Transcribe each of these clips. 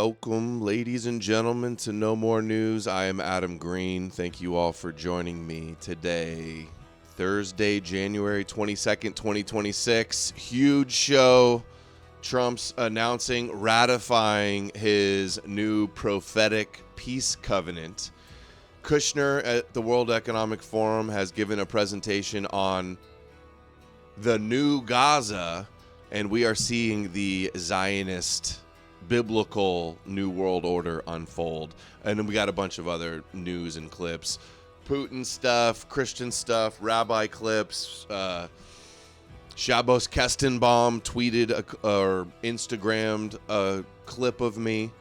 Welcome, ladies and gentlemen, to No More News. I am Adam Green. Thank you all for joining me today, Thursday, January 22nd, 2026. Huge show. Trump's announcing, ratifying his new prophetic peace covenant. Kushner at the World Economic Forum has given a presentation on the new Gaza, and we are seeing the Zionist biblical New World Order unfold. And then we got a bunch of other news and clips. Putin stuff, Christian stuff, rabbi clips. Shabbos Kestenbaum tweeted or Instagrammed a clip of me.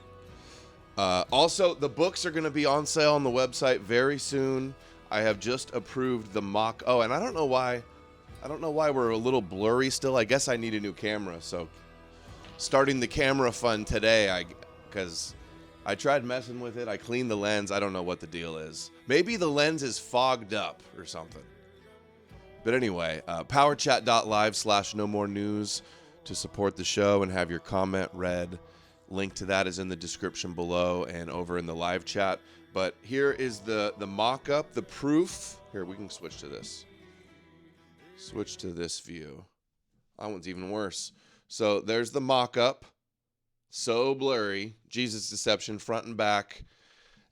Also, the books are going to be on sale on the website very soon. I have just approved the mock. Oh, and I don't know why we're a little blurry still. I guess I need a new camera, so starting the camera fun today, because I tried messing with it. I cleaned the lens. I don't know what the deal is. Maybe the lens is fogged up or something. But anyway, powerchat.live/no more news to support the show and have your comment read. Link to that is in the description below and over in the live chat. But here is the mock-up, the proof. Here, we can switch to this. Switch to this view. That one's even worse. So there's the mock-up. So blurry. Jesus Deception, front and back.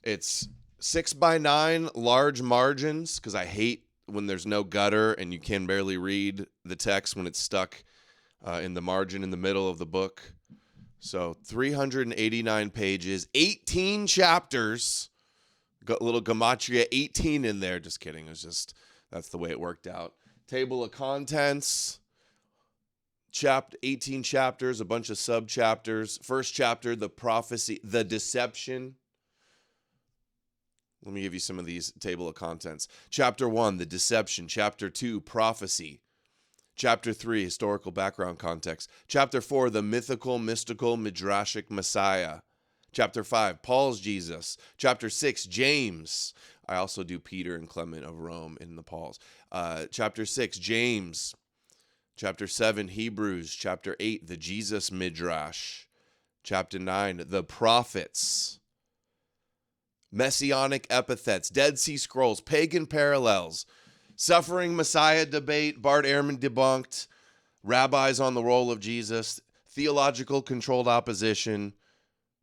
It's 6x9, large margins, because I hate when there's no gutter and you can barely read the text when it's stuck in the margin in the middle of the book. So 389 pages, 18 chapters. Got a little gematria 18 in there. Just kidding. It was just, that's the way it worked out. Table of contents. 18 chapters, a bunch of sub-chapters. First chapter, the prophecy, the deception. Let me give you some of these table of contents. Chapter 1, the deception. Chapter 2, prophecy. Chapter 3, historical background context. Chapter 4, the mythical, mystical, midrashic Messiah. Chapter 5, Paul's Jesus. Chapter 6, James. I also do Peter and Clement of Rome in the Pauls. Chapter 6, James. Chapter 7, Hebrews. Chapter 8, the Jesus Midrash. Chapter 9, the prophets. Messianic epithets, Dead Sea Scrolls, pagan parallels, suffering Messiah debate, Bart Ehrman debunked, rabbis on the role of Jesus, theological controlled opposition,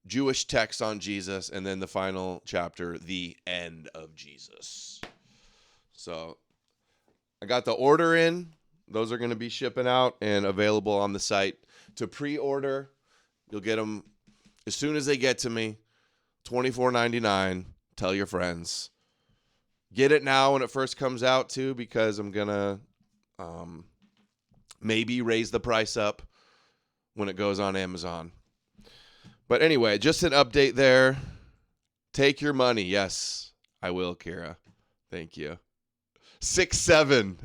Jewish texts on Jesus, and then the final chapter, the end of Jesus. So I got the order in. Those are going to be shipping out and available on the site to pre-order. You'll get them as soon as they get to me. $24.99. Tell your friends. Get it now when it first comes out too, because I'm gonna maybe raise the price up when it goes on Amazon. But anyway, just an update there. Take your money. Yes, I will, Kira. Thank you. 6-7.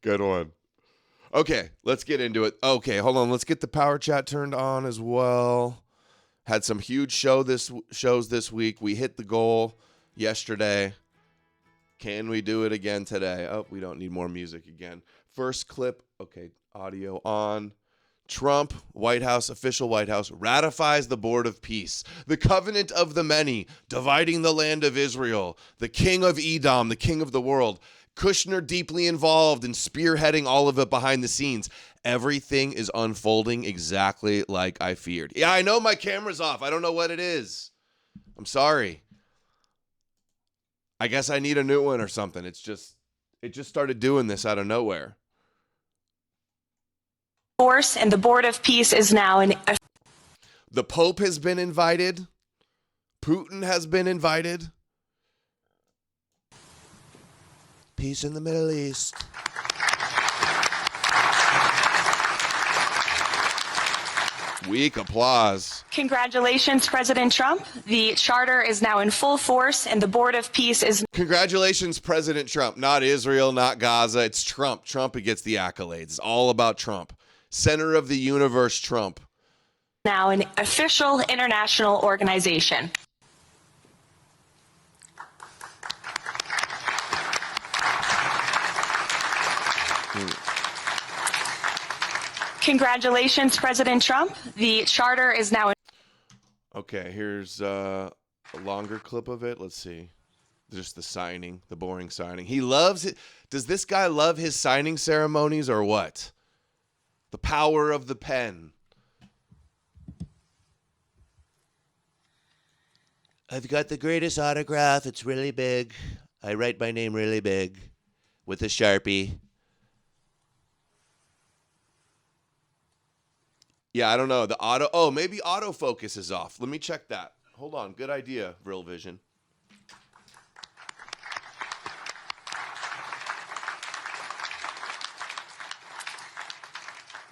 Good one. Okay, let's get into it. Okay, hold on. Let's get the power chat turned on as well. Had some huge shows this week. We hit the goal yesterday. Can we do it again today? Oh, we don't need more music again. First clip. Okay, audio on. Trump, White House, official White House, ratifies the Board of Peace. The covenant of the many, dividing the land of Israel. The king of Edom, the king of the world. Kushner deeply involved in spearheading all of it behind the scenes. Everything is unfolding exactly like I feared. Yeah, I know my camera's off. I don't know what it is. I'm sorry. I guess I need a new one or something. It just started doing this out of nowhere. Force and the Board of Peace is now in. The Pope has been invited. Putin has been invited. Peace in the Middle East. Weak applause. Congratulations, President Trump. The charter is now in full force and the Board of Peace is. Congratulations, President Trump. Not Israel, not Gaza. It's Trump. Trump who gets the accolades. It's all about Trump. Center of the universe, Trump. Now an official international organization. Congratulations, President Trump. The charter is now. Okay, here's a longer clip of it. Let's see. Just the signing, the boring signing. He loves it. Does this guy love his signing ceremonies or what? The power of the pen. I've got the greatest autograph. It's really big. I write my name really big with a Sharpie. Yeah, I don't know. Maybe autofocus is off. Let me check that. Hold on. Good idea, Real Vision.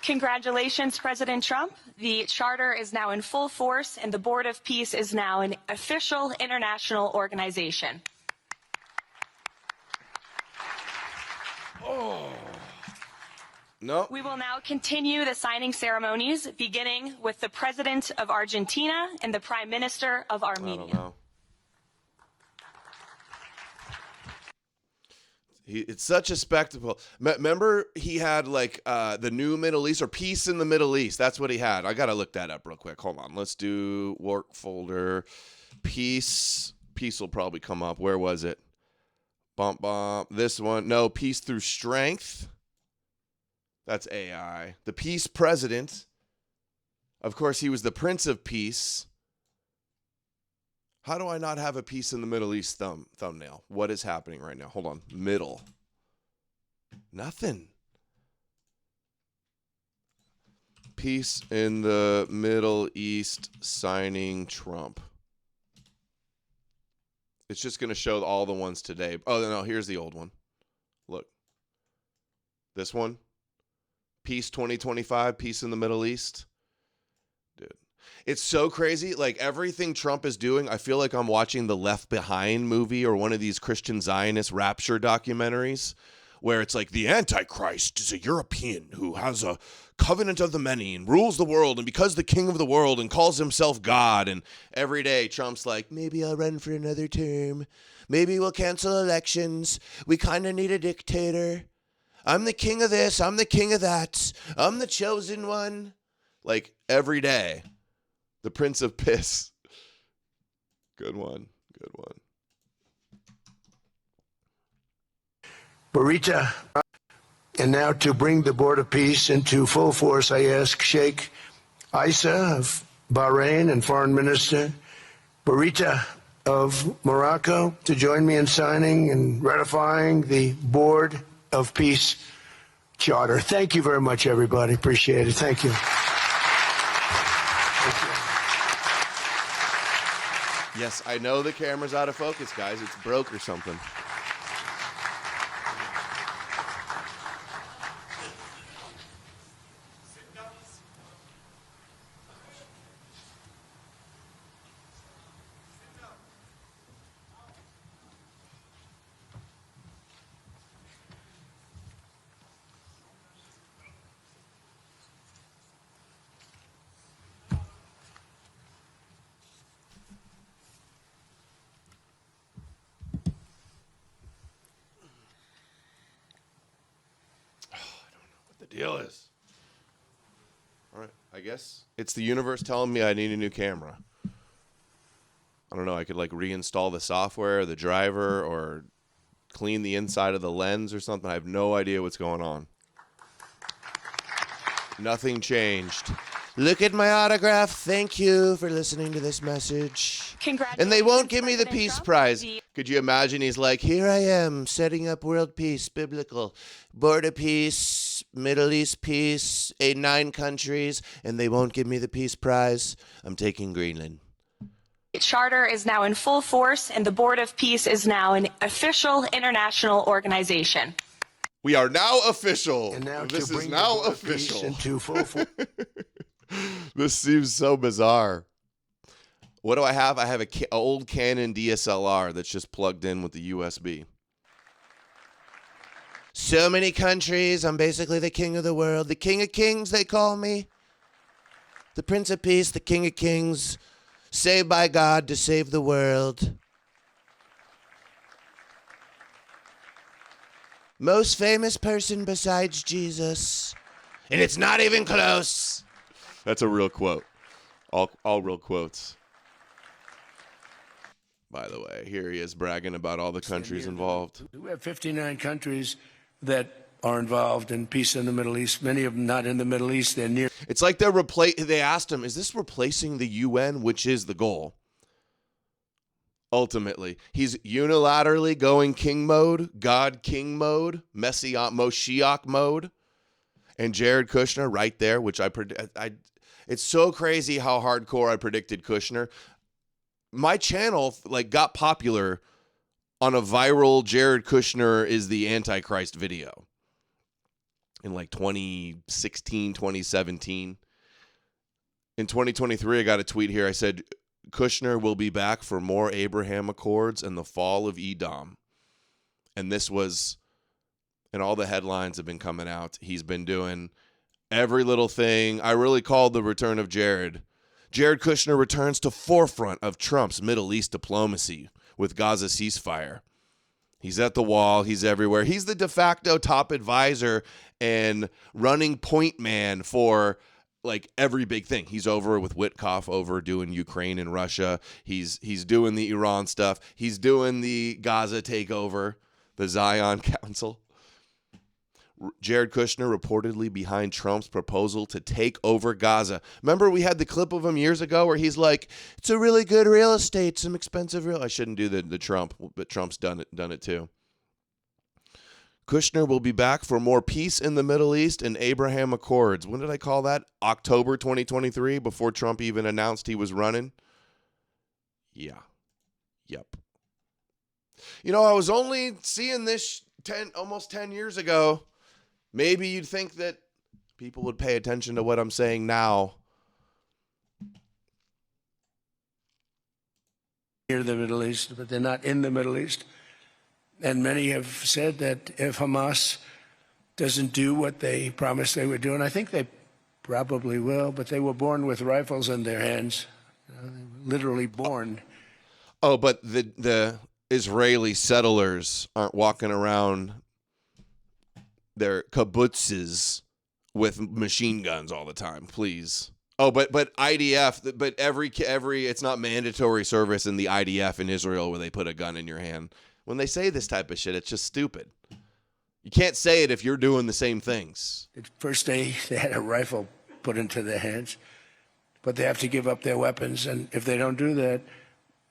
Congratulations, President Trump. The charter is now in full force, and the Board of Peace is now an official international organization. No. We will now continue the signing ceremonies, beginning with the President of Argentina and the Prime Minister of Armenia. I don't know. It's such a spectacle. Remember, he had like the new Middle East or peace in the Middle East. That's what he had. I got to look that up real quick. Hold on. Let's do work folder. Peace. Peace will probably come up. Where was it? Bump, bump. This one. No, peace through strength. That's AI. The peace president. Of course, he was the Prince of Peace. How do I not have a peace in the Middle East thumbnail? What is happening right now? Hold on. Middle. Nothing. Peace in the Middle East signing Trump. It's just going to show all the ones today. Oh, no, here's the old one. Look. This one. Peace 2025, peace in the Middle East. Dude. It's so crazy. Like everything Trump is doing, I feel like I'm watching the Left Behind movie or one of these Christian Zionist rapture documentaries where it's like the Antichrist is a European who has a covenant of the many and rules the world and becomes the king of the world and calls himself God. And every day Trump's like, maybe I'll run for another term. Maybe we'll cancel elections. We kind of need a dictator. I'm the king of this. I'm the king of that. I'm the chosen one. Like every day. The Prince of Piss. Good one. Good one. Barita. And now to bring the Board of Peace into full force, I ask Sheikh Isa of Bahrain and Foreign Minister Barita of Morocco to join me in signing and ratifying the Board of Peace Charter. Thank you very much, everybody. Appreciate it. Thank you. Yes, I know the camera's out of focus, guys. It's broke or something. Deal is. All right, I guess it's the universe telling me I need a new camera. I don't know, I could like reinstall the software, the driver, or clean the inside of the lens or something. I have no idea what's going on. Nothing changed. Look at my autograph. Thank you for listening to this message. And they won't give me the Peace Prize. Could you imagine? He's like, here I am, setting up world peace, biblical, Board of Peace, Middle East peace, 9 countries, and they won't give me the Peace Prize. I'm taking Greenland. The charter is now in full force, and the Board of Peace is now an official international organization. We are now official. And now this to bring is now the Board of Peace official. into full force. This seems so bizarre. What do I have? I have an old Canon DSLR that's just plugged in with the USB. So many countries. I'm basically the king of the world. The king of kings, they call me. The Prince of Peace, the king of kings. Saved by God to save the world. Most famous person besides Jesus. And it's not even close. That's a real quote. All real quotes. by the way. Here he is bragging about all the countries involved. We have 59 countries that are involved in peace in the Middle East. Many of them not in the Middle East. They're near. It's like they asked him, is this replacing the UN, which is the goal? Ultimately, he's unilaterally going king mode, God king mode, Moshiach mode. And Jared Kushner right there, which it's so crazy how hardcore I predicted Kushner. My channel got popular on a viral Jared Kushner is the Antichrist video in 2016, 2017. In 2023, I got a tweet here. I said, Kushner will be back for more Abraham Accords and the fall of Edom. And this was, and all the headlines have been coming out. He's been doing every little thing. I really called the return of Jared. Jared Kushner returns to forefront of Trump's Middle East diplomacy with Gaza ceasefire. He's at the wall. He's everywhere. He's the de facto top advisor and running point man for every big thing. He's over with Witkoff over doing Ukraine and Russia. He's doing the Iran stuff. He's doing the Gaza takeover, the Zion Council. Jared Kushner reportedly behind Trump's proposal to take over Gaza. Remember we had the clip of him years ago where he's like, it's a really good real estate, some expensive real. I shouldn't do the Trump, but Trump's done it too. Kushner will be back for more peace in the Middle East and Abraham Accords. When did I call that? October 2023, before Trump even announced he was running? Yeah. Yep. I was only seeing this almost 10 years ago. Maybe you'd think that people would pay attention to what I'm saying now. Near the Middle East, but they're not in the Middle East. And many have said that if Hamas doesn't do what they promised they would do, and I think they probably will, but they were born with rifles in their hands, literally born. Oh, but the Israeli settlers aren't walking around their kibbutzes with machine guns all the time, please. Oh, but IDF, but every it's not mandatory service in the IDF in Israel where they put a gun in your hand. When they say this type of shit, it's just stupid. You can't say it if you're doing the same things. The first day they had a rifle put into their hands, but they have to give up their weapons, and if they don't do that,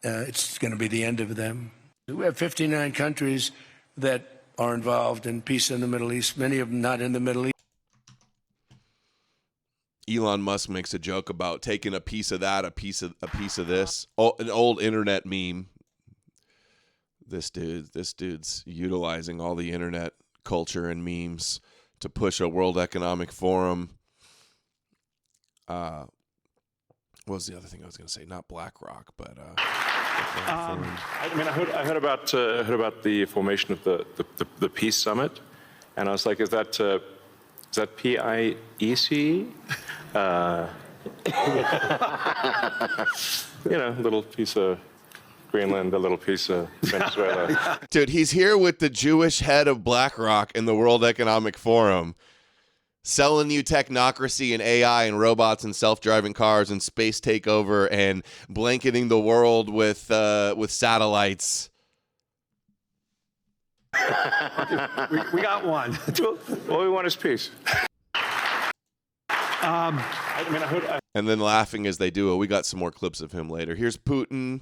it's going to be the end of them. We have 59 countries that are involved in peace in the Middle East, many of them not in the Middle East. Elon Musk makes a joke about taking a piece of that, a piece of this. Oh, an old internet meme. This dude's utilizing all the internet culture and memes to push a World Economic Forum. What was the other thing I was going to say? Not BlackRock, but I heard about the formation of the Peace Summit, and I was like, is that PIEC? A little piece of Greenland, a little piece of Venezuela. Dude, he's here with the Jewish head of BlackRock in the World Economic Forum, selling you technocracy and AI and robots and self-driving cars and space takeover and blanketing the world with satellites. We got one. All we want is peace. And then laughing as they do it. We got some more clips of him later. Here's Putin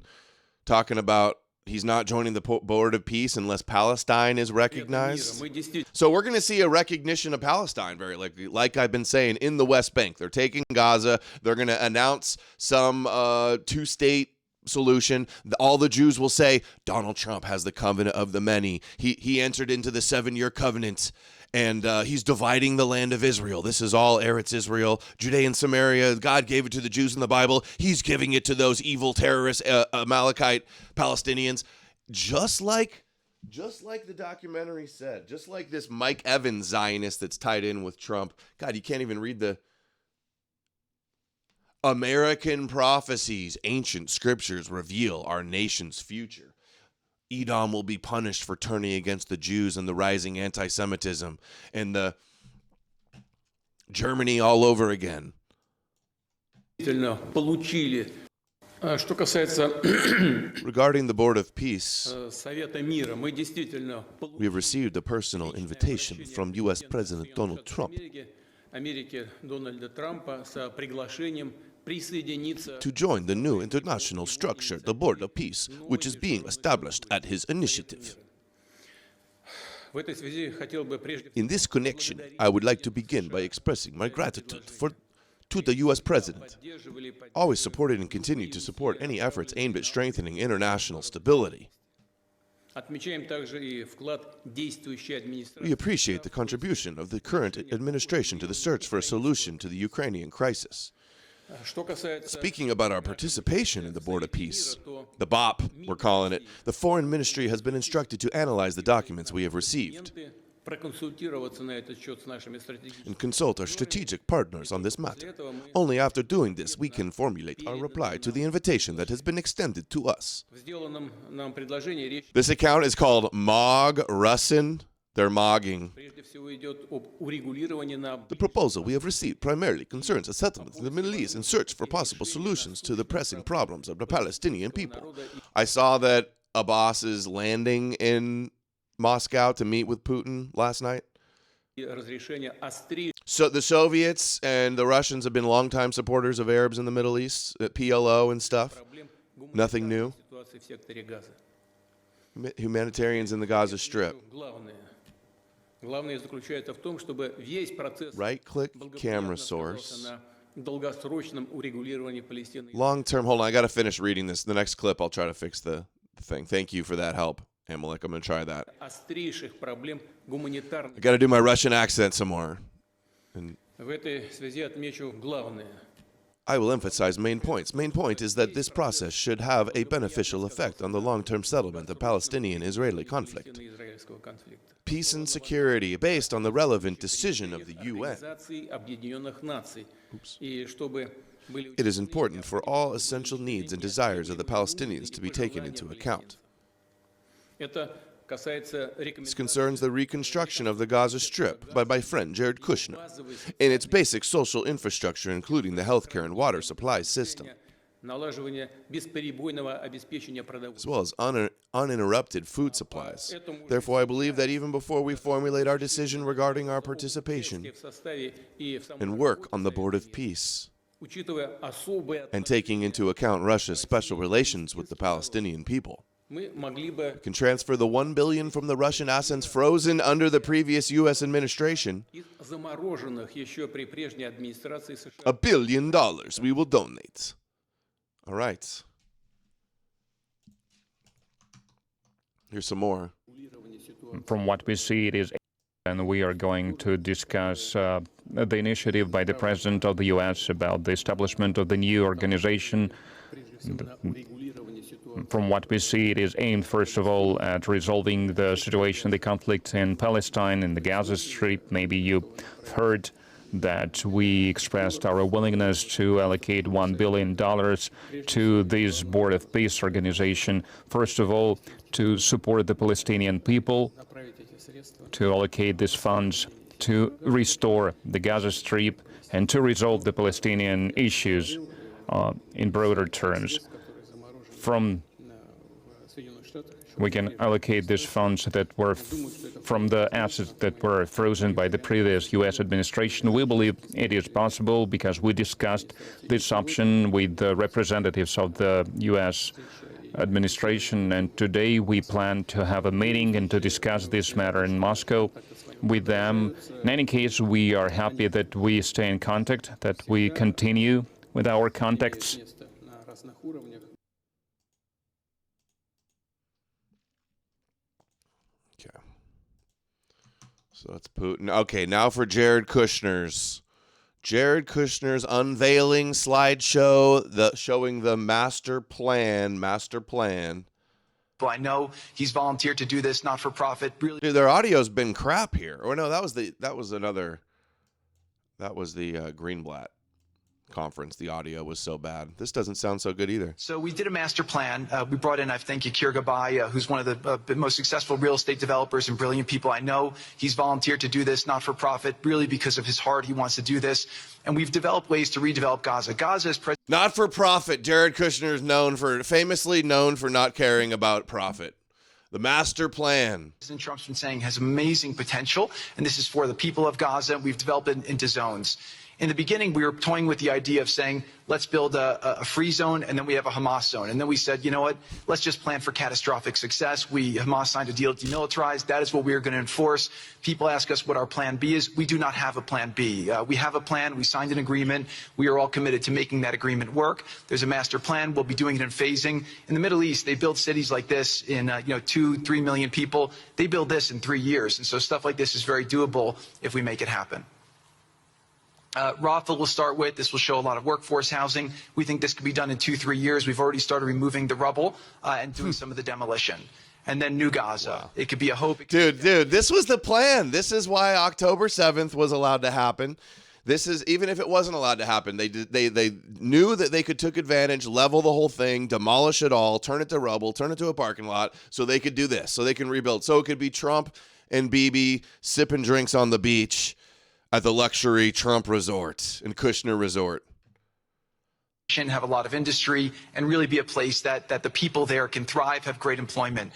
talking about he's not joining the Board of Peace unless Palestine is recognized. So we're going to see a recognition of Palestine, very likely. Like I've been saying, in the West Bank. They're taking Gaza. They're going to announce some two-state solution. All the Jews will say, Donald Trump has the covenant of the many. He entered into the 7-year covenant. And he's dividing the land of Israel. This is all Eretz Israel, Judea and Samaria. God gave it to the Jews in the Bible. He's giving it to those evil terrorist Amalekite Palestinians. Just like the documentary said, just like this Mike Evans Zionist that's tied in with Trump. God, you can't even read the American prophecies. Ancient scriptures reveal our nation's future. Edom will be punished for turning against the Jews and the rising anti-Semitism, and the Germany all over again. Что касается Regarding the Board of Peace, Совета мира, мы действительно we have received a personal invitation from U.S. President Donald Trump Америки Дональда Трампа с приглашением присоединиться to join the new international structure, the Board of Peace, which is being established at his initiative. В этой связи хотел бы прежде In this connection, I would like to begin by expressing my gratitude to the U.S. President, always supported and continued to support any efforts aimed at strengthening international stability. отмечаем также и вклад действующей We администрации appreciate the contribution of the current administration to the search for a solution to the Ukrainian crisis. Что касается Speaking about our participation in the Board of Peace, the BOP, we're calling it, the Foreign Ministry has been instructed to analyze the documents we have received проконсультироваться на этот счет с нашими стратегическими and consult our strategic partners on this matter. Only after doing this, we can formulate our reply to the invitation that has been extended to us. в сделанном нам предложении речь This account is called Mog Russin. They're mogging. прежде всего идет об урегулировании на The proposal we have received primarily concerns a settlement in the Middle East and search for possible solutions to the pressing problems of the Palestinian people. I saw that Abbas is landing in Moscow to meet with Putin last night. разрешение острейших So the Soviets and the Russians have been longtime supporters of Arabs in the Middle East, PLO and stuff. проблем Nothing new. ситуации в секторе Газа. Humanitarians in the Gaza Strip. Главное заключается в том, чтобы весь процесс Right-click camera благоприятно source. сказался на долгосрочном урегулировании Палестины. Long term, hold on, I got to finish reading this. The next clip, I'll try to fix the thing. Thank you for that help, Amalek. I'm going to try that. Острейших проблем I гуманитарных. got to do my Russian accent some more. And В этой связи отмечу главное. I will emphasize main points. Main point is that this process should have a beneficial effect on the long-term settlement of Palestinian-Israeli conflict. Израильского конфликта. Peace and security based on the relevant decision of the UN. Организации Объединенных Наций. И чтобы были It is important for all essential needs and desires of the Palestinians to be taken into account. Это касается This рекомендаций concerns the reconstruction of the Gaza Strip by my friend Jared Kushner in its basic social infrastructure, including the healthcare and water supply system, налаживания бесперебойного обеспечения продовольствия. as well as uninterrupted food supplies. Therefore, I believe that even before we formulate our decision regarding our participation В составе и в самом and work on the Board of Peace, учитывая особое, and taking into account Russia's special relations with the Palestinian people, мы могли бы can transfer the $1 billion from the Russian assets frozen under the previous U.S. administration, из замороженных еще при прежней администрации США $1 billion we will donate. All right. Here's some more. From what we see, it is, and we are going to discuss the initiative by the President of the U.S. about the establishment of the new organization. From what we see, it is aimed, first of all, at resolving the situation, the conflict in Palestine, in the Gaza Strip. Maybe you heard that we expressed our willingness to allocate $1 billion to this Board of Peace organization, first of all, to support the Palestinian people, to allocate these funds to restore the Gaza Strip and to resolve the Palestinian issues in broader terms. We can allocate these funds that were from the assets that were frozen by the previous U.S. administration. We believe it is possible because we discussed this option with the representatives of the U.S. administration, and today we plan to have a meeting and to discuss this matter in Moscow with them. In any case, we are happy that we stay in contact, that we continue with our contacts. Okay. So that's Putin. Okay, now for Jared Kushner's unveiling slideshow, showing the master plan. Well, I know he's volunteered to do this not for profit. Really, Dude, their audio's been crap here. Or no, that was the Greenblatt. conference. The audio was so bad. This doesn't sound so good either. So we did a master plan. We brought in, I think, Yakir Gabay, who's one of the most successful real estate developers and brilliant people I know. He's volunteered to do this, not for profit, really because of his heart. He wants to do this. And we've developed ways to redevelop Gaza. Gaza is not for profit. Jared Kushner is famously known for not caring about profit. The master plan, President Trump's been saying, has amazing potential, and this is for the people of Gaza. We've developed it into zones. In the beginning, we were toying with the idea of saying, let's build a free zone, and then we have a Hamas zone. And then we said, you know what, let's just plan for catastrophic success. Hamas signed a deal to demilitarize. That is what we are going to enforce. People ask us what our plan B is. We do not have a plan B. We have a plan. We signed an agreement. We are all committed to making that agreement work. There's a master plan. We'll be doing it in phasing. In the Middle East, they build cities like this in 2-3 million people. They build this in 3 years. And so stuff like this is very doable if we make it happen. Rafah will start with. This will show a lot of workforce housing. We think this could be done in 2-3 years. We've already started removing the rubble and doing some of the demolition. And then New Gaza. Wow. It could be a hope. Dude, this was the plan. This is why October 7th was allowed to happen. This is, even if it wasn't allowed to happen, they knew that they could take advantage, level the whole thing, demolish it all, turn it to rubble, turn it to a parking lot, so they could do this, so they can rebuild. So it could be Trump and Bibi sipping drinks on the beach at the luxury Trump resort and Kushner resort. Have a lot of industry and really be a place that the people there can thrive, have great employment.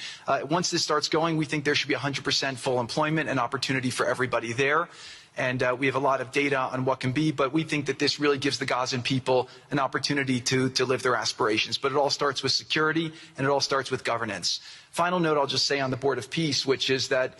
Once this starts going, we think there should be 100% full employment and opportunity for everybody there. And we have a lot of data on what can be, but we think that this really gives the Gazan people an opportunity to live their aspirations. But it all starts with security, and it all starts with governance. Final note I'll just say on the Board of Peace, which is that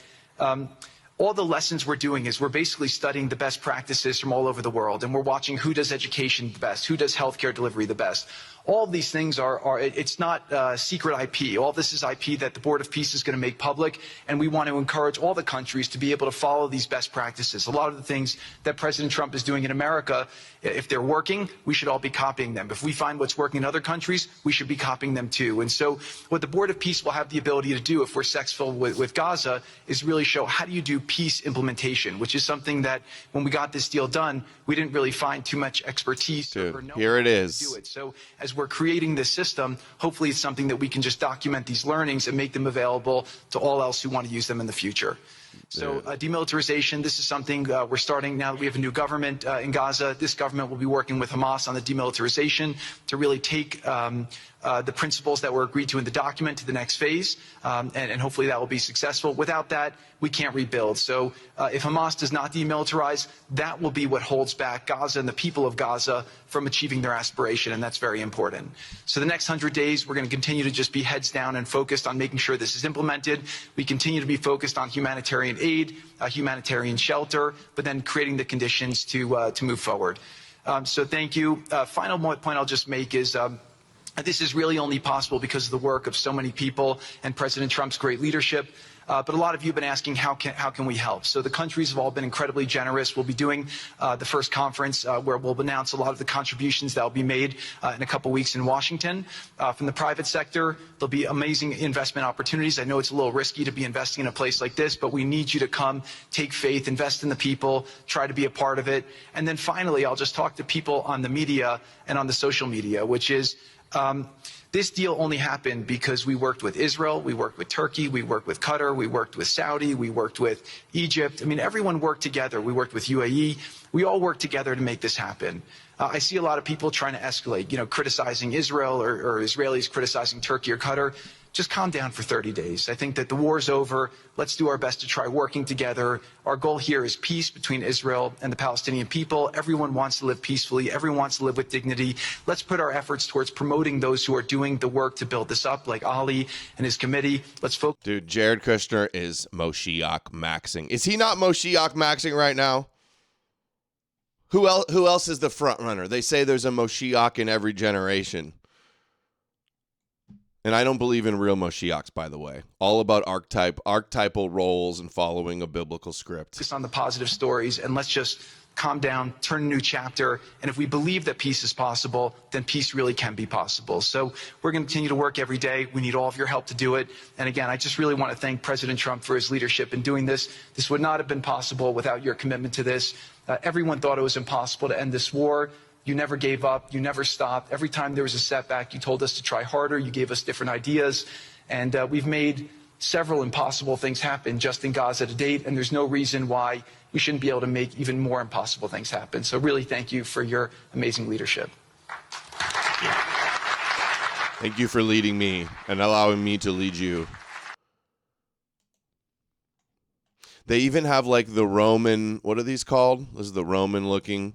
all the lessons we're doing is we're basically studying the best practices from all over the world, and we're watching who does education the best, who does healthcare delivery the best. All of these things it's not secret IP. All this is IP that the Board of Peace is going to make public, and we want to encourage all the countries to be able to follow these best practices. A lot of the things that President Trump is doing in America, if they're working, we should all be copying them. If we find what's working in other countries, we should be copying them too. And so what the Board of Peace will have the ability to do, if we're successful with Gaza, is really show how do you do peace implementation, which is something that when we got this deal done, we didn't really find too much expertise. Dude, here it is. To do it. So as we're creating this system, hopefully it's something that we can just document these learnings and make them available to all else who want to use them in the future. So demilitarization, this is something we're starting now that we have a new government in Gaza. This government will be working with Hamas on the demilitarization to really take the principles that were agreed to in the document to the next phase, and hopefully that will be successful. Without that, we can't rebuild. So if Hamas does not demilitarize, that will be what holds back Gaza and the people of Gaza from achieving their aspiration, and that's very important. So the next 100 days, we're going to continue to just be heads down and focused on making sure this is implemented. We continue to be focused on humanitarian aid, humanitarian shelter, but then creating the conditions to move forward. So thank you. Final point I'll just make is this is really only possible because of the work of so many people and President Trump's great leadership. But a lot of you have been asking, how can we help? So the countries have all been incredibly generous. We'll be doing the first conference where we'll announce a lot of the contributions that will be made in a couple weeks in Washington. From the private sector, there'll be amazing investment opportunities. I know it's a little risky to be investing in a place like this, but we need you to come, take faith, invest in the people, try to be a part of it. And then finally, I'll just talk to people on the media and on the social media, which is this deal only happened because we worked with Israel, we worked with Turkey, we worked with Qatar, we worked with Saudi, we worked with Egypt. I mean, everyone worked together. We worked with UAE. We all worked together to make this happen. I see a lot of people trying to escalate, criticizing Israel or Israelis criticizing Turkey or Qatar. Just calm down for 30 days. I think that the war's over. Let's do our best to try working together. Our goal here is peace between Israel and the Palestinian people. Everyone wants to live peacefully. Everyone wants to live with dignity. Let's put our efforts towards promoting those who are doing the work to build this up, like Ali and his committee. Let's focus. Dude, Jared Kushner is Moshiach maxing. Is he not Moshiach maxing right now? Who else is the front runner? They say there's a Moshiach in every generation. And I don't believe in real Moshiachs, by the way. All about archetypal roles and following a biblical script. Focus on the positive stories, and let's just calm down, turn a new chapter. And if we believe that peace is possible, then peace really can be possible. So we're going to continue to work every day. We need all of your help to do it. And again, I just really want to thank President Trump for his leadership in doing this. This would not have been possible without your commitment to this. Everyone thought it was impossible to end this war. You never gave up. You never stopped. Every time there was a setback, you told us to try harder. You gave us different ideas. And we've made several impossible things happen just in Gaza to date, and there's no reason why we shouldn't be able to make even more impossible things happen. So really thank you for your amazing leadership. Thank you for leading me and allowing me to lead you. They even have like the Roman, what are these called? This is the Roman looking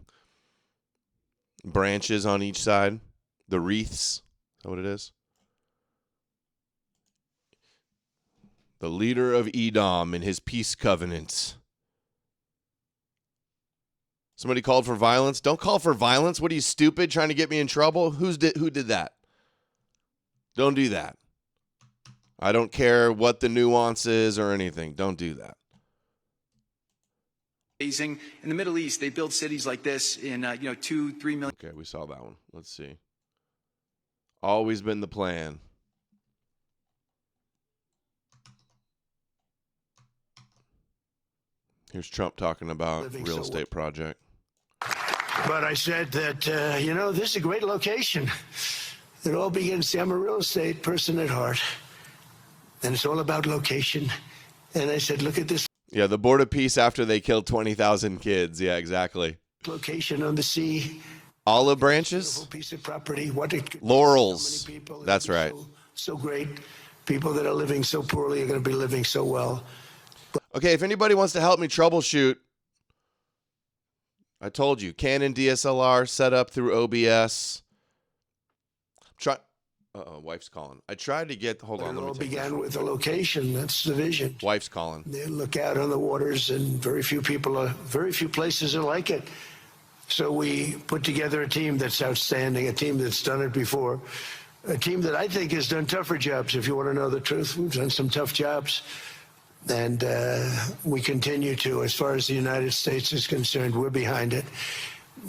branches on each side. The wreaths. Is that what it is? The leader of Edom in his peace covenants. Somebody called for violence. Don't call for violence. What are you, stupid, trying to get me in trouble? Who did that? Don't do that. I don't care what the nuance is or anything. Don't do that. Amazing. In the Middle East, they build cities like this in 2-3 million. Okay, we saw that one. Let's see. Always been the plan. Here's Trump talking about real estate project. But I said that, this is a great location. It all begins, see, I'm a real estate person at heart, and it's all about location. And I said, look at this. Yeah, the Board of Peace after they killed 20,000 kids. Yeah, exactly. Location on the sea. Olive branches? Beautiful piece of property. Laurels. So many people. That's right. So great. People that are living so poorly are going to be living so well. Okay, if anybody wants to help me troubleshoot, I told you, Canon DSLR set up through OBS. Wife's calling. I tried to get, hold on. It all began with a location. That's the vision. Wife's calling. They look out on the waters, and very few places are like it. So we put together a team that's outstanding, a team that's done it before, a team that I think has done tougher jobs. If you want to know the truth, we've done some tough jobs. And we continue to, as far as the United States is concerned, we're behind it.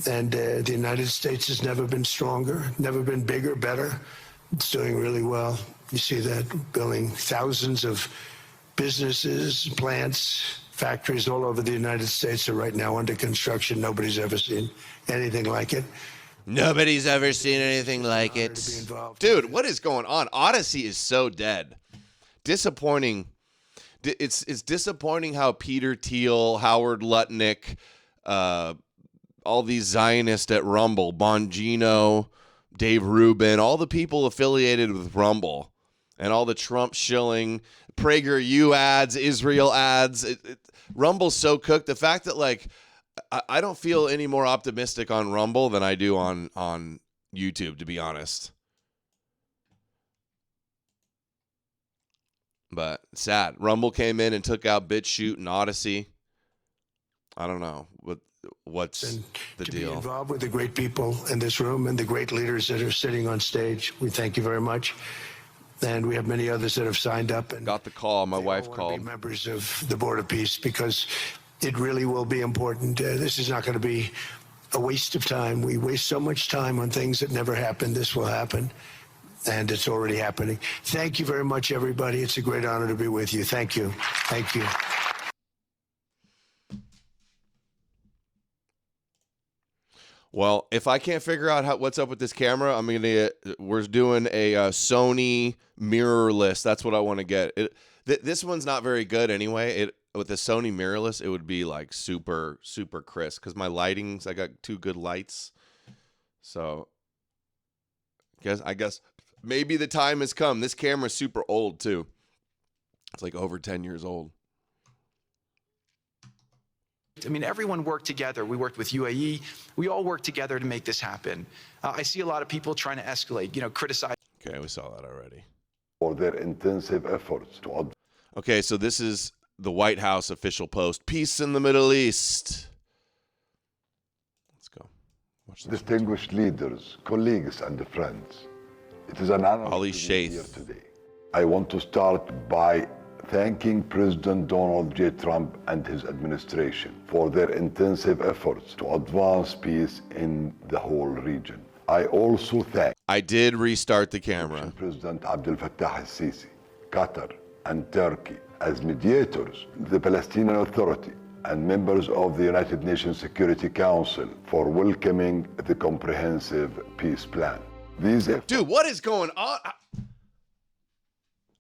And the United States has never been stronger, never been bigger, better. It's doing really well. You see that, building thousands of businesses, plants, factories all over the United States are right now under construction. Nobody's ever seen anything like it. Nobody's ever seen anything like it. Dude, what is going on? Odysee is so dead. Disappointing. It's disappointing how Peter Thiel, Howard Lutnick, all these Zionists at Rumble, Bongino, Dave Rubin, all the people affiliated with Rumble, and all the Trump shilling, PragerU ads, Israel ads. Rumble's so cooked. The fact that, I don't feel any more optimistic on Rumble than I do on YouTube, to be honest. But sad. Rumble came in and took out BitChute and Odysee. I don't know what's the deal. Be involved with the great people in this room and the great leaders that are sitting on stage. We thank you very much. And we have many others that have signed up. And got the call. My wife called. Be members of the Board of Peace, because it really will be important. This is not going to be a waste of time. We waste so much time on things that never happen. This will happen. And it's already happening. Thank you very much, everybody. It's a great honor to be with you. Thank you. Thank you. Well, if I can't figure out what's up with this camera, we're doing a Sony mirrorless. That's what I want to get. This one's not very good anyway. With the Sony mirrorless, it would be like super, super crisp, because my I got two good lights. So I guess maybe the time has come. This camera's super old too. It's like over 10 years old. I mean, everyone worked together. We worked with UAE. We all worked together to make this happen. I see a lot of people trying to escalate, criticize. Okay, we saw that already. For their intensive efforts to. Okay, so this is the White House official post. Peace in the Middle East. Let's go. Watch this. Distinguished leaders, colleagues, and friends. It is an honor to be here today. I want to start by thanking President Donald J. Trump and his administration for their intensive efforts to advance peace in the whole region. I also thank. I did restart the camera. President Abdel Fattah al-Sisi, Qatar, and Turkey as mediators, the Palestinian Authority, and members of the United Nations Security Council for welcoming the comprehensive peace plan. Dude, what is going on?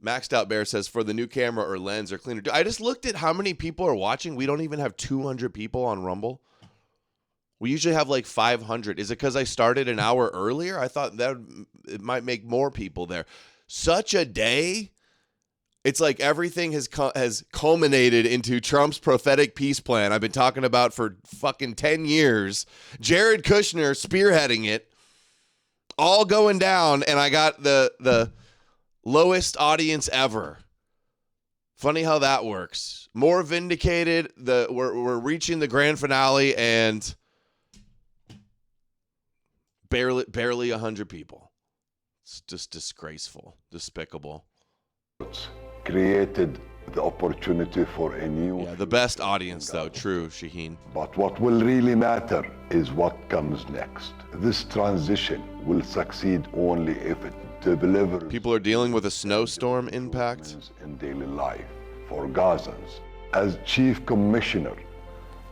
Maxed Out Bear says, for the new camera or lens or cleaner. Dude, I just looked at how many people are watching. We don't even have 200 people on Rumble. We usually have like 500. Is it because I started an hour earlier? I thought that it might make more people there. Such a day. It's like everything has culminated into Trump's prophetic peace plan I've been talking about for fucking 10 years. Jared Kushner spearheading it. All going down, and I got the lowest audience ever. Funny how that works. More vindicated. We're reaching the grand finale, and barely 100 people. It's just disgraceful, despicable. Created the opportunity for a new... Yeah, the best audience, though. True, Shaheen. But what will really matter is what comes next. This transition will succeed only if it delivers... People are dealing with a snowstorm impact in daily life for Gazans. As Chief Commissioner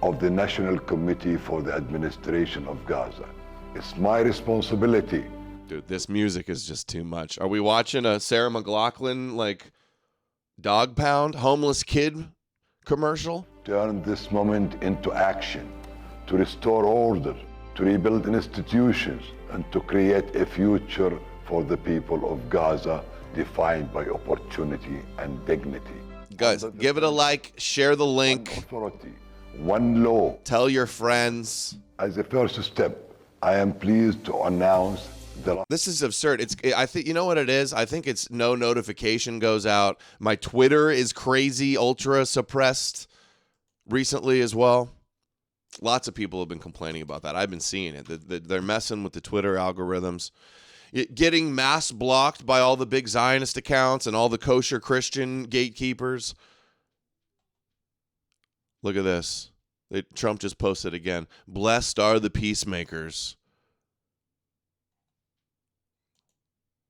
of the National Committee for the Administration of Gaza, it's my responsibility. Dude, this music is just too much. Are we watching a Sarah McLachlan, like, dog pound, homeless kid commercial? Turn this moment into action, to restore order, to rebuild institutions, and to create a future for the people of Gaza defined by opportunity and dignity. Guys, give it a like, share the link. One authority, one law. Tell your friends. As a first step, I am pleased to announce that... This is absurd. I think, you know what it is? I think it's no notification goes out. My Twitter is crazy, ultra suppressed recently as well. Lots of people have been complaining about that. I've been seeing it. They're messing with the Twitter algorithms. Getting mass blocked by all the big Zionist accounts and all the kosher Christian gatekeepers. Look at this. Trump just posted again. Blessed are the peacemakers.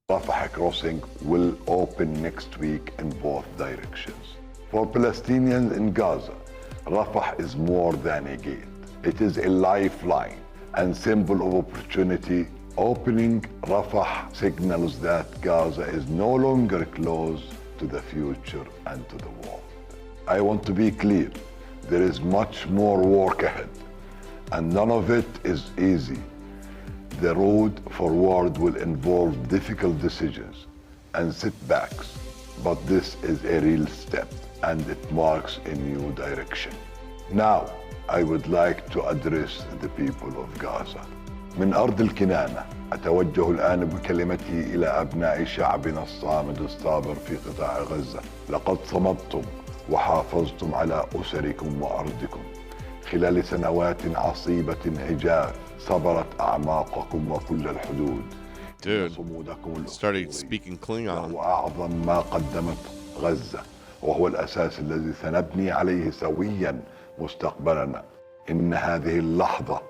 Rafah crossing will open next week in both directions. For Palestinians in Gaza, Rafah is more than a gate. It is a lifeline and symbol of opportunity. Opening Rafah signals that Gaza is no longer closed to the future and to the world. I want to be clear, there is much more work ahead, and none of it is easy. The road forward will involve difficult decisions and setbacks, but this is a real step, and it marks a new direction. Now, I would like to address the people of Gaza. من أرض الكنانة أتوجه الآن بكلمتي إلى أبناء شعبنا الصامد الصابر في قطاع غزة. لقد صمدتم وحافظتم على أسركم وأرضكم خلال سنوات عصيبة عجاف صبرت أعماقكم وكل الحدود. Dude, started speaking Klingon. وأعظم ما قدمت غزة وهو الأساس الذي سنبني عليه سويا مستقبلنا. إن هذه اللحظة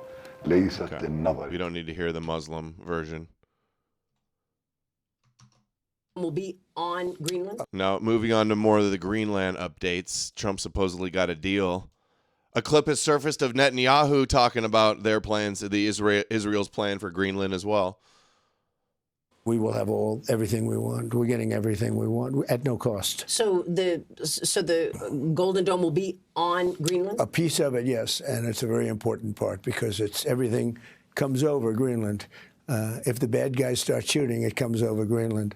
ليست للنظر. We don't need to hear the Muslim version. Will be on Greenland. Now, moving on to more of the Greenland updates. Trump supposedly got a deal. A clip has surfaced of Netanyahu talking about their plans, Israel's plan for Greenland as well. We will have everything we want. We're getting everything we want at no cost. So the Golden Dome will be on Greenland? A piece of it, yes, and it's a very important part because everything comes over Greenland. If the bad guys start shooting, it comes over Greenland.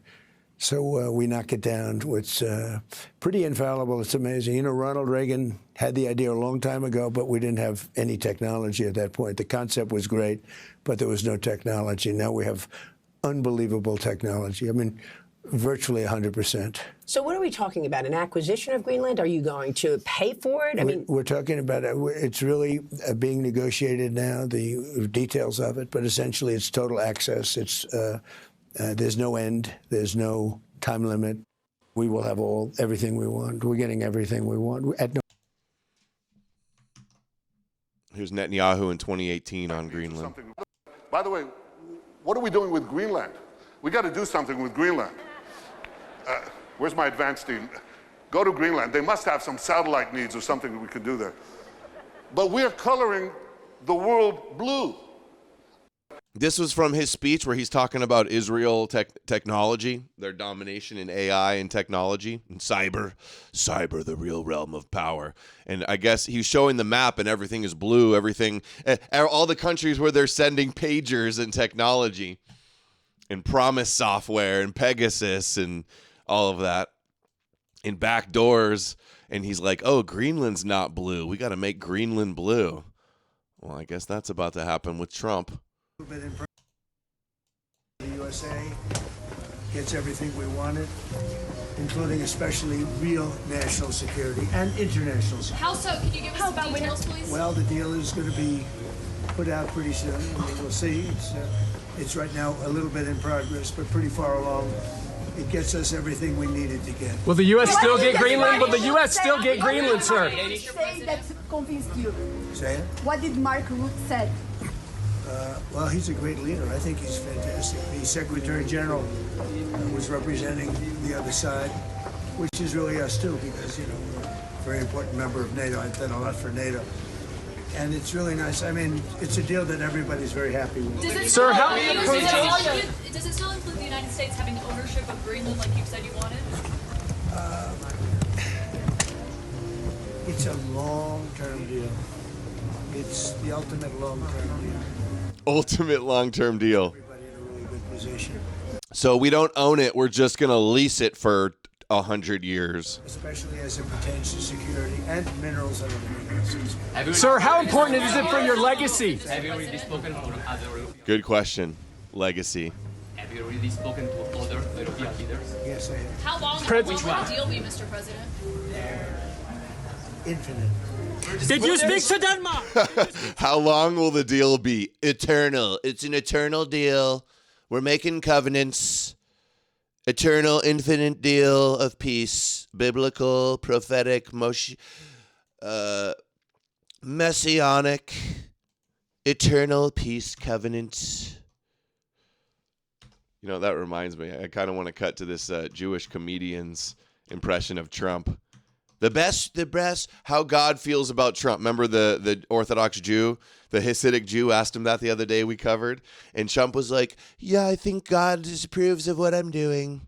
So we knock it down. It's pretty infallible. It's amazing. You know, Ronald Reagan had the idea a long time ago, but we didn't have any technology at that point. The concept was great, but there was no technology. Now we have unbelievable technology. I mean, virtually 100%. So what are we talking about? An acquisition of Greenland? Are you going to pay for it? We're talking about it's really being negotiated now, the details of it, but essentially it's total access. It's there's no end. There's no time limit. We will have everything we want. We're getting everything we want at no. Here's Netanyahu in 2018 on Greenland. By the way, what are we doing with Greenland? We got to do something with Greenland. Where's my advanced team? Go to Greenland. They must have some satellite needs or something that we could do there. but we're coloring the world blue. This was from his speech where he's talking about Israel technology, their domination in AI and technology, and cyber, the real realm of power. And I guess he's showing the map and everything is blue, everything, all the countries where they're sending pagers and technology and Promise software and Pegasus and all of that and back doors. And he's like, oh, Greenland's not blue. We got to make Greenland blue. Well, I guess that's about to happen with Trump. The USA gets everything we wanted, including especially real national security and international security. How so? Can you give us some details, please? Well, the deal is going to be put out pretty soon. I mean, we'll see. It's right now a little bit in progress, but pretty far along. It gets us everything we needed to get. Will the U.S. still get Greenland? Will the U.S. still get Greenland, sir? What did he say that convinced you? Say it? What did Mark Rutte say? Well, he's a great leader. I think he's fantastic. The Secretary General was representing the other side, which is really us too, because, you know, we're a very important member of NATO. I've done a lot for NATO. And it's really nice. I mean, it's a deal that everybody's very happy with. Does it Sir, does it still include the United States having ownership of Greenland like you said you wanted? It's a long-term deal. It's the ultimate long-term deal. Ultimate long-term deal. Everybody in a really good position. So we don't own it. We're just going to lease it for 100 years. Especially as it pertains to security and minerals and other minerals. Sir, how important is it for your legacy? Have you already spoken to other? Good question. Legacy. Have you already spoken to other European leaders? Yes, I have. How long Which will one? the deal be, Mr. President? Infinite. Did you speak to Denmark? How long will the deal be? Eternal. It's an eternal deal. We're making covenants. Eternal, infinite deal of peace. Biblical, prophetic, messianic, eternal peace covenant. You know, that reminds me. I kind of want to cut to this Jewish comedian's impression of Trump. The best, how God feels about Trump. Remember the Orthodox Jew, the Hasidic Jew asked him that the other day we covered. And Trump was like, yeah, I think God disapproves of what I'm doing.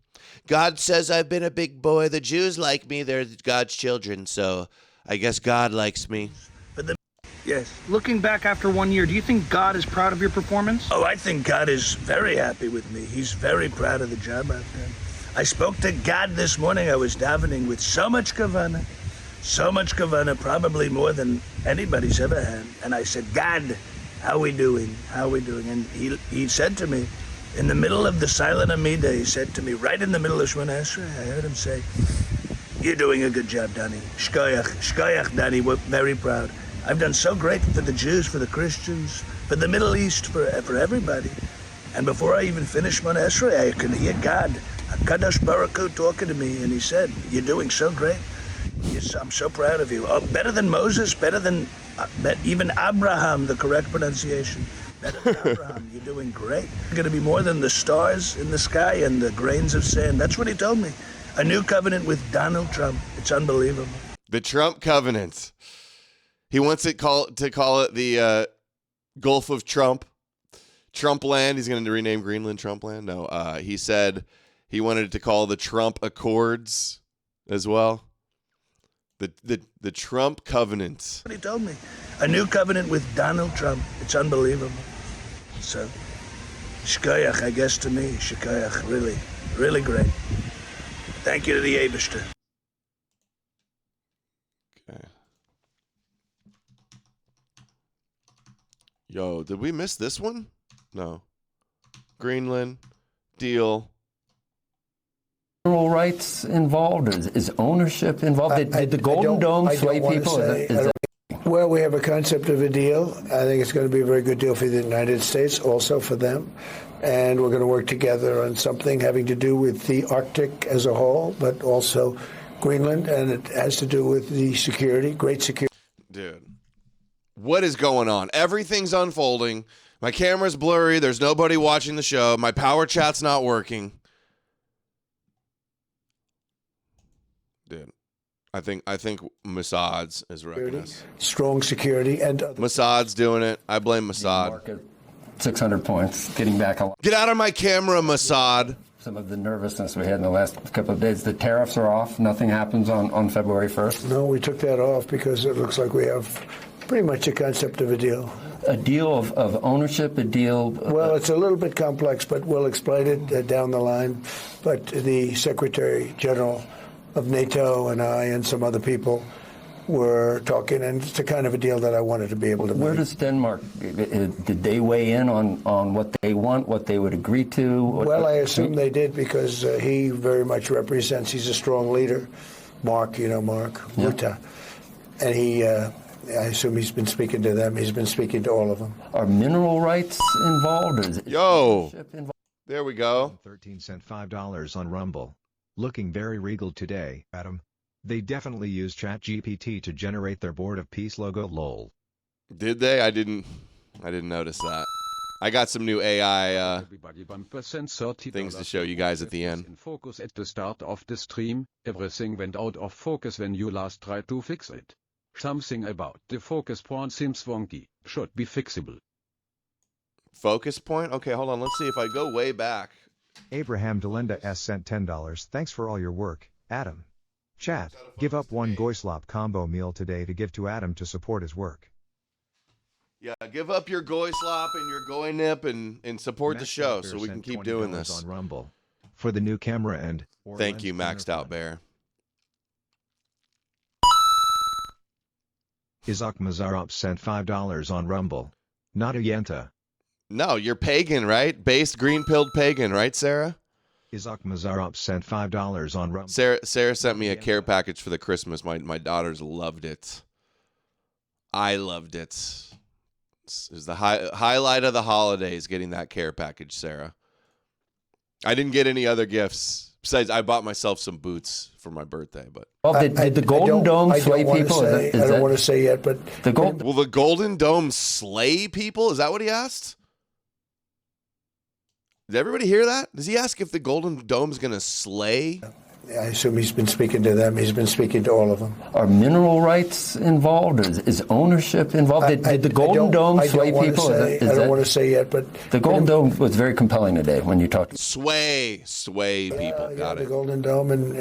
God says I've been a big boy. The Jews like me. They're God's children. So I guess God likes me. Yes. Looking back after 1 year, do you think God is proud of your performance? Oh, I think God is very happy with me. He's very proud of the job I've done. I spoke to God this morning. I was davening with so much kavanah, probably more than anybody's ever had. And I said, God, how we doing? How we doing? And he said to me, in the middle of the silent Amida, he said to me, right in the middle of Shemona Esrei, I heard him say, you're doing a good job, Danny. Shkoyach, Danny, we're very proud. I've done so great for the Jews, for the Christians, for the Middle East, for everybody. And before I even finished Shemona Esrei, I could hear God, Kadosh Baruch Hu, talking to me, and he said, you're doing so great. Yes, I'm so proud of you. Oh, better than Moses, better than even Abraham, the correct pronunciation. Better than Abraham, you're doing great. You're going to be more than the stars in the sky and the grains of sand. That's what he told me. A new covenant with Donald Trump. It's unbelievable. The Trump covenant. He wants to call it the Gulf of Trump. Trump land. He's going to rename Greenland Trump land. No, he said he wanted it to call the Trump Accords as well. The Trump covenant. What he told me. A new covenant with Donald Trump. It's unbelievable. So, shkoyach, I guess to me, shkoyach, really, really great. Thank you to the Eibishter. Okay. Yo, did we miss this one? No. Greenland, deal. Rights involved? Is ownership involved? Did the Golden Dome sway people? Well, we have a concept of a deal. I think it's going to be a very good deal for the United States, also for them. And we're going to work together on something having to do with the Arctic as a whole, but also Greenland. And it has to do with the security, great security. Dude, what is going on? Everything's unfolding. My camera's blurry. There's nobody watching the show. My Powerchat's not working. Dude, I think Mossad's is wrecking us. Strong security and Mossad's doing it. I blame Mossad. 600 points, getting back a lot. Get out of my camera, Mossad. Some of the nervousness we had in the last couple of days. The tariffs are off. Nothing happens on February 1st. No, we took that off because it looks like we have pretty much a concept of a deal. A deal of ownership, a deal... Well, it's a little bit complex, but we'll explain it down the line. But the Secretary General of NATO and I and some other people were talking, and it's the kind of a deal that I wanted to be able to make. Where does Denmark, did they weigh in on what they want, what they would agree to? Well, I assume they did because he very much represents, he's a strong leader. Mark, you know Mark, Rutte. And he, I assume he's been speaking to them. He's been speaking to all of them. Are mineral rights involved? Yo, there we go. 13 cent $5 on Rumble. Looking very regal today, Adam. They definitely use ChatGPT to generate their Board of Peace logo, lol. Did they? I didn't notice that. I got some new AI things to show you guys at the end. In focus at the start of the stream, everything went out of focus when you last tried to fix it. Something about the focus point seems wonky, should be fixable. Focus point? Okay, hold on, let's see if I go way back. Abraham Delenda S sent $10. Thanks for all your work, Adam. Chat, give up one Goyslop combo meal today to give to Adam to support his work. Yeah, give up your Goy Slop and your Goy Nip and support the show so we can keep doing this. On Rumble. For the new camera and... Thank you, Maxed Out Bear. Isaac Mazarop sent $5 on Rumble. Not a Yenta. No, you're pagan, right? Based green-pilled pagan, right, Sarah? Isaac Mazarop sent $5 on Rumble. Sarah sent me a care package for the Christmas. My daughters loved it. I loved it. It was the highlight of the holidays, getting that care package, Sarah. I didn't get any other gifts. Besides, I bought myself some boots for my birthday. But did the Golden Dome slay people? I don't want to say yet, but... Will the Golden Dome slay people? Is that what he asked? Did everybody hear that? Does he ask if the Golden Dome is going to slay? I assume he's been speaking to them. He's been speaking to all of them. Are mineral rights involved? Is ownership involved? Did the Golden Dome sway people? I don't want to say yet, but... The Golden Dome was very compelling today when you talked. Sway people. Got it. The Golden Dome, and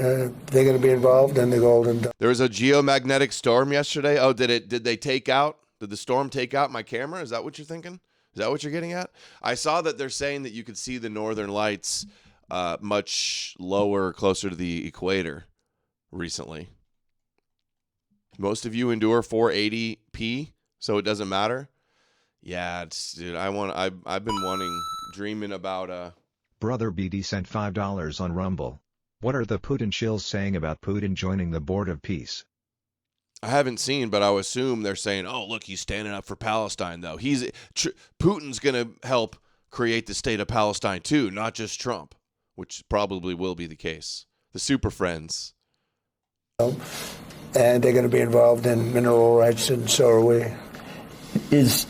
they're going to be involved in the Golden Dome. There was a geomagnetic storm yesterday. Oh, did the storm take out my camera? Is that what you're thinking? Is that what you're getting at? I saw that they're saying that you could see the northern lights much lower, closer to the equator recently. Most of you endure 480p, so it doesn't matter. Yeah, dude, I've been dreaming about Brother BD sent $5 on Rumble. What are the Putin shills saying about Putin joining the Board of Peace? I haven't seen, but I would assume they're saying, "Oh, look, he's standing up for Palestine." Though Putin's going to help create the state of Palestine too, not just Trump, which probably will be the case. The Super Friends, and they're going to be involved in mineral rights, and so are we. It's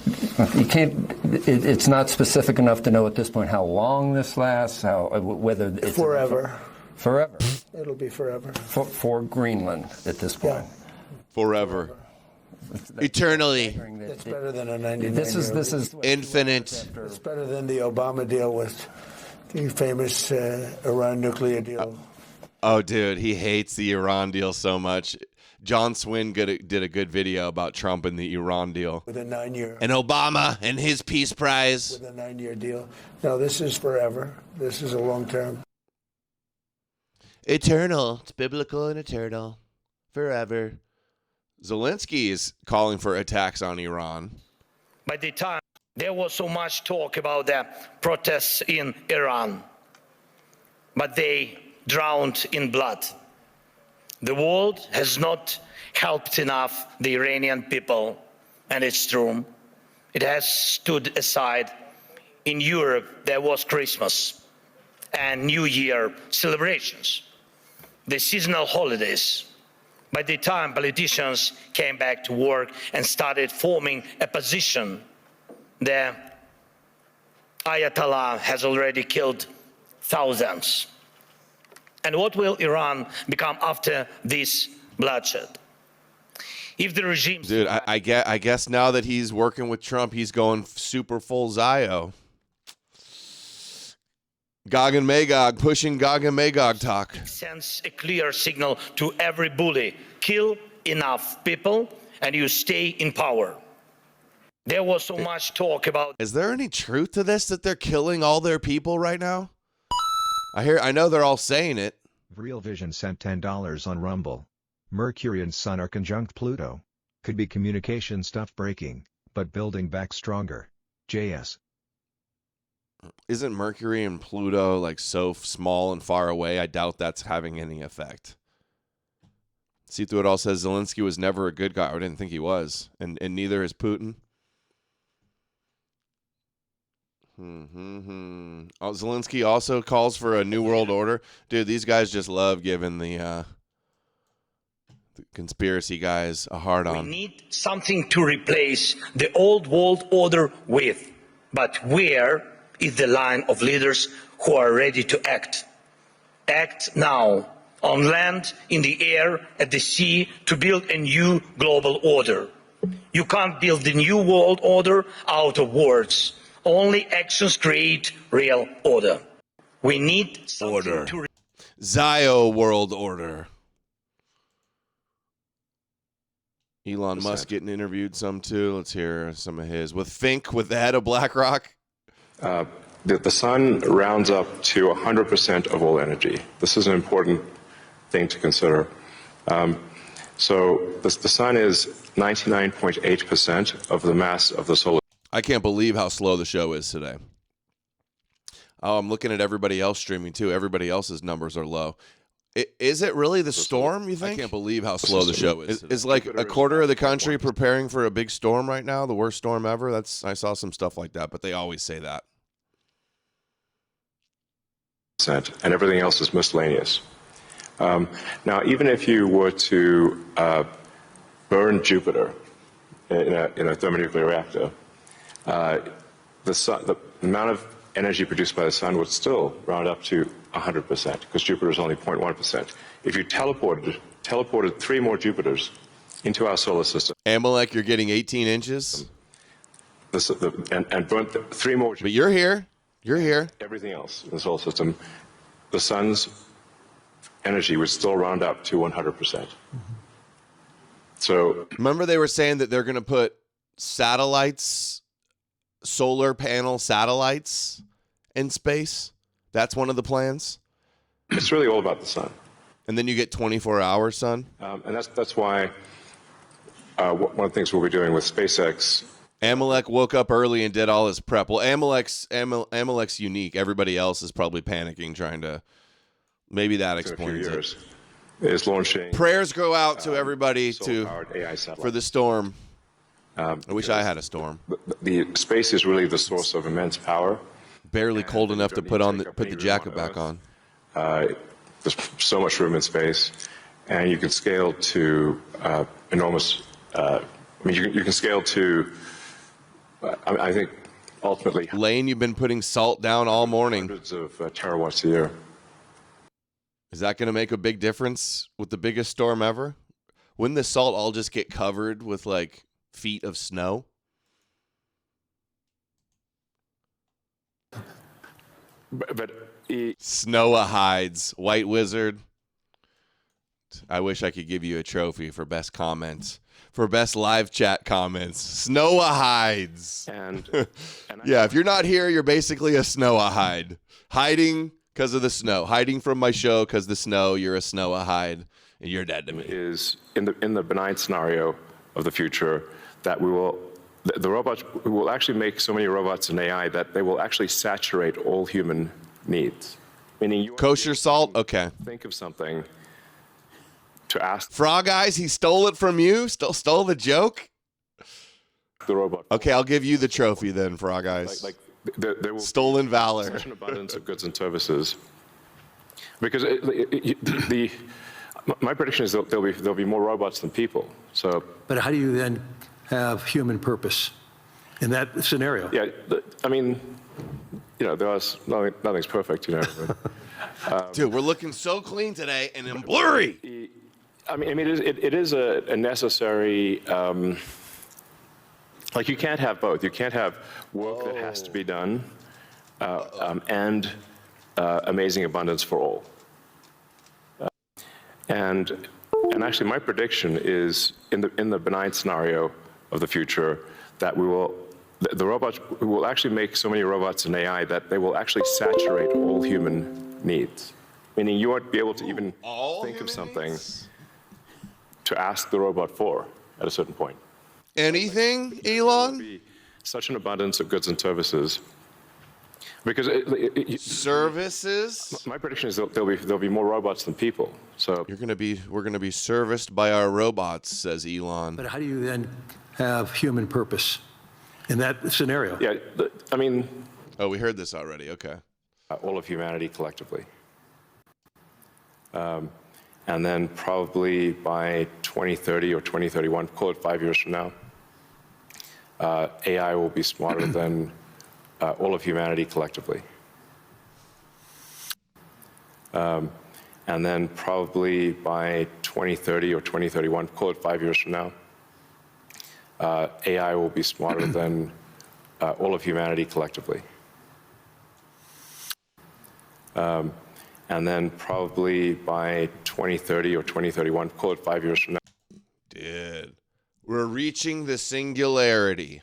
not specific enough to know at this point how long this lasts, whether it's forever. Forever. It'll be forever. For Greenland at this point. Yeah. Forever. Eternally. It's better than a 99. This is infinite. It's better than the Obama deal with the famous Iran nuclear deal. Oh, dude, he hates the Iran deal so much. John Swin did a good video about Trump and the Iran deal. With a 9-year. And Obama and his Peace Prize. With a 9-year deal. No, this is forever. This is a long term. Eternal. It's biblical and eternal. Forever. Zelensky is calling for attacks on Iran. By the time there was so much talk about the protests in Iran, but they drowned in blood. The world has not helped enough the Iranian people, and it's true. It has stood aside. In Europe, there was Christmas and New Year celebrations, the seasonal holidays. By the time politicians came back to work and started forming a position, the Ayatollah has already killed thousands. And what will Iran become after this bloodshed. If the regime... Dude, I guess now that he's working with Trump, he's going super full Zio. Gog and Magog, pushing Gog and Magog talk. Sends a clear signal to every bully. Kill enough people and you stay in power. There was so much talk about... Is there any truth to this, that they're killing all their people right now? I know they're all saying it. Real Vision sent $10 on Rumble. Mercury and Sun are conjunct Pluto. Could be communication stuff breaking, but building back stronger. JS. Isn't Mercury and Pluto like so small and far away? I doubt that's having any effect. See through it all says Zelensky was never a good guy. I didn't think he was, and neither is Putin. Oh, Zelensky also calls for a new world order. Dude, these guys just love giving the conspiracy guys a hard on. We need something to replace the old world order with. But where is the line of leaders who are ready to act? Act now, on land, in the air, at the sea, to build a new global order. You can't build the new world order out of words. Only actions create real order. We need something to... Zio world order. Elon Musk getting interviewed some too. Let's hear some of his. With Fink, with the head of BlackRock. The sun rounds up to 100% of all energy. This is an important thing to consider. So the sun is 99.8% of the mass of the solar. I can't believe how slow the show is today. Oh, I'm looking at everybody else streaming too. Everybody else's numbers are low. Is it really the storm, you think? I can't believe how slow the show is. Is like a quarter of the country preparing for a big storm right now, the worst storm ever? I saw some stuff like that, but they always say that. And everything else is miscellaneous. Now, even if you were to burn Jupiter in a thermonuclear reactor, the amount of energy produced by the sun would still round up to 100%, because Jupiter is only 0.1%. If you teleported 3 more Jupiters into our solar system, Amalek, you're getting 18 inches, and burnt 3 more. But you're here. You're here. Everything else in the solar system, the sun's energy would still round up to 100%. So remember, they were saying that they're going to put satellites, solar panel satellites, in space. That's one of the plans. It's really all about the sun. And then you get 24-hour sun. And that's why one of the things we'll be doing with SpaceX. Amalek woke up early and did all his prep. Well, Amalek's unique. Everybody else is probably panicking, trying to. Maybe that explains it. Is launching. Prayers go out to everybody AI for the storm. I wish I had a storm. The space is really the source of immense power. Barely cold enough to put the jacket back on. There's so much room in space, and you can scale to enormous. You can scale to. I think ultimately. Lane, you've been putting salt down all morning. Hundreds of terawatts a year. Is that going to make a big difference with the biggest storm ever? Wouldn't the salt all just get covered with like feet of snow? But Snowa hides, White Wizard. I wish I could give you a trophy for best comments, for best live chat comments. Snowa hides. And yeah, if you're not here, you're basically a Snowa hide, hiding because of the snow, hiding from my show because the snow. You're a Snowa hide, and you're dead to me. Is in the benign scenario of the future that the robots will actually make so many robots and AI that they will actually saturate all human needs. Meaning, kosher salt. Okay. Think of something to ask. Frog Eyes, he stole it from you. Stole the joke. The robot. Okay, I'll give you the trophy then, Frog Eyes. There will stolen valor. Such an abundance of goods and services, because my prediction is that there'll be more robots than people. So, but how do you then have human purpose in that scenario? Yeah, nothing's perfect, But, dude, we're looking so clean today, and I'm blurry. I mean, it is a necessary. Like you can't have both. You can't have work that has to be done and amazing abundance for all. And actually, my prediction is in the benign scenario of the future that the robots will actually make so many robots and AI that they will actually saturate all human needs. Meaning you won't be able to even think of something to ask the robot for at a certain point. Anything, Elon? There will be such an abundance of goods and services. Because services? My prediction is there'll be more robots than people. So we're gonna be serviced by our robots, says Elon. But how do you then have human purpose in that scenario? Yeah, I mean. Oh, we heard this already. Okay. All of humanity collectively. And then probably by 2030 or 2031, call it 5 years from now, AI will be smarter than all of humanity collectively. And then probably by 2030 or 2031, call it 5 years from now, AI will be smarter than all of humanity collectively. And then probably by 2030 or 2031, call it 5 years from now. Dude, we're reaching the singularity.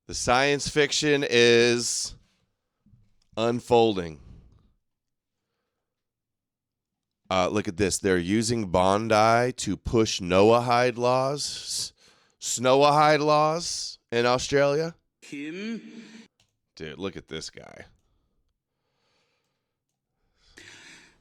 The science fiction is unfolding. Look at this. They're using Bondi to push Noahide laws, Snowahide laws in Australia. Dude, look at this guy.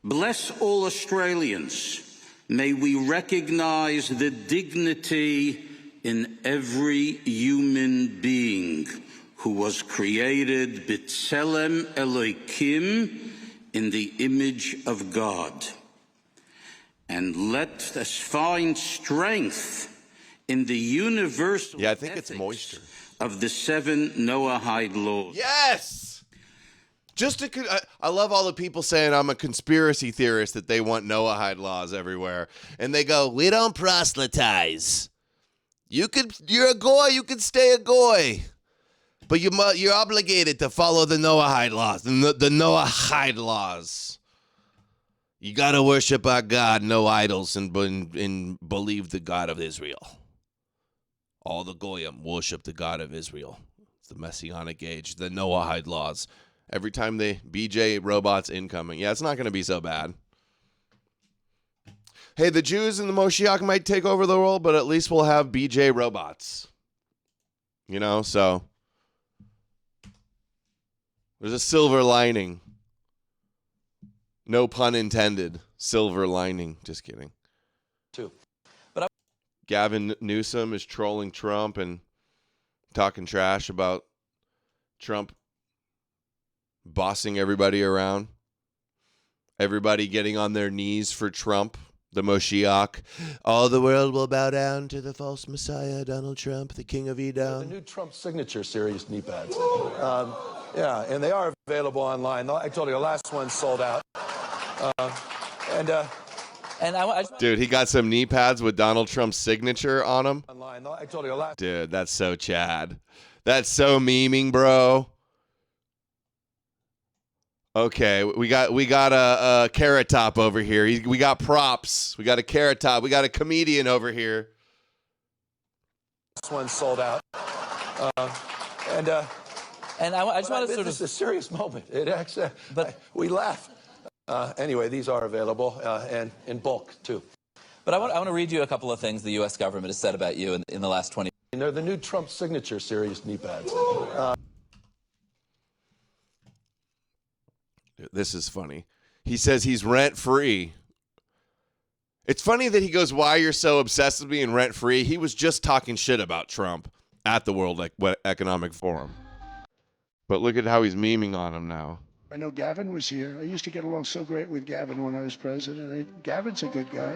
Bless all Australians. May we recognize the dignity in every human being who was created B'Tselem Elohim in the image of God. And let us find strength in the universal I think it's moisture of the 7 Noahide laws. Yes! I love all the people saying I'm a conspiracy theorist that they want Noahide laws everywhere. And they go, we don't proselytize. You're a goy, you can stay a goy. But you're obligated to follow the Noahide laws, the Noahide laws. You got to worship our God, no idols, and believe the God of Israel. All the goyim worship the God of Israel. It's the Messianic age, the Noahide laws. Every time BJ robots incoming. Yeah, it's not going to be so bad. Hey, the Jews and the Moshiach might take over the world, but at least we'll have BJ robots. You know, so there's a silver lining. No pun intended. Silver lining. Just kidding. Gavin Newsom is trolling Trump and talking trash about Trump bossing everybody around. Everybody getting on their knees for Trump, the Moshiach. All the world will bow down to the false Messiah, Donald Trump, the King of Edom. The new Trump signature series knee pads. Yeah, and they are available online. I told you the last one sold out. Dude, he got some knee pads with Donald Trump's signature on them. Online. I told you the last. Dude, that's so Chad. That's so memeing, bro. Okay, we got a Carrot Top over here. We got props. We got a Carrot Top. We got a comedian over here. This one sold out. I just want to sort of. This is a serious moment. It actually, we laugh. Anyway, these are available and in bulk too. But I want to read you a couple of things the U.S. government has said about you in the last 20. They're the new Trump signature series knee pads. This is funny. He says he's rent-free. It's funny that he goes, why you're so obsessed with being rent-free. He was just talking shit about Trump at the World Economic Forum. But look at how he's memeing on him now. I know Gavin was here. I used to get along so great with Gavin when I was president. Gavin's a good guy.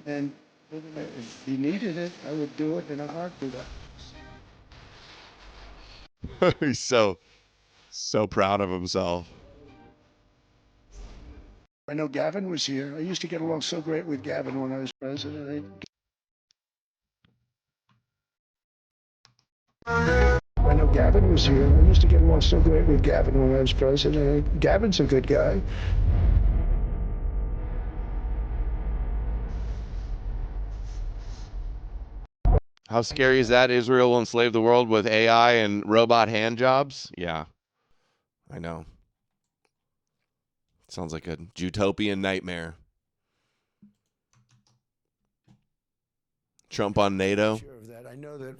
And if he needed it, I would do it in a heartbeat. He's so proud of himself. I know Gavin was here. I used to get along so great with Gavin when I was president. I know Gavin was here. I used to get along so great with Gavin when I was president. Gavin's a good guy. How scary is that? Israel will enslave the world with AI and robot hand jobs? Yeah, I know. Sounds like a utopian nightmare. Trump on NATO. Sure of that. I know that.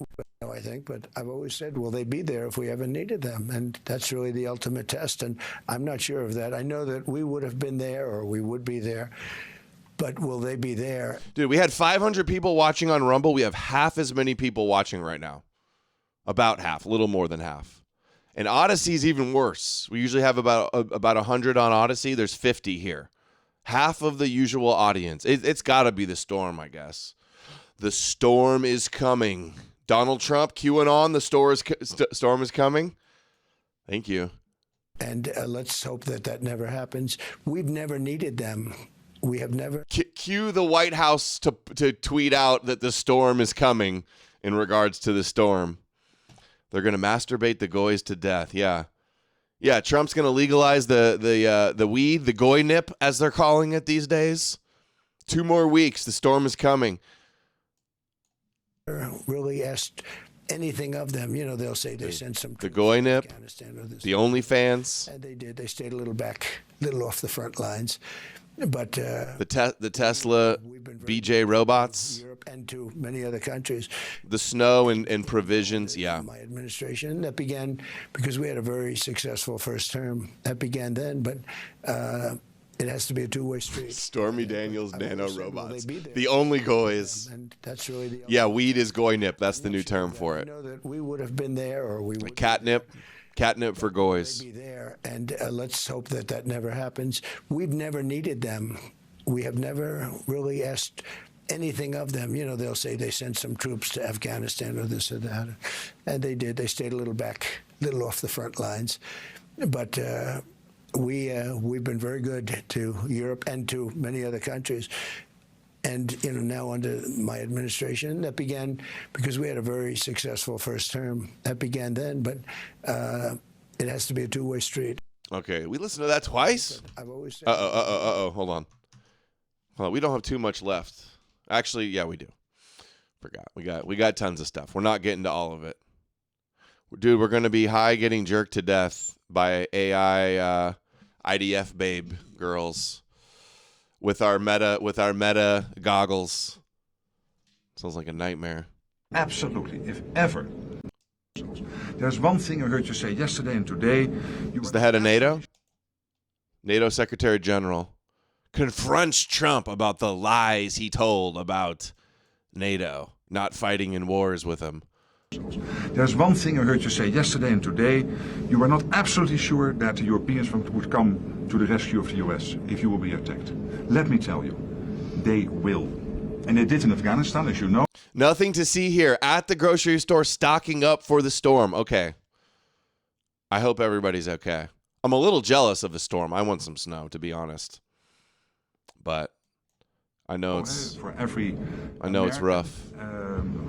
I think, but I've always said, will they be there if we ever needed them? And that's really the ultimate test. And I'm not sure of that. I know that we would have been there, or we would be there. But will they be there? Dude, we had 500 people watching on Rumble. We have half as many people watching right now. About half, a little more than half. And Odysee is even worse. We usually have about 100 on Odysee. There's 50 here. Half of the usual audience. It's got to be the storm, I guess. The storm is coming. Donald Trump, QAnon, the storm is coming. Thank you. And let's hope that never happens. We've never needed them. We have never. Cue the White House to tweet out that the storm is coming in regards to the storm. They're going to masturbate the goys to death. Yeah. Yeah, Trump's going to legalize the weed, the goy nip, as they're calling it these days. 2 more weeks. The storm is coming. Really asked anything of them. You know, they'll say they sent some. The goy nip, the OnlyFans. And they did. They stayed a little off the front lines. But the Tesla BJ robots, Europe and to many other countries, the snow and provisions. Yeah, my administration that began because we had a very successful first term. That began then, but it has to be a two-way street. Stormy Daniels nano robots, the only goys. And that's really the weed is goy nip. That's the new term for it. I know that we would have been there, or we would catnip. Catnip for goys. Be there, and let's hope that never happens. We've never needed them. We have never really asked anything of them. You know, they'll say they sent some troops to Afghanistan or this or that, and they did. They stayed a little off the front lines, but we've been very good to Europe and to many other countries. And, you know, now under my administration, that began because we had a very successful first term. That began then, but it has to be a two-way street. Okay, we listened to that twice? I've always said. Hold on. We don't have too much left. Actually, yeah, we do. Forgot. We got tons of stuff. We're not getting to all of it. Dude, we're going to be high getting jerked to death by AI IDF babe girls. With our meta goggles. Sounds like a nightmare. Absolutely, if ever. There's one thing I heard you say yesterday and today. He's the head of NATO? NATO Secretary General confronts Trump about the lies he told about NATO not fighting in wars with him. There's one thing I heard you say yesterday and today. You were not absolutely sure that the Europeans would come to the rescue of the US if you will be attacked. Let me tell you, they will. And they did in Afghanistan, as you know. Nothing to see here. At the grocery store, stocking up for the storm. Okay. I hope everybody's okay. I'm a little jealous of the storm. I want some snow, to be honest. But I know it's rough.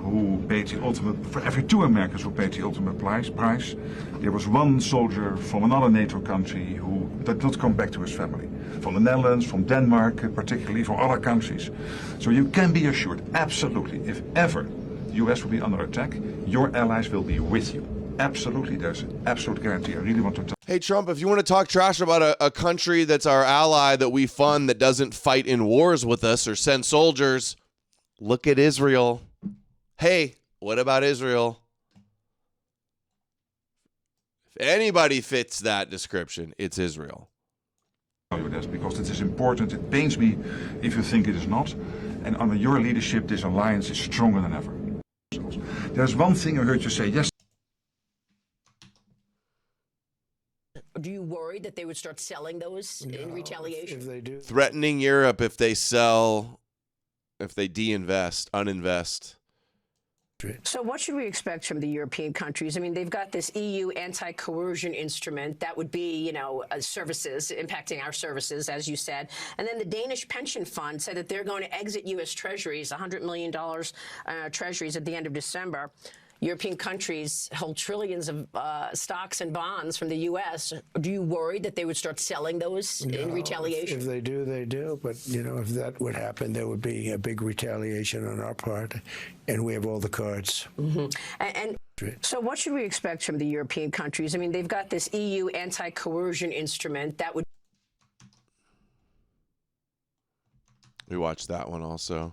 Who paid the ultimate, for every 2 Americans who paid the ultimate price, there was one soldier from another NATO country who did not come back to his family. From the Netherlands, from Denmark, particularly, from other countries. So you can be assured, absolutely, if ever the US will be under attack, your allies will be with you. Absolutely, there's an absolute guarantee. I really want to tell. Hey, Trump, if you want to talk trash about a country that's our ally that we fund that doesn't fight in wars with us or send soldiers, look at Israel. Hey, what about Israel? If anybody fits that description, it's Israel. This because it is important. It pains me if you think it is not. And under your leadership, this alliance is stronger than ever. There's one thing I heard you say yesterday. Do you worry that they would start selling those in retaliation? If they do. Threatening Europe if they sell, if they uninvest. So what should we expect from the European countries? I mean, they've got this EU anti-coercion instrument that would be, services, impacting our services, as you said. And then the Danish pension fund said that they're going to exit U.S. treasuries, $100 million treasuries at the end of December. European countries hold trillions of stocks and bonds from the U.S. Do you worry that they would start selling those in retaliation? If they do, they do. But, if that would happen, there would be a big retaliation on our part. And we have all the cards. Mm-hmm. And so what should we expect from the European countries? I mean, they've got this EU anti-coercion instrument that would... We watched that one also.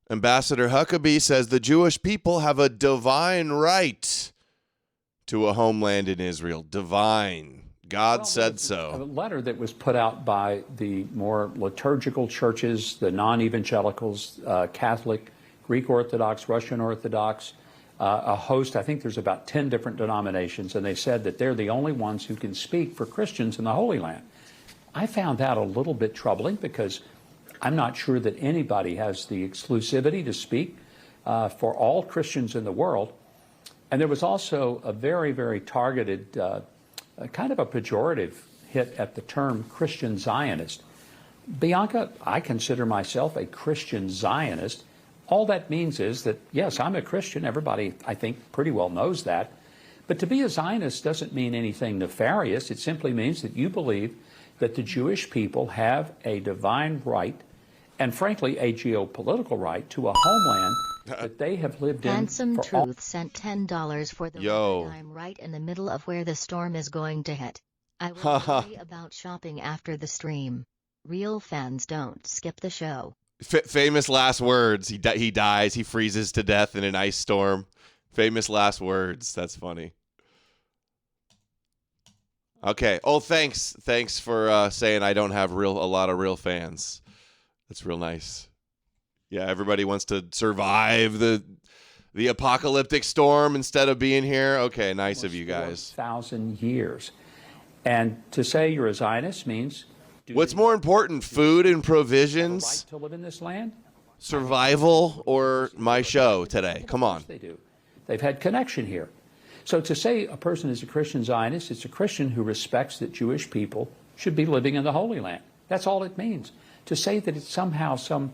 Ambassador Huckabee says the Jewish people have a divine right to a homeland in Israel. Divine. God said so. A letter that was put out by the more liturgical churches, the non-evangelicals, Catholic, Greek Orthodox, Russian Orthodox, a host, I think there's about 10 different denominations, and they said that they're the only ones who can speak for Christians in the Holy Land. I found that a little bit troubling because I'm not sure that anybody has the exclusivity to speak for all Christians in the world. And there was also a very, very targeted, kind of a pejorative hit at the term Christian Zionist. Bianca, I consider myself a Christian Zionist. All that means is that, yes, I'm a Christian. Everybody, I think, pretty well knows that. But to be a Zionist doesn't mean anything nefarious. It simply means that you believe that the Jewish people have a divine right and, frankly, a geopolitical right to a homeland that they have lived in. Handsome Truth sent $10 for the record. I'm right in the middle of where the storm is going to hit. I will worry about shopping after the stream. Real fans don't skip the show. Famous last words. He dies. He freezes to death in an ice storm. Famous last words. That's funny. Okay. Oh, thanks. Thanks for saying I don't have a lot of real fans. That's real nice. Yeah, everybody wants to survive the apocalyptic storm instead of being here. Okay, nice of you guys. 4,000 years. And to say you're a Zionist means... What's more important, food and provisions? Right to live in this land? Survival or my show today? Come on. They do. They've had connection here. So to say a person is a Christian Zionist, it's a Christian who respects that Jewish people should be living in the Holy Land. That's all it means. To say that it's somehow some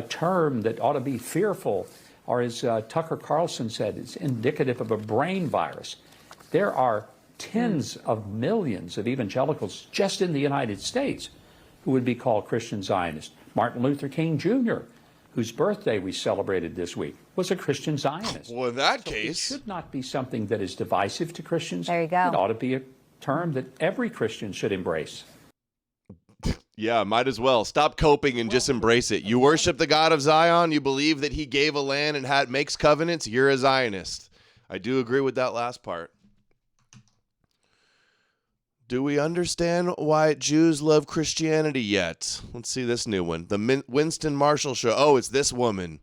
term that ought to be fearful, or as Tucker Carlson said, it's indicative of a brain virus. There are tens of millions of evangelicals just in the United States who would be called Christian Zionists. Martin Luther King Jr., whose birthday we celebrated this week, was a Christian Zionist. Well, in that case... It should not be something that is divisive to Christians. There you go. It ought to be a term that every Christian should embrace. Yeah, might as well. Stop coping and just embrace it. You worship the God of Zion. You believe that he gave a land and makes covenants. You're a Zionist. I do agree with that last part. Do we understand why Jews love Christianity yet? Let's see this new one. The Winston Marshall Show. Oh, it's this woman,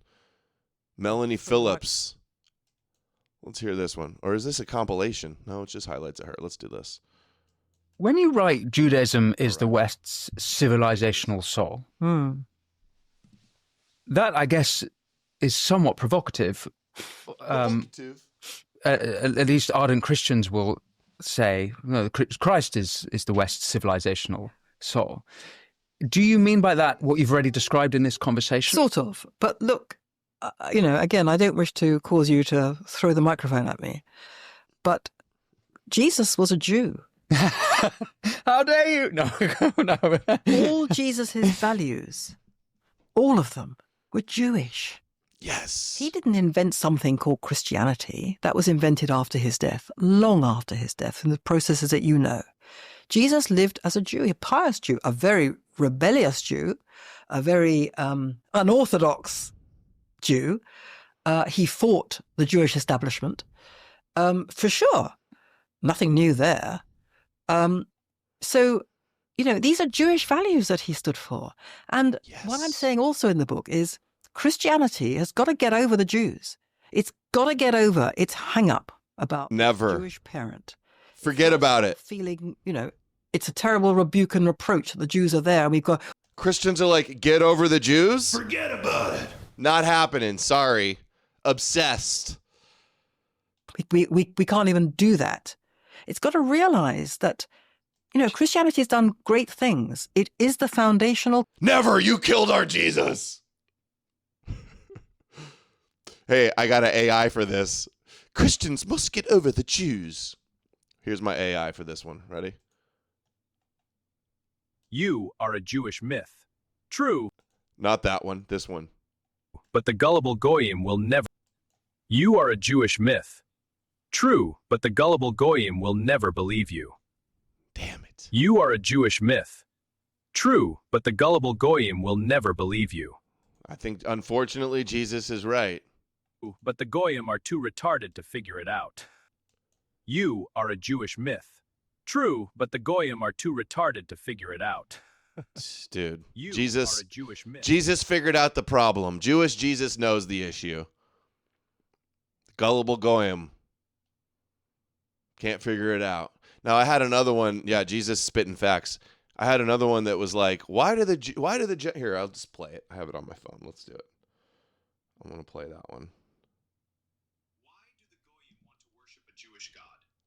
Melanie Phillips. Let's hear this one. Or is this a compilation? No, it's just highlights of her. Let's do this. When you write Judaism is the West's civilizational soul, that, I guess, is somewhat provocative. At least ardent Christians will say, no, Christ is the West's civilizational soul. Do you mean by that what you've already described in this conversation? Sort of. But look, again, I don't wish to cause you to throw the microphone at me, but Jesus was a Jew. How dare you? No, no. All Jesus's values, all of them, were Jewish. Yes. He didn't invent something called Christianity. That was invented after his death, long after his death, in the processes that you know. Jesus lived as a Jew, a pious Jew, a very rebellious Jew, a very unorthodox Jew. He fought the Jewish establishment, for sure. Nothing new there. So, these are Jewish values that he stood for. And what I'm saying also in the book is Christianity has got to get over the Jews. It's got to get over its hang-up about Never. Jewish parent. Forget about it. Feeling, it's a terrible rebuke and reproach that the Jews are there. And we've got... Christians are like, get over the Jews? Forget about it. Not happening. Sorry. Obsessed. We can't even do that. It's got to realize that, Christianity has done great things. It is the foundational. Never! You killed our Jesus! Hey, I got an AI for this. Christians must get over the Jews. Here's my AI for this one. Ready? You are a Jewish myth. True. Not that one. This one. But the gullible Goyim will never. You are a Jewish myth. True, but the gullible Goyim will never believe you. Damn it. You are a Jewish myth. True, but the gullible Goyim will never believe you. I think, unfortunately, Jesus is right. But the Goyim are too retarded to figure it out. You are a Jewish myth. True, but the Goyim are too retarded to figure it out. Dude, You Jesus, are a Jewish myth. Jesus figured out the problem. Jewish Jesus knows the issue. Gullible Goyim can't figure it out. Now, I had another one. Yeah, Jesus spitting facts. I had another one that was like, here, I'll just play it. I have it on my phone. Let's do it. I want to play that one. Why do the Goyim want to worship a Jewish God?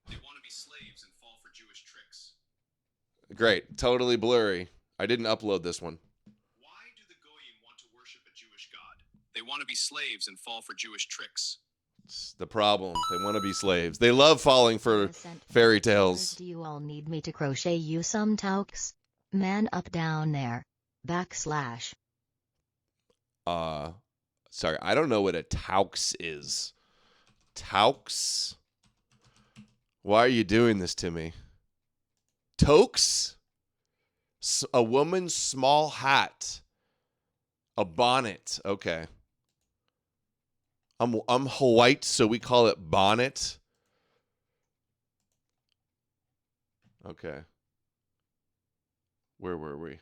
They want to be slaves and fall for Jewish tricks. Great. Totally blurry. I didn't upload this one. Why do the Goyim want to worship a Jewish God? They want to be slaves and fall for Jewish tricks. It's the problem. They want to be slaves. They love falling for fairy tales. Do you all need me to crochet you some taux? Man up down there. /. Sorry, I don't know what a taux is. Taux? Why are you doing this to me? Toques? A woman's small hat. A bonnet. Okay. I'm white, so we call it bonnet. Okay. Where were we?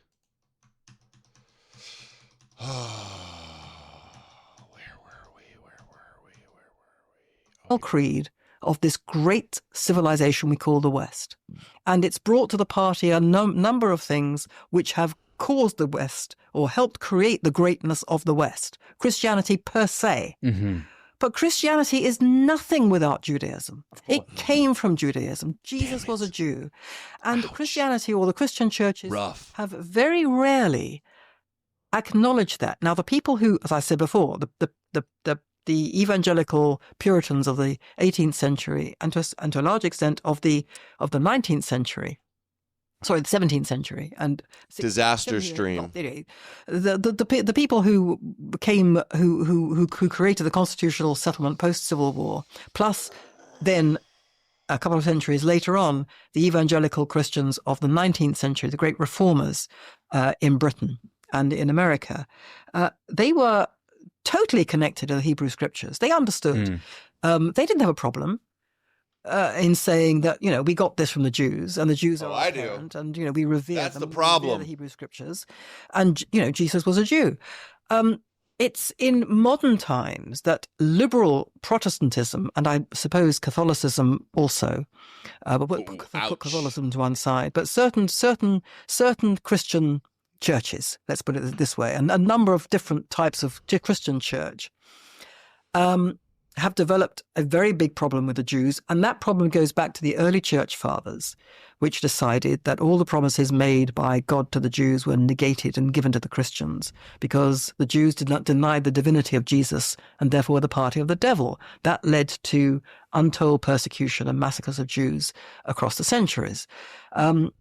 Creed of this great civilization we call the West. And it's brought to the party a number of things which have caused the West or helped create the greatness of the West. Christianity per se. Mm-hmm. But Christianity is nothing without Judaism. It came from Judaism. Jesus was a Jew. And Christianity or the Christian churches have very rarely acknowledged that. Now, the people who, as I said before, the evangelical Puritans of the 18th century and to a large extent of the 19th century, sorry, the 17th century and disaster stream. The people who came who created the constitutional settlement post Civil War, plus then a couple of centuries later on, the evangelical Christians of the 19th century, the great reformers in Britain and in America, they were totally connected to the Hebrew scriptures. They understood. They didn't have a problem in saying that, we got this from the Jews, and the Jews are our parent, and we revere That's them, the problem. we revere the Hebrew scriptures, and Jesus was a Jew. It's in modern times that liberal Protestantism, and I suppose Catholicism also, but put Catholicism to one side, but certain Christian churches, let's put it this way, and a number of different types of Christian church have developed a very big problem with the Jews, and that problem goes back to the early church fathers, which decided that all the promises made by God to the Jews were negated and given to the Christians because the Jews did not deny the divinity of Jesus and therefore were the party of the devil. That led to untold persecution and massacres of Jews across the centuries. And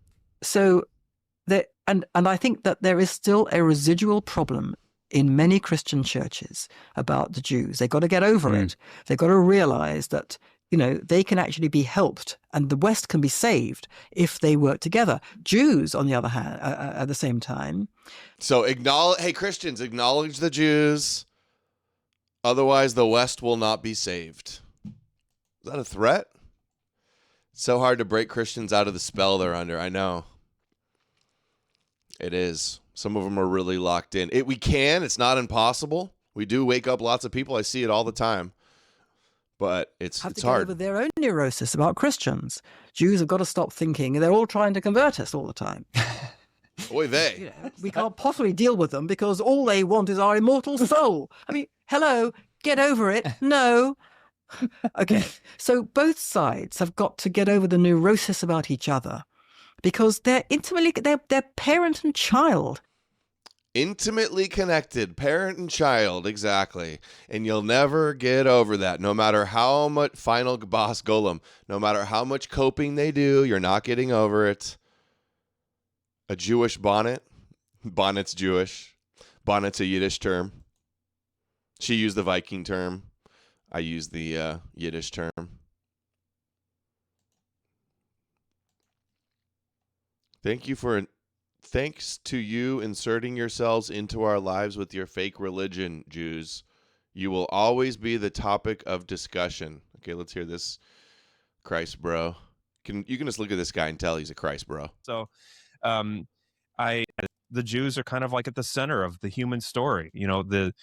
I think that there is still a residual problem in many Christian churches about the Jews. They've got to get over it. They've got to realize that, they can actually be helped and the West can be saved if they work together. Jews, on the other hand, at the same time. So Christians, acknowledge the Jews. Otherwise, the West will not be saved. Is that a threat? It's so hard to break Christians out of the spell they're under. I know. It is. Some of them are really locked in. It's not impossible. We do wake up lots of people. I see it all the time. But it's hard. Get over their own neurosis about Christians. Jews have got to stop thinking they're all trying to convert us all the time. Oy vey. We can't possibly deal with them because all they want is our immortal soul. I mean, hello, Get over it. No. Okay. So both sides have got to get over the neurosis about each other because they're they're parent and child. Intimately connected, parent and child, exactly. And you'll never get over that, no matter how much, final boss Golem, no matter how much coping they do, you're not getting over it. A Jewish bonnet, bonnet's Jewish, bonnet's a Yiddish term. She used the Viking term. I use the Yiddish term. Thanks to you inserting yourselves into our lives with your fake religion, Jews. You will always be the topic of discussion. Okay, let's hear this, Christ bro. You can just look at this guy and tell he's a Christ bro. So, the Jews are kind of like at the center of the human story. You know, the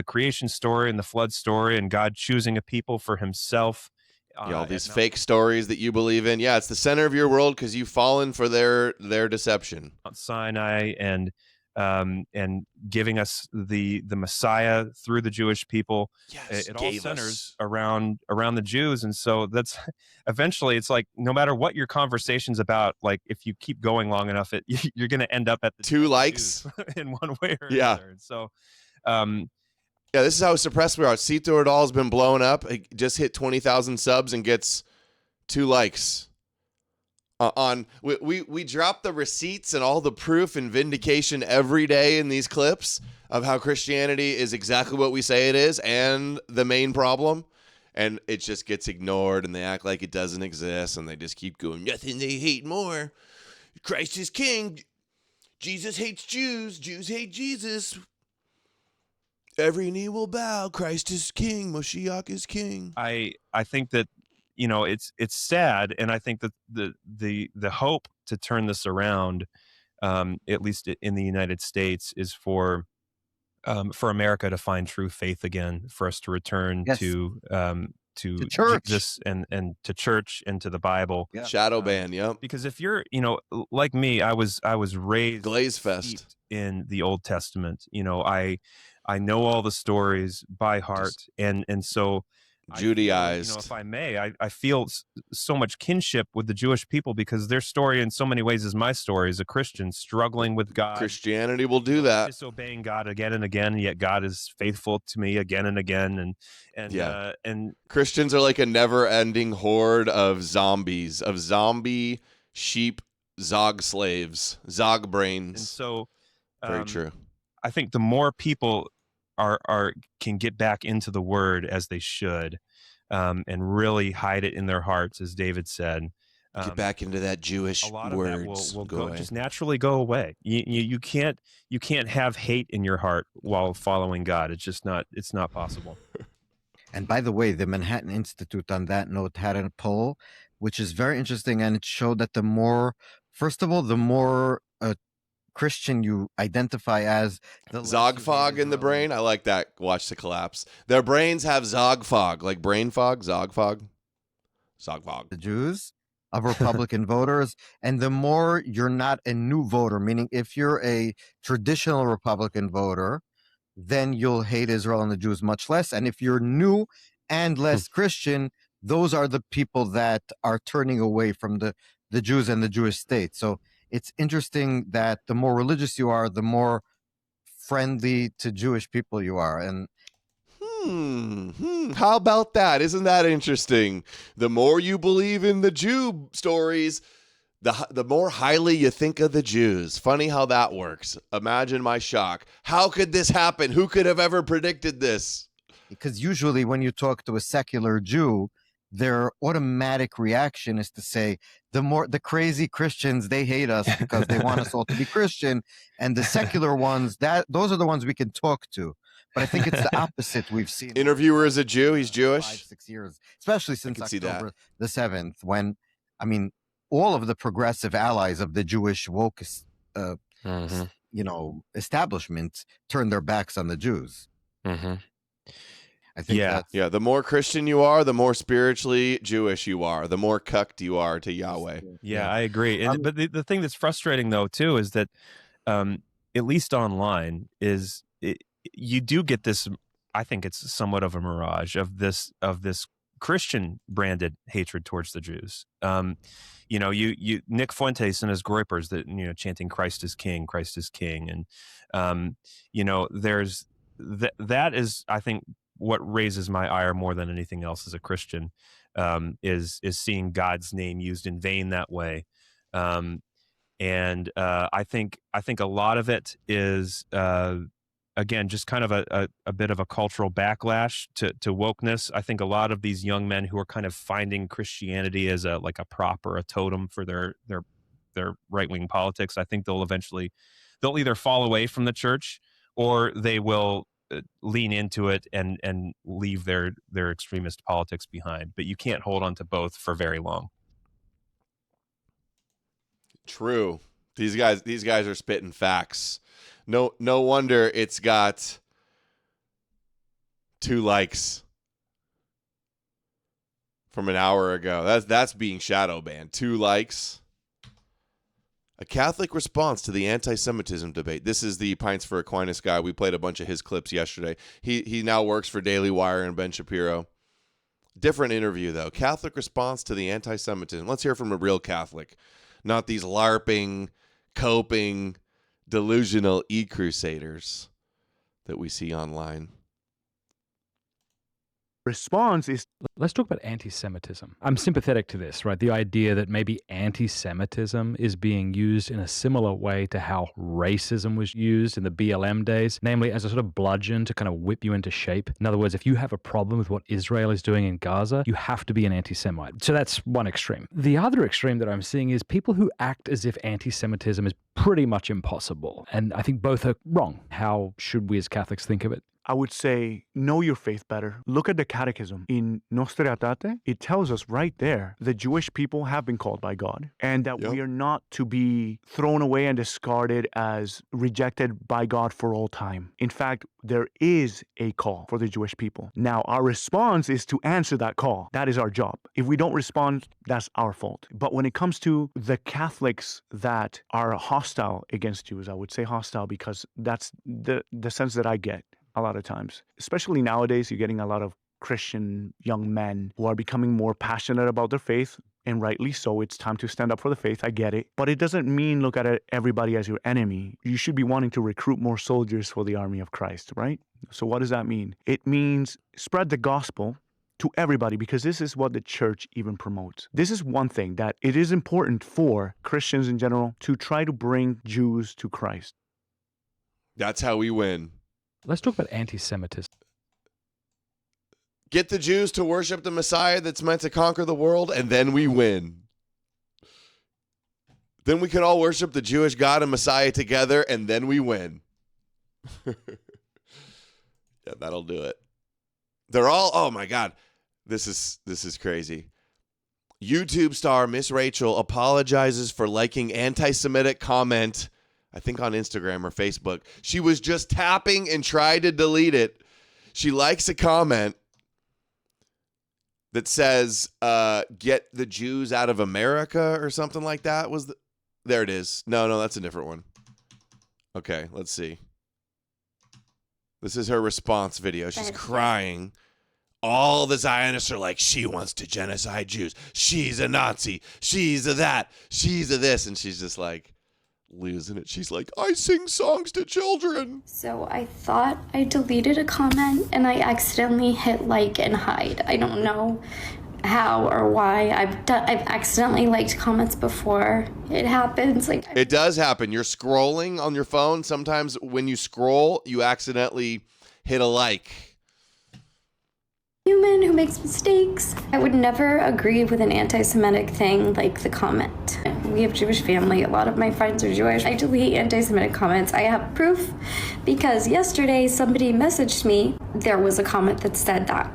creation story and the flood story, and God choosing a people for Himself. All these fake stories that you believe in. Yeah, it's the center of your world because you've fallen for their deception. Mount Sinai and giving us the Messiah through the Jewish people. Yes, it all centers around the Jews, and so that's eventually it's like no matter what your conversation's about, like if you keep going long enough, you're going to end up at the 2 likes in one way or another. And so. Yeah, this is how suppressed we are. Cito Ordal has been blown up. It just hit 20,000 subs and gets 2 likes. We drop the receipts and all the proof and vindication every day in these clips of how Christianity is exactly what we say it is and the main problem. And it just gets ignored and they act like it doesn't exist and they just keep going, nothing they hate more. Christ is king. Jesus hates Jews. Jews hate Jesus. Every knee will bow. Christ is king. Moshiach is king. I think that, you know, it's sad, and I think that the hope to turn this around, at least in the United States, is for America to find true faith again, for us to return to church. Jesus and to church and to the Bible. Yeah. Shadow ban, yep. Because if you're, you know, like me, I was raised Glaze Fest steeped in the Old Testament. You know, I know all the stories by heart, and so Judaized. You know, if I may, I feel so much kinship with the Jewish people because their story in so many ways is my story as a Christian, struggling with God. Christianity will do that. Disobeying God again and again, yet God is faithful to me again and again. And Christians are like a never-ending horde of zombies, of zombie sheep Zog slaves, Zog brains. And so, very true. I think the more people can get back into the Word as they should, and really hide it in their hearts, as David said. Get back into that Jewish a lot of words. That will just naturally go away. You can't have hate in your heart while following God. It's not possible. And by the way, the Manhattan Institute on that note had a poll, which is very interesting, and it showed that the more Christian you identify as, the Zog fog in the brain. I like that. Watch the collapse. Their brains have Zog fog, like brain fog, Zog fog. Zog fog. The Jews of Republican voters, and the more you're not a new voter, meaning if you're a traditional Republican voter, then you'll hate Israel and the Jews much less. And if you're new and less Christian, those are the people that are turning away from the Jews and the Jewish state. So it's interesting that the more religious you are, the more friendly to Jewish people you are. And how about that? Isn't that interesting? The more you believe in the Jew stories, the more highly you think of the Jews. Funny how that works. Imagine my shock. How could this happen? Who could have ever predicted this? Because usually when you talk to a secular Jew, their automatic reaction is to say, the crazy Christians, they hate us because they want us all to be Christian. And the secular ones, those are the ones we can talk to. But I think it's the opposite we've seen. Interviewer is a Jew. He's Jewish. 5-6 years, especially since October the 7th, when, I mean, all of the progressive allies of the Jewish woke, establishment turned their backs on the Jews. Mm-hmm. I think the more Christian you are, the more spiritually Jewish you are, the more cucked you are to Yahweh. Yeah, I agree. But the thing that's frustrating though too is that at least online is you do get this. I think it's somewhat of a mirage of this Christian branded hatred towards the Jews. You Nick Fuentes and his Groypers that chanting Christ is King, Christ is King, and there's that is, I think, what raises my ire more than anything else as a Christian, is seeing God's name used in vain that way. I think a lot of it is, again, just kind of a bit of a cultural backlash to wokeness. I think a lot of these young men who are kind of finding Christianity as a prop or a totem for their right-wing politics, I think they'll either fall away from the church, or they will lean into it and leave their extremist politics behind. But you can't hold on to both for very long. True. These guys are spitting facts. No wonder it's got 2 likes from an hour ago. That's being shadow banned. 2 likes. A Catholic response to the anti-Semitism debate. This is the Pints for Aquinas guy. We played a bunch of his clips yesterday. He now works for Daily Wire and Ben Shapiro. Different interview, though. Catholic response to the anti-Semitism. Let's hear from a real Catholic, not these LARPing, coping, delusional e-crusaders that we see online. Response is... Let's talk about anti-Semitism. I'm sympathetic to this, right? The idea that maybe anti-Semitism is being used in a similar way to how racism was used in the BLM days, namely as a sort of bludgeon to kind of whip you into shape. In other words, if you have a problem with what Israel is doing in Gaza, you have to be an anti-Semite. So that's one extreme. The other extreme that I'm seeing is people who act as if anti-Semitism is pretty much impossible. And I think both are wrong. How should we as Catholics think of it? I would say, know your faith better. Look at the catechism. In Nostra Aetate, it tells us right there the Jewish people have been called by God, and that we are not to be thrown away and discarded as rejected by God for all time. In fact, there is a call for the Jewish people. Now, our response is to answer that call. That is our job. If we don't respond, that's our fault. But when it comes to the Catholics that are hostile against Jews, I would say hostile because that's the sense that I get a lot of times. Especially nowadays, you're getting a lot of Christian young men who are becoming more passionate about their faith, and rightly so. It's time to stand up for the faith. I get it. But it doesn't mean look at everybody as your enemy. You should be wanting to recruit more soldiers for the army of Christ, right? So what does that mean? It means spread the gospel to everybody, because this is what the church even promotes. This is one thing that it is important for Christians in general to try to bring Jews to Christ. That's how we win. Let's talk about anti-Semitism. Get the Jews to worship the Messiah that's meant to conquer the world, and then we win. Then we can all worship the Jewish God and Messiah together, and then we win. Yeah, that'll do it. They're all, oh my God, this is crazy. YouTube star Miss Rachel apologizes for liking anti-Semitic comment, I think on Instagram or Facebook. She was just tapping and tried to delete it. She likes a comment that says, get the Jews out of America or something like that. There it is. No, that's a different one. Okay, let's see. This is her response video. She's crying. All the Zionists are like, she wants to genocide Jews. She's a Nazi. She's a that. She's a this. And she's just like, losing it. She's like, I sing songs to children. So I thought I deleted a comment and I accidentally hit like and hide. I don't know how or why. I've accidentally liked comments before. It happens. It does happen. You're scrolling on your phone. Sometimes when you scroll, you accidentally hit a like. Human who makes mistakes. I would never agree with an anti-Semitic thing like the comment. We have Jewish family. A lot of my friends are Jewish. I delete anti-Semitic comments. I have proof because yesterday somebody messaged me. There was a comment that said that.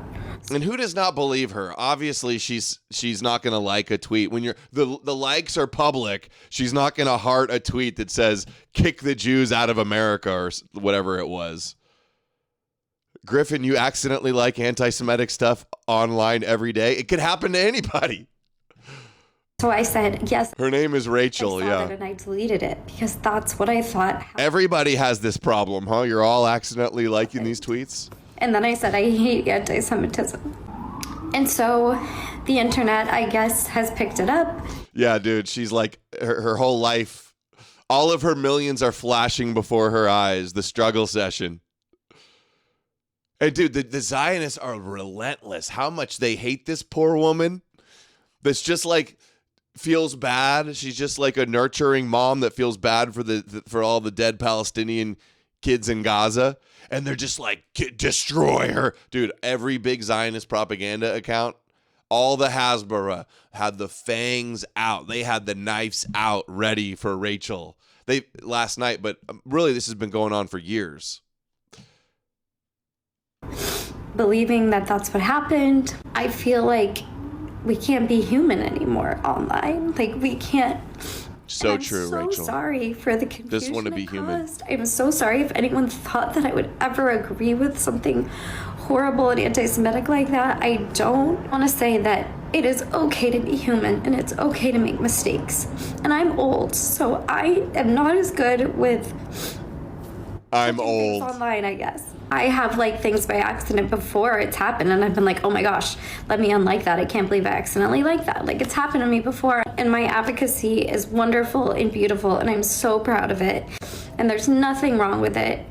And who does not believe her? Obviously, she's not going to like a tweet. When the likes are public, she's not going to heart a tweet that says, kick the Jews out of America or whatever it was. Griffin, you accidentally like anti-Semitic stuff online every day. It could happen to anybody. So I said, yes. Her name is Rachel, I saw yeah. that and I deleted it because that's what I thought. Everybody has this problem, huh? You're all accidentally liking these tweets? And then I said, I hate anti-Semitism. And so the internet, I guess, has picked it up. Yeah, dude, she's like, her whole life, all of her millions are flashing before her eyes. The struggle session. And dude, the Zionists are relentless. How much they hate this poor woman that's just like, feels bad. She's just like a nurturing mom that feels bad for all the dead Palestinian kids in Gaza. And they're just like, destroy her. Dude, every big Zionist propaganda account, all the Hasbara had the fangs out. They had the knives out ready for Rachel. Last night, but really this has been going on for years. Believing that that's what happened, I feel like we can't be human anymore online. Like, we can't. So true, Rachel. I'm so sorry for the confusion. Just want to be human. I'm so sorry if anyone thought that I would ever agree with something horrible and anti-Semitic like that. I don't want to say that it is okay to be human and it's okay to make mistakes. And I'm old, so I am not as good with I'm old. Online, I guess. I have like things by accident before it's happened, and I've been like, oh my gosh, let me unlike that. I can't believe I accidentally like that. Like, it's happened to me before, and my advocacy is wonderful and beautiful, and I'm so proud of it. And there's nothing wrong with it.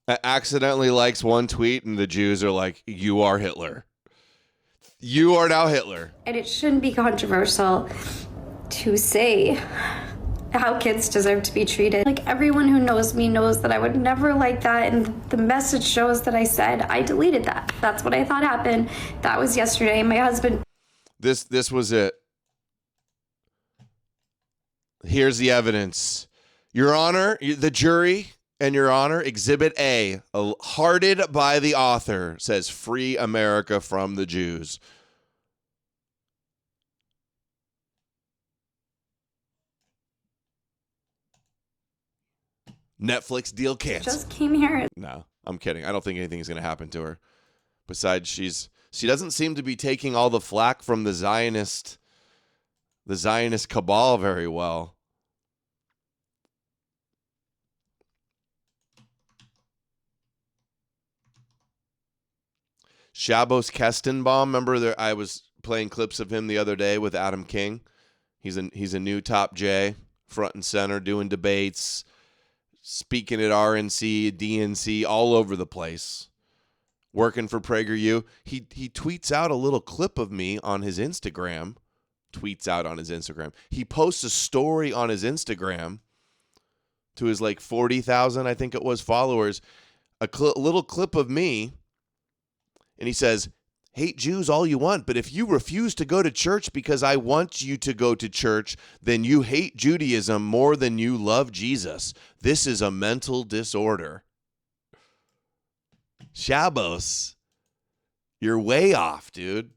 Accidentally likes one tweet, and the Jews are like, you are Hitler. You are now Hitler. And it shouldn't be controversial to say how kids deserve to be treated. Like, everyone who knows me knows that I would never like that, and the message shows that I said I deleted that. That's what I thought happened. That was yesterday. My husband. This was it. Here's the evidence. Your Honor, the jury and Your Honor, Exhibit A, hearted by the author, says free America from the Jews. Netflix deal canceled. Just came here. No, I'm kidding. I don't think anything is going to happen to her. Besides, she doesn't seem to be taking all the flack from the Zionist cabal very well. Shabbos Kestenbaum, remember I was playing clips of him the other day with Adam King. He's a new top J, front and center, doing debates, speaking at RNC, DNC, all over the place, working for PragerU. He tweets out a little clip of me on his Instagram. He posts a story on his Instagram to his like 40,000, I think it was, followers, a little clip of me. And he says, hate Jews all you want, but if you refuse to go to church because I want you to go to church, then you hate Judaism more than you love Jesus. This is a mental disorder. Shabbos, you're way off, dude.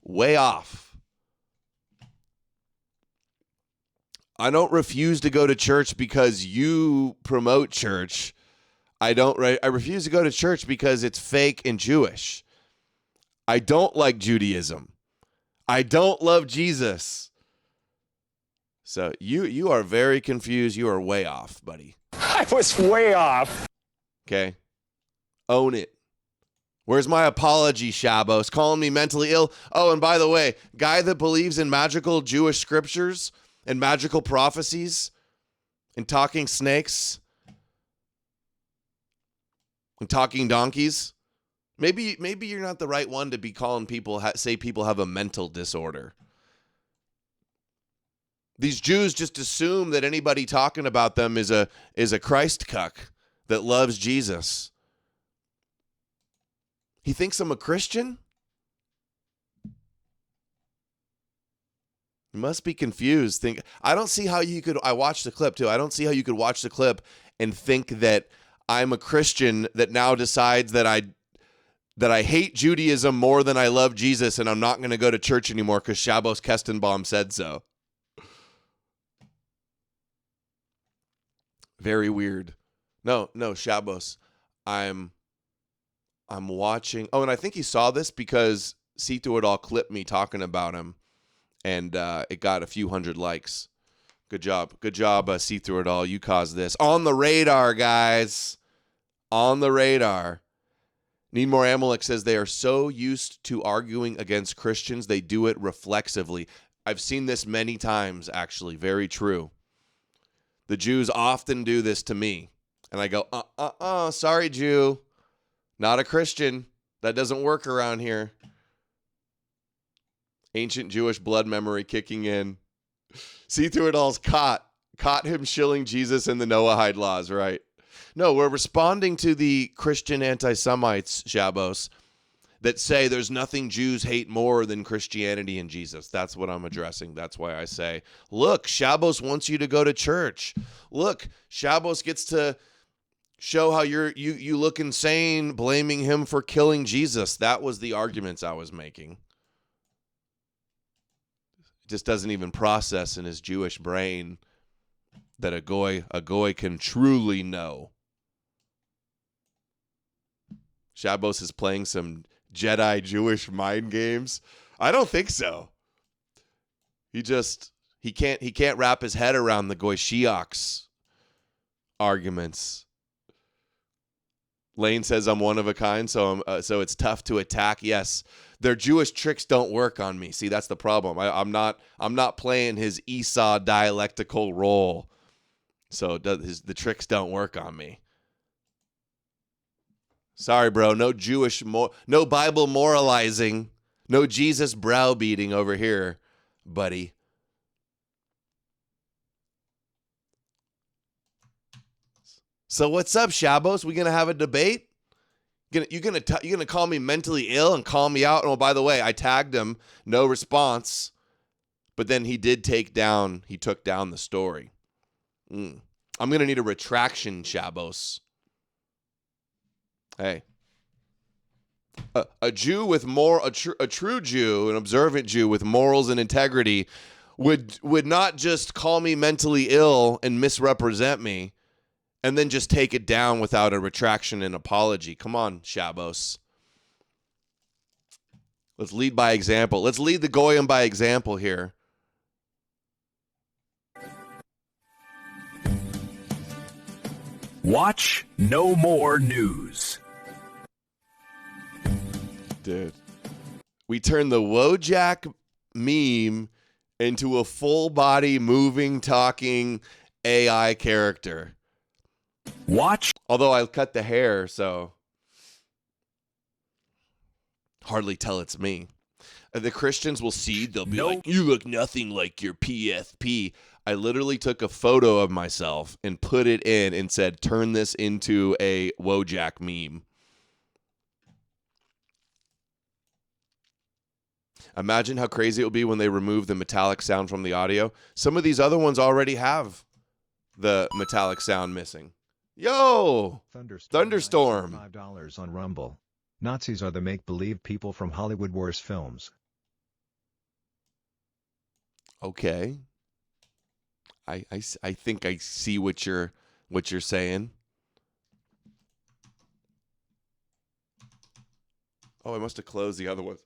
Way off. I don't refuse to go to church because you promote church. I refuse to go to church because it's fake and Jewish. I don't like Judaism. I don't love Jesus. So you are very confused. You are way off, buddy. I was way off. Okay. Own it. Where's my apology, Shabbos? Calling me mentally ill? Oh, and by the way, guy that believes in magical Jewish scriptures and magical prophecies and talking snakes and talking donkeys. Maybe you're not the right one to be calling people, say people have a mental disorder. These Jews just assume that anybody talking about them is a Christ cuck that loves Jesus. He thinks I'm a Christian? You must be confused. I don't see how you could. I watched the clip too. I don't see how you could watch the clip and think that I'm a Christian that now decides that I hate Judaism more than I love Jesus, and I'm not going to go to church anymore because Shabbos Kestenbaum said so. Very weird. No, Shabbos. I'm watching. Oh, and I think he saw this because Sito had all clipped me talking about him. and it got a few hundred likes. Good job. Good job, See Through It All. You caused this. On the radar, guys. On the radar. Need More Amalek says they are so used to arguing against Christians, they do it reflexively. I've seen this many times, actually. Very true. The Jews often do this to me. And I go, sorry, Jew. Not a Christian. That doesn't work around here. Ancient Jewish blood memory kicking in. See Through It All's caught him shilling Jesus in the Noahide laws, right? No, we're responding to the Christian anti-Semites, Shabos, that say there's nothing Jews hate more than Christianity and Jesus. That's what I'm addressing. That's why I say, look, Shabos wants you to go to church. Look, Shabos gets to show how you look insane blaming him for killing Jesus. That was the arguments I was making. Just doesn't even process in his Jewish brain that a goy can truly know. Shabos is playing some Jedi Jewish mind games. I don't think so. He can't wrap his head around the goy shiaks arguments. Lane says I'm one of a kind, so it's tough to attack. Yes, their Jewish tricks don't work on me. See, that's the problem. I'm not playing his Esau dialectical role, so the tricks don't work on me. Sorry, bro. No Bible moralizing, no Jesus browbeating over here, buddy. So what's up, Shabos? We gonna have a debate? You gonna call me mentally ill and call me out? Oh, by the way, I tagged him. No response. But then he took down the story. I'm gonna need a retraction, Shabos. Hey, a Jew with a true Jew, an observant Jew with morals and integrity, would not just call me mentally ill and misrepresent me, and then just take it down without a retraction and apology. Come on, Shabos. Let's lead by example. Let's lead the Goyim by example here. Watch no more news. Dude. We turned the Wojak meme into a full body moving, talking AI character. Watch. Although I cut the hair, so hardly tell it's me. The Christians will see, they'll be like, you look nothing like your PFP. I literally took a photo of myself and put it in and said, turn this into a Wojak meme. Imagine how crazy it will be when they remove the metallic sound from the audio. Some of these other ones already have the metallic sound missing. Yo! Thunderstorm. $5 on Rumble. Nazis are the make-believe people from Hollywood Wars films. Okay. I think I see what you're saying. Oh, I must have closed the other one.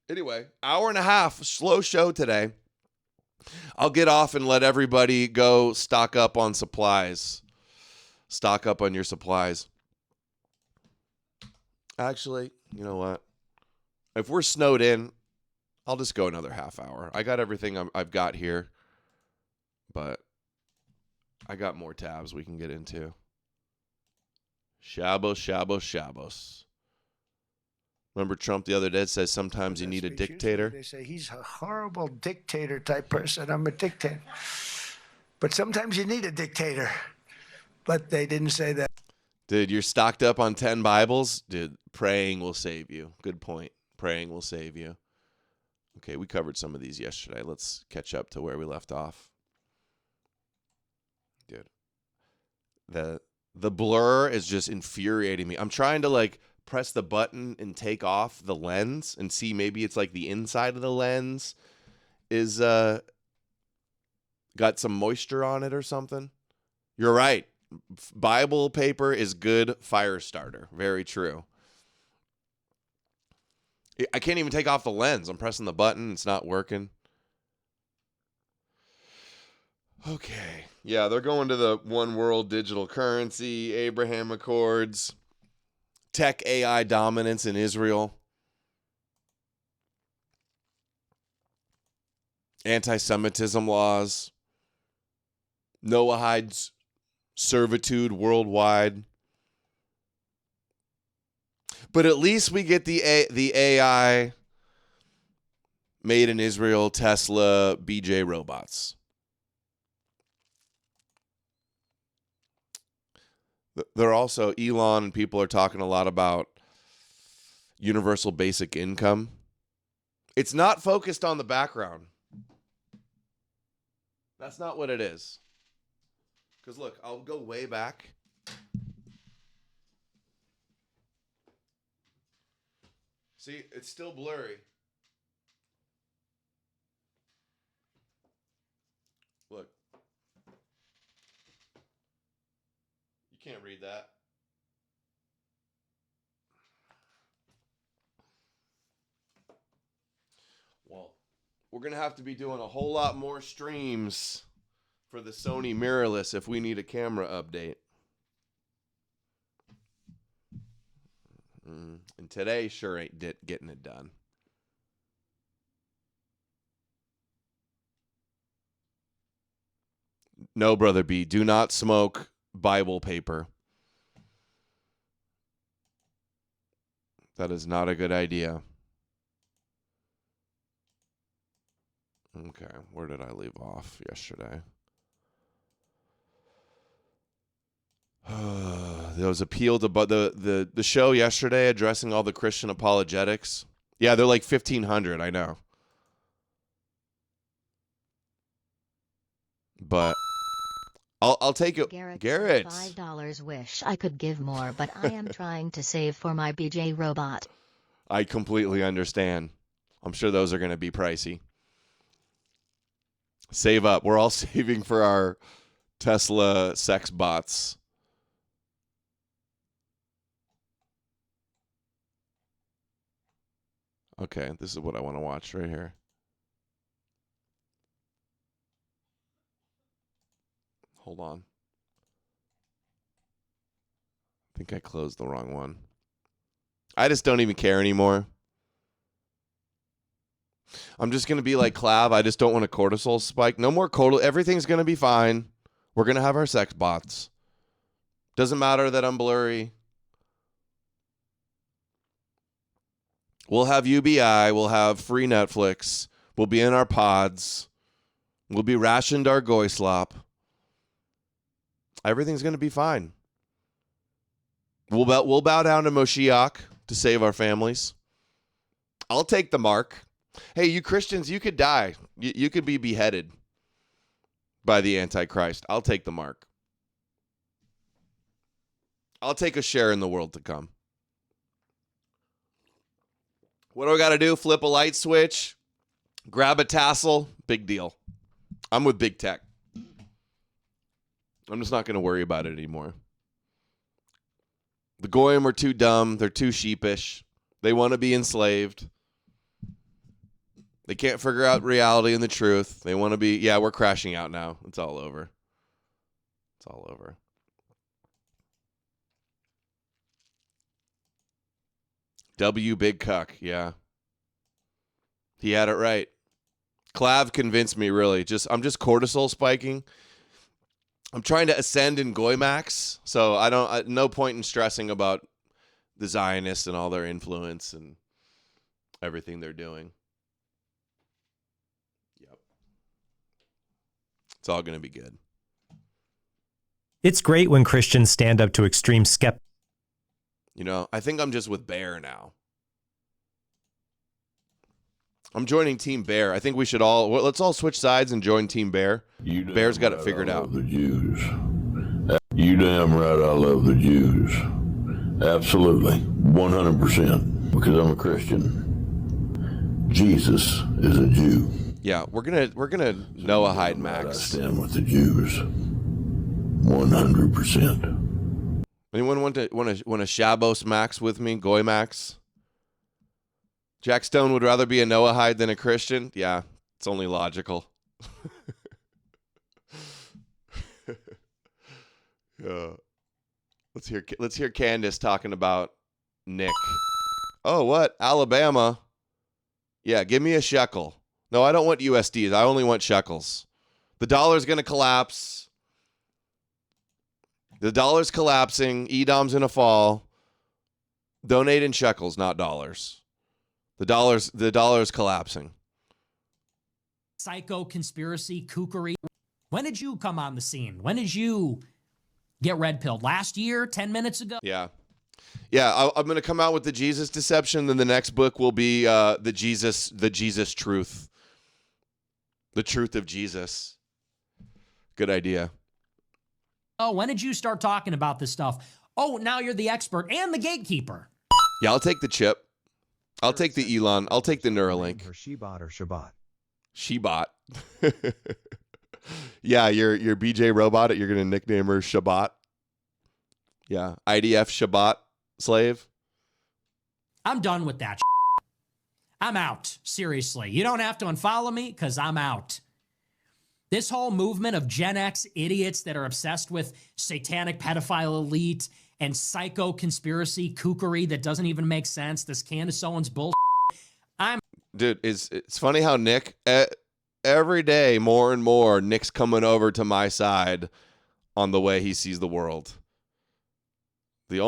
Anyway, hour and a half, slow show today. I'll get off and let everybody go stock up on supplies. Stock up on your supplies. Actually, you know what? If we're snowed in, I'll just go another half hour. I got everything I've got here, but I got more tabs we can get into. Shabos. Remember Trump the other day says sometimes you need a dictator? They say he's a horrible dictator type person. I'm a dictator. But sometimes you need a dictator. But they didn't say that. Dude, you're stocked up on 10 Bibles? Dude, praying will save you. Good point. Praying will save you. Okay, we covered some of these yesterday. Let's catch up to where we left off. Dude, the blur is just infuriating me. I'm trying to press the button and take off the lens and see maybe it's like the inside of the lens is got some moisture on it or something. You're right. Bible paper is good fire starter. Very true. I can't even take off the lens. I'm pressing the button. It's not working. Okay. Yeah, they're going to the one world digital currency, Abraham Accords, tech AI dominance in Israel, anti-Semitism laws, Noahide servitude worldwide. But at least we get the AI made in Israel, Tesla, BJ robots. They're also, Elon and people are talking a lot about universal basic income. It's not focused on the background. That's not what it is. Because look, I'll go way back. See, it's still blurry. Look. You can't read that. Well, we're going to have to be doing a whole lot more streams for the Sony mirrorless if we need a camera update. And today sure ain't getting it done. No, Brother B, do not smoke Bible paper. That is not a good idea. Okay, where did I leave off yesterday? There was appeal to the show yesterday addressing all the Christian apologetics. Yeah, they're like 1,500, I know. But I'll take it. Garrett. $5 wish I could give more, but I am trying to save for my BJ robot. I completely understand. I'm sure those are going to be pricey. Save up. We're all saving for our Tesla sex bots. Okay, this is what I want to watch right here. Hold on. I think I closed the wrong one. I just don't even care anymore. I'm just going to be like Clav. I just don't want a cortisol spike. No more cortisol. Everything's going to be fine. We're going to have our sex bots. Doesn't matter that I'm blurry. We'll have UBI. We'll have free Netflix. We'll be in our pods. We'll be rationed our goy slop. Everything's going to be fine. We'll bow down to Moshiach to save our families. I'll take the mark. Hey, you Christians, you could die. You could be beheaded by the Antichrist. I'll take the mark. I'll take a share in the world to come. What do I got to do? Flip a light switch? Grab a tassel? Big deal. I'm with big tech. I'm just not going to worry about it anymore. The Goyim are too dumb. They're too sheepish. They want to be enslaved. They can't figure out reality and the truth. They want to be, yeah, we're crashing out now. It's all over. It's all over. W Big Cuck, yeah. He had it right. Clav convinced me, really. I'm just cortisol spiking. I'm trying to ascend in Goymax, so no point in stressing about the Zionists and all their influence and everything they're doing. Yep. It's all going to be good. It's great when Christians stand up to extreme skepticism. You know, I think I'm just with Bear now. I'm joining Team Bear. I think we should let's all switch sides and join Team Bear. Bear's got it figured out. The Jews. You damn right I love the Jews. Absolutely. 100%. Because I'm a Christian. Jesus is a Jew. Yeah, we're gonna Noahide Max. I stand with the Jews. 100%. Anyone want a Shabbos Max with me? Goy Max? Jack Stone would rather be a Noahide than a Christian? Yeah, it's only logical. Let's hear Candace talking about Nick. Oh, what? Alabama? Yeah, give me a shekel. No, I don't want USDs. I only want shekels. The dollar's going to collapse. The dollar's collapsing. Edom's going to fall. Donate in shekels, not dollars. The dollar's collapsing. Psycho, conspiracy, kookery. When did you come on the scene? When did you get red pilled? Last year? 10 minutes ago? Yeah. I'm going to come out with the Jesus deception. Then the next book will be the Jesus truth. The truth of Jesus. Good idea. Oh, when did you start talking about this stuff? Oh, now you're the expert and the gatekeeper. Yeah, I'll take the chip. I'll take the Elon. I'll take the Neuralink. Or Shebot or Shabbat. Shebot. Yeah, your BJ robot. You're gonna nickname her Shabbat. Yeah, IDF Shabbat slave. I'm done with that. I'm out. Seriously, you don't have to unfollow me because I'm out. This whole movement of Gen X idiots that are obsessed with satanic pedophile elite and psycho conspiracy kookery that doesn't even make sense. This Candace Owens bullshit. Dude, it's funny how Nick every day more and more Nick's coming over to my side on the way he sees the world. The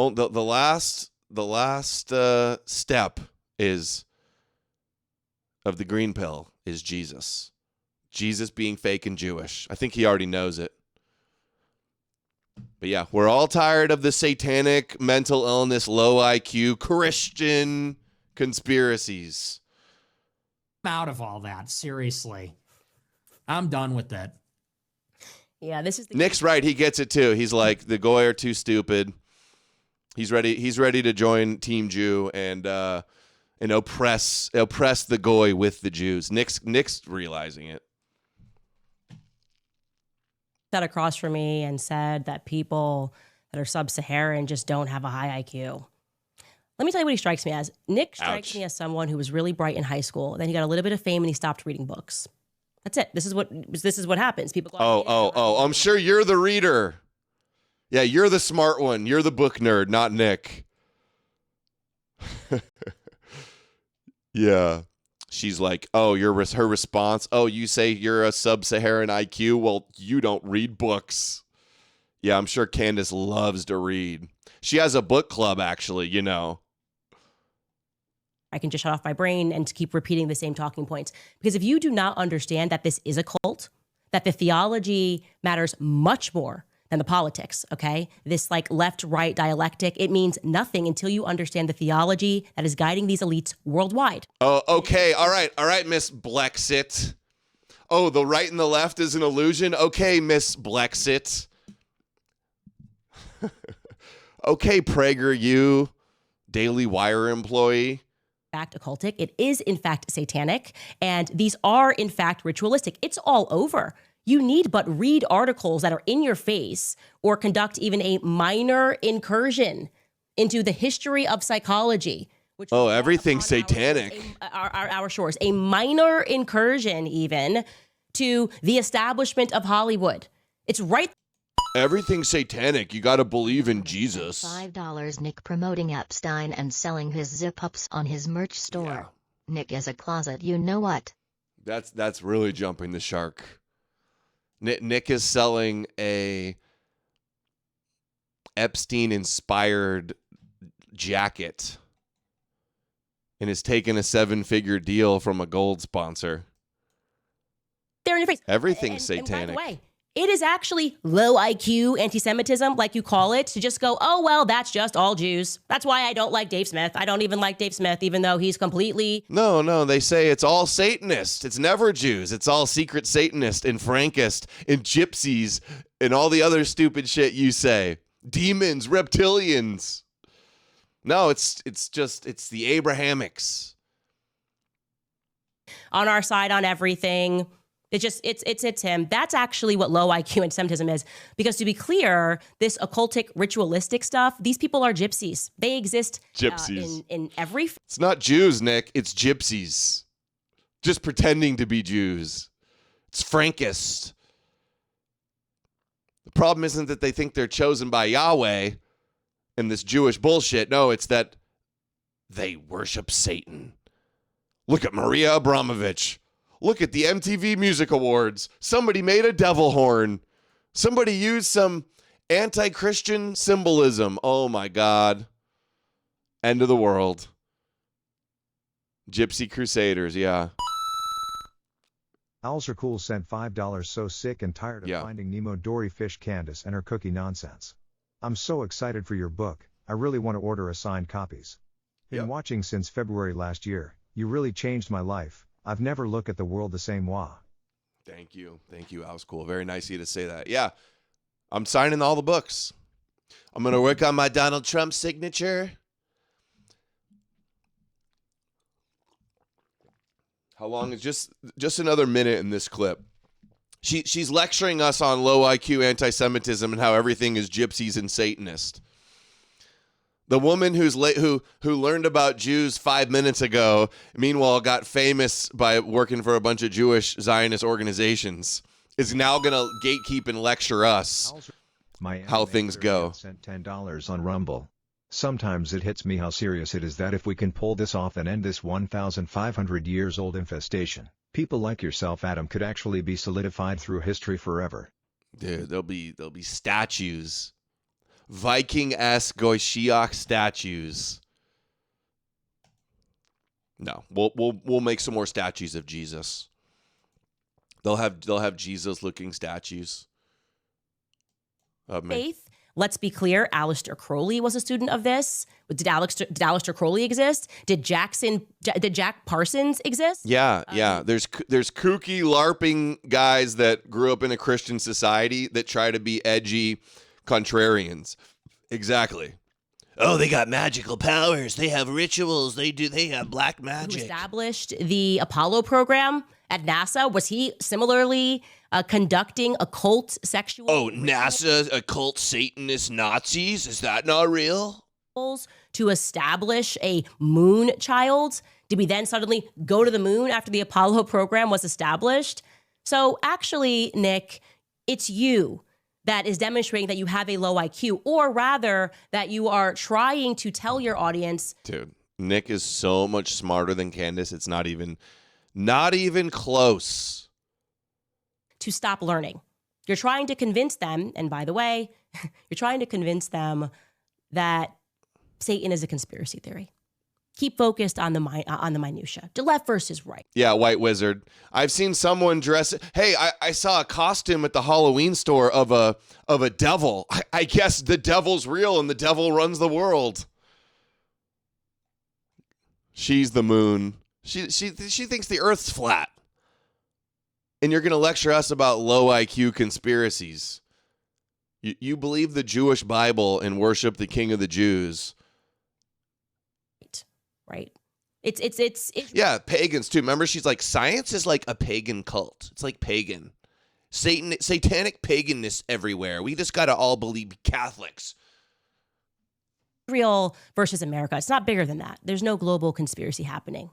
last step is of the green pill is Jesus. Jesus being fake and Jewish. I think he already knows it. But yeah, we're all tired of the satanic, mental illness, low IQ, Christian conspiracies. I'm out of all that. Seriously. I'm done with that. Yeah, this is Nick's right. He gets it too. He's like, the Goy are too stupid. He's ready to join Team Jew and oppress the Goy with the Jews. Nick's realizing it. Sat across from me and said that people that are sub-Saharan just don't have a high IQ. Let me tell you what he strikes me as. Nick strikes me as someone who was really bright in high school. Then he got a little bit of fame and he stopped reading books. That's it. This is what happens. People go, I'm sure you're the reader. Yeah, you're the smart one. You're the book nerd, not Nick. Yeah. She's like, oh, her response. Oh, you say you're a sub-Saharan IQ? Well, you don't read books. Yeah, I'm sure Candace loves to read. She has a book club, actually, you know. I can just shut off my brain and keep repeating the same talking points. Because if you do not understand that this is a cult, that the theology matters much more than the politics, okay? This like left-right dialectic, it means nothing until you understand the theology that is guiding these elites worldwide. Oh, okay. All right, Miss Blexit. Oh, the right and the left is an illusion? Okay, Miss Blexit. Okay, PragerU, Daily Wire employee. In fact, occultic. It is, in fact, satanic. And these are, in fact, ritualistic. It's all over. You need but read articles that are in your face or conduct even a minor incursion into the history of psychology. Which everything's satanic. Our shores. A minor incursion even to the establishment of Hollywood. It's right. Everything's satanic. You got to believe in Jesus. $5 Nick promoting Epstein and selling his zip-ups on his merch store. Yeah. Nick is a closet, you know what? That's really jumping the shark. Nick is selling a Epstein-inspired jacket and is taking a 7-figure deal from a gold sponsor. They're in your face. Everything's satanic. And by the way, it is actually low IQ anti-Semitism, like you call it, to just go, oh, well, that's just all Jews. That's why I don't like Dave Smith. I don't even like Dave Smith, even though he's completely... No, they say it's all Satanist. It's never Jews. It's all secret Satanist and Frankist and gypsies and all the other stupid shit you say. Demons, reptilians. No, it's the Abrahamics. On our side on everything. It's him. That's actually what low IQ anti-Semitism is. Because to be clear, this occultic ritualistic stuff, these people are gypsies. They exist gypsies. In every... It's not Jews, Nick. It's gypsies. Just pretending to be Jews. It's Frankist. The problem isn't that they think they're chosen by Yahweh in this Jewish bullshit. No, it's that they worship Satan. Look at Maria Abramovich. Look at the MTV Music Awards. Somebody made a devil horn. Somebody used some anti-Christian symbolism. Oh my God. End of the world. Gypsy Crusaders, yeah. Owls are cool sent $5 so sick and tired of finding Nemo Dory Fish Candace and her cookie nonsense. I'm so excited for your book, I really want to order a signed copies. Been watching since February last year, you really changed my life, I've never looked at the world the same way. Thank you. Thank you, Owls Cool. Very nice of you to say that. Yeah, I'm signing all the books. I'm going to work on my Donald Trump signature. How long is just another minute in this clip? She's lecturing us on low IQ anti-Semitism and how everything is gypsies and Satanist. The woman who learned about Jews 5 minutes ago, meanwhile got famous by working for a bunch of Jewish Zionist organizations, is now going to gatekeep and lecture us how things go. Sent $10 on Rumble. Sometimes it hits me how serious it is that if we can pull this off and end this 1,500 years old infestation, people like yourself, Adam, could actually be solidified through history forever. Dude, there'll be statues. Viking-esque Goishiach statues. No, we'll make some more statues of Jesus. They'll have Jesus-looking statues. Faith. Let's be clear, Aleister Crowley was a student of this. Did Aleister Crowley exist? Did Jack Parsons exist? Yeah. There's kooky LARPing guys that grew up in a Christian society that try to be edgy contrarians. Exactly. Oh, they got magical powers. They have rituals. They have black magic. Who established the Apollo program at NASA? Was he similarly conducting occult sexual? Oh, NASA, occult Satanist Nazis? Is that not real? To establish a moon child? Did we then suddenly go to the moon after the Apollo program was established? So actually, Nick, it's you that is demonstrating that you have a low IQ, or rather that you are trying to tell your audience. Dude, Nick is so much smarter than Candace. It's not even close. To stop learning. You're trying to convince them, and by the way, you're trying to convince them that Satan is a conspiracy theory. Keep focused on the minutia. The left versus right. Yeah, White Wizard. I've seen someone dress. Hey, I saw a costume at the Halloween store of a devil. I guess the devil's real and the devil runs the world. She's the moon. She thinks the Earth's flat. And you're going to lecture us about low IQ conspiracies. You believe the Jewish Bible and worship the King of the Jews. Right. It's yeah, pagans too. Remember, she's like, science is like a pagan cult. It's like pagan. Satanic paganness everywhere. We just got to all believe Catholics. Israel versus America. It's not bigger than that. There's no global conspiracy happening.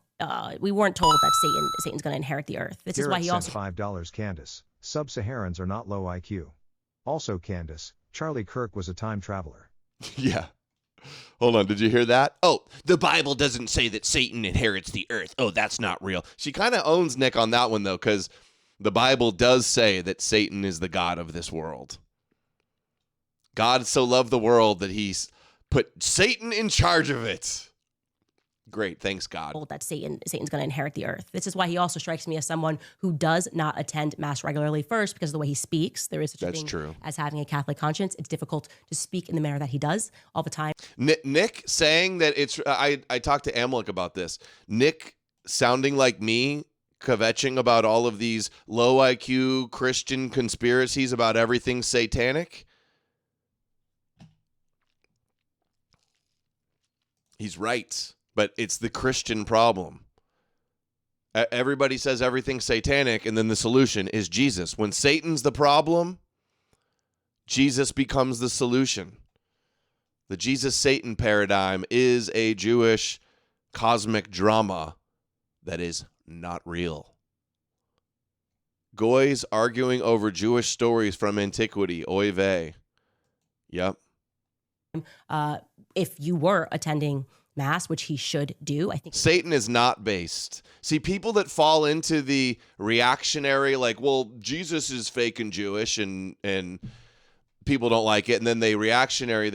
We weren't told that Satan's going to inherit the earth. This is why he also $5, Candace. Sub-Saharans are not low IQ. Also, Candace, Charlie Kirk was a time traveler. Yeah. Hold on, did you hear that? Oh, the Bible doesn't say that Satan inherits the earth. Oh, that's not real. She kind of owns Nick on that one, though, because the Bible does say that Satan is the god of this world. God so loved the world that he's put Satan in charge of it. Great, thanks, God. That Satan's going to inherit the earth. This is why he also strikes me as someone who does not attend Mass regularly. First, because of the way he speaks. There is such a thing as having a Catholic conscience. It's difficult to speak in the manner that he does all the time. Nick saying that it's... I talked to Amalek about this. Nick sounding like me, kvetching about all of these low IQ Christian conspiracies about everything satanic. He's right. But it's the Christian problem. Everybody says everything's satanic, and then the solution is Jesus. When Satan's the problem, Jesus becomes the solution. The Jesus-Satan paradigm is a Jewish cosmic drama that is not real. Goys arguing over Jewish stories from antiquity. Oy vey. Yep. If you were attending Mass, which he should do, I think Satan is not based. See, people that fall into the reactionary, like, well, Jesus is fake and Jewish, and people don't like it, and then they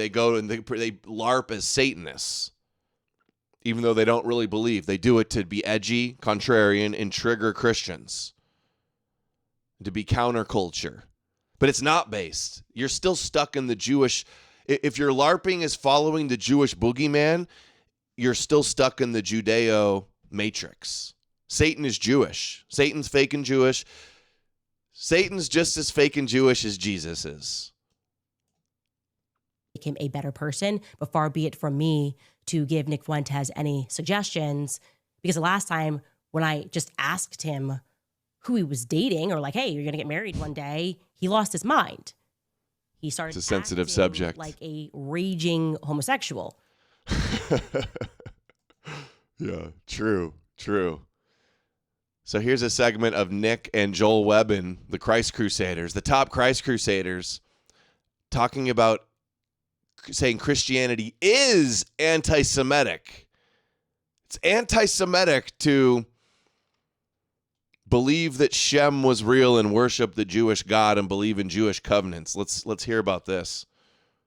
go and they LARP as Satanists, even though they don't really believe. They do it to be edgy, contrarian, and trigger Christians, to be counterculture. But it's not based. You're still stuck in the Jewish. If your LARPing is following the Jewish boogeyman, you're still stuck in the Judeo matrix. Satan is Jewish. Satan's fake and Jewish. Satan's just as fake and Jewish as Jesus is. Make him a better person, but far be it from me to give Nick Fuentes any suggestions, because the last time when I just asked him who he was dating, or like, hey, you're going to get married one day, he lost his mind. He started It's a sensitive acting subject. like a raging homosexual. Yeah, true. So here's a segment of Nick and Joel Webbin, the Christ Crusaders, the top Christ Crusaders, talking about saying Christianity is anti-Semitic. It's anti-Semitic to believe that Shem was real and worship the Jewish God and believe in Jewish covenants. Let's hear about this.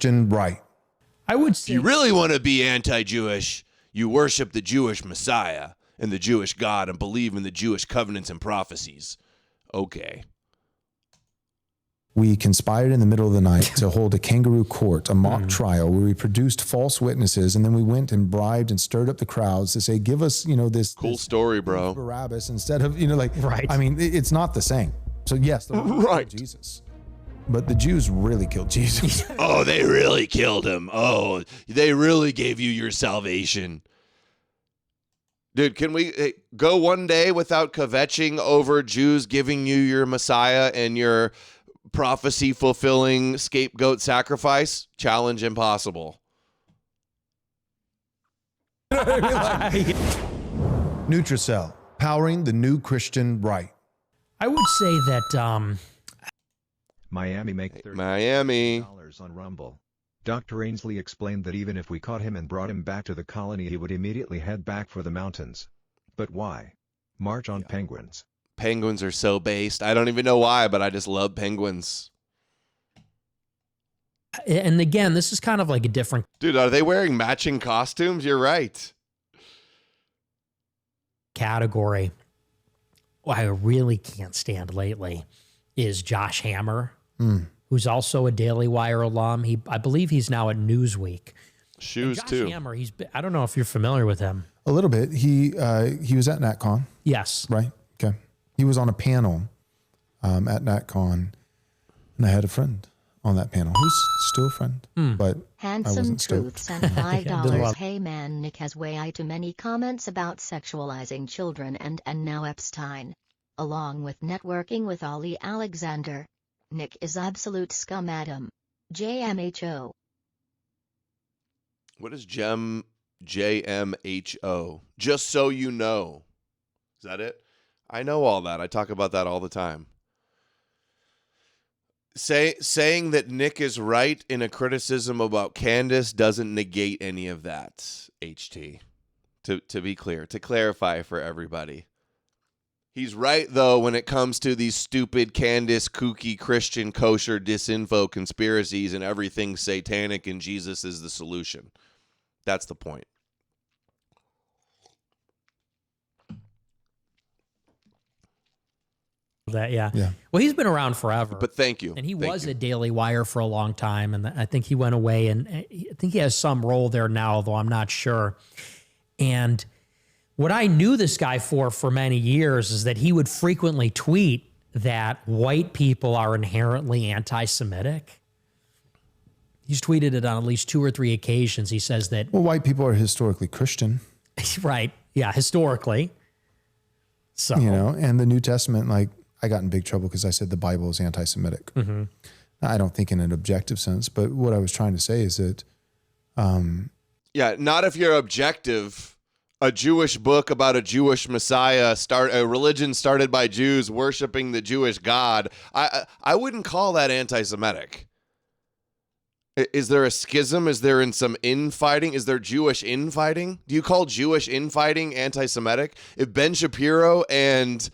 Right. I would say, if you really want to be anti-Jewish, you worship the Jewish Messiah and the Jewish God and believe in the Jewish covenants and prophecies. Okay. We conspired in the middle of the night to hold a kangaroo court, a mock trial, where we produced false witnesses, and then we went and bribed and stirred up the crowds to say, give us, this cool story, bro. Barabbas instead of, right. I mean, it's not the same. So yes, the right. Jesus. But the Jews really killed Jesus. Oh, they really killed him. Oh, they really gave you your salvation. Dude, can we go one day without kvetching over Jews giving you your Messiah and your prophecy-fulfilling scapegoat sacrifice? Challenge impossible. Nutricell, powering the new Christian right. I would say that Miami make $30 on Rumble. Dr. Ainsley explained that even if we caught him and brought him back to the colony, he would immediately head back for the mountains. But why? March on penguins. Penguins are so based. I don't even know why, but I just love penguins. And again, this is kind of like a different... Dude, are they wearing matching costumes? You're right. Category. What I really can't stand lately is Josh Hammer, who's also a Daily Wire alum. I believe he's now at Newsweek. Shoes Josh too. Hammer, I don't know if you're familiar with him. A little bit. He was at NatCon. Yes. Right. Okay. He was on a panel at NatCon, and I had a friend on that panel who's still a friend. But Handsome Truth sent $5. Hey man, Nick has way too many comments about sexualizing children and now Epstein. Along with networking with Ollie Alexander. Nick is absolute scum Adam. JMHO. What is JMHO? Just so you know. Is that it? I know all that. I talk about that all the time. Saying that Nick is right in a criticism about Candace doesn't negate any of that, HT. To be clear, to clarify for everybody. He's right, though, when it comes to these stupid Candace, kooky, Christian, kosher, disinfo conspiracies and everything satanic and Jesus is the solution. That's the point. That, yeah. Well, he's been around forever. But thank you. And he was a Daily Wire for a long time, and I think he went away, and I think he has some role there now, although I'm not sure. And what I knew this guy for many years is that he would frequently tweet that white people are inherently anti-Semitic. He's tweeted it on at least 2 or 3 occasions. He says that... Well, white people are historically Christian. Right. Yeah, historically. So and the New Testament, like, I got in big trouble because I said the Bible is anti-Semitic. Mm-hmm. I don't think in an objective sense, but what I was trying to say is that... yeah, not if you're objective a Jewish book about a Jewish Messiah, a religion started by Jews worshiping the Jewish God, I wouldn't call that anti-Semitic. Is there a schism? Is there some infighting? Is there Jewish infighting? Do you call Jewish infighting anti-Semitic? If Ben Shapiro and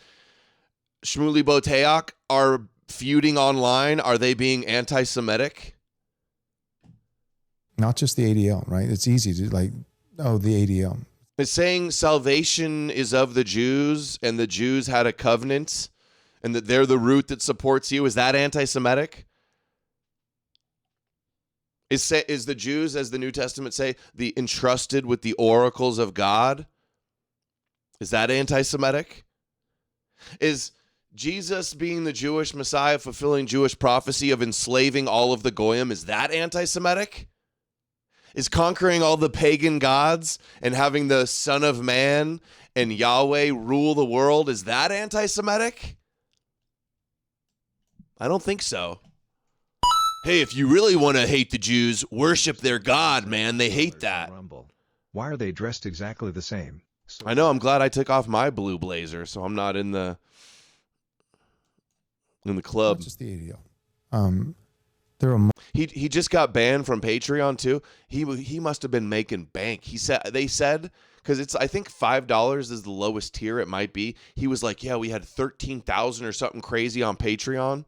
Shmuley Boteach are feuding online, are they being anti-Semitic? Not just the ADL, right? It's easy to the ADL. It's saying salvation is of the Jews and the Jews had a covenant and that they're the root that supports you. Is that anti-Semitic? Is the Jews, as the New Testament say, the entrusted with the oracles of God? Is that anti-Semitic? Is Jesus being the Jewish Messiah, fulfilling Jewish prophecy of enslaving all of the Goyim, is that anti-Semitic? Is conquering all the pagan gods and having the Son of Man and Yahweh rule the world, is that anti-Semitic? I don't think so. Hey, if you really want to hate the Jews, worship their God, man. They hate that. Why are they dressed exactly the same? I know. I'm glad I took off my blue blazer, so I'm not in the club. Not just the ADL. He just got banned from Patreon too. He must have been making bank. They said because it's I think $5 is the lowest tier it might be. He was like, yeah, we had 13,000 or something crazy on Patreon.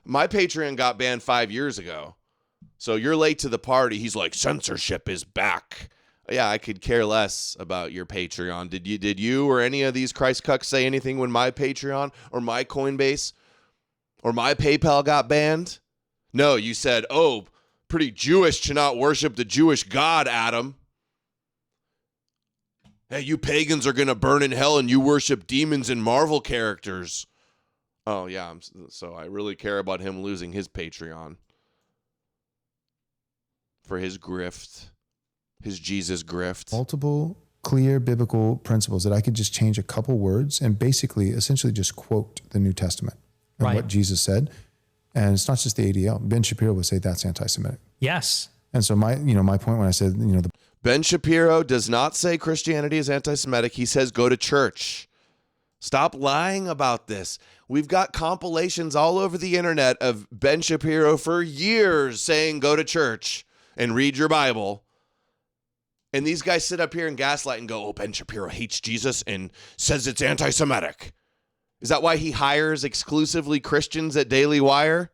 My Patreon got banned 5 years ago. So you're late to the party. He's like, censorship is back. Yeah, I could care less about your Patreon. Did you or any of these Christ cucks say anything when my Patreon or my Coinbase or my PayPal got banned? No, you said, oh, pretty Jewish to not worship the Jewish God, Adam. Hey, you pagans are going to burn in hell and you worship demons and Marvel characters. Oh, yeah, so I really care about him losing his Patreon for his grift, his Jesus grift. Multiple clear biblical principles that I could just change a couple words and basically essentially just quote the New Testament and what Jesus said. And it's not just the ADL. Ben Shapiro would say that's anti-Semitic. Yes. And so my point when I said, Ben Shapiro does not say Christianity is anti-Semitic. He says go to church. Stop lying about this. We've got compilations all over the internet of Ben Shapiro for years saying go to church and read your Bible. And these guys sit up here and gaslight and go, oh, Ben Shapiro hates Jesus and says it's anti-Semitic. Is that why he hires exclusively Christians at Daily Wire?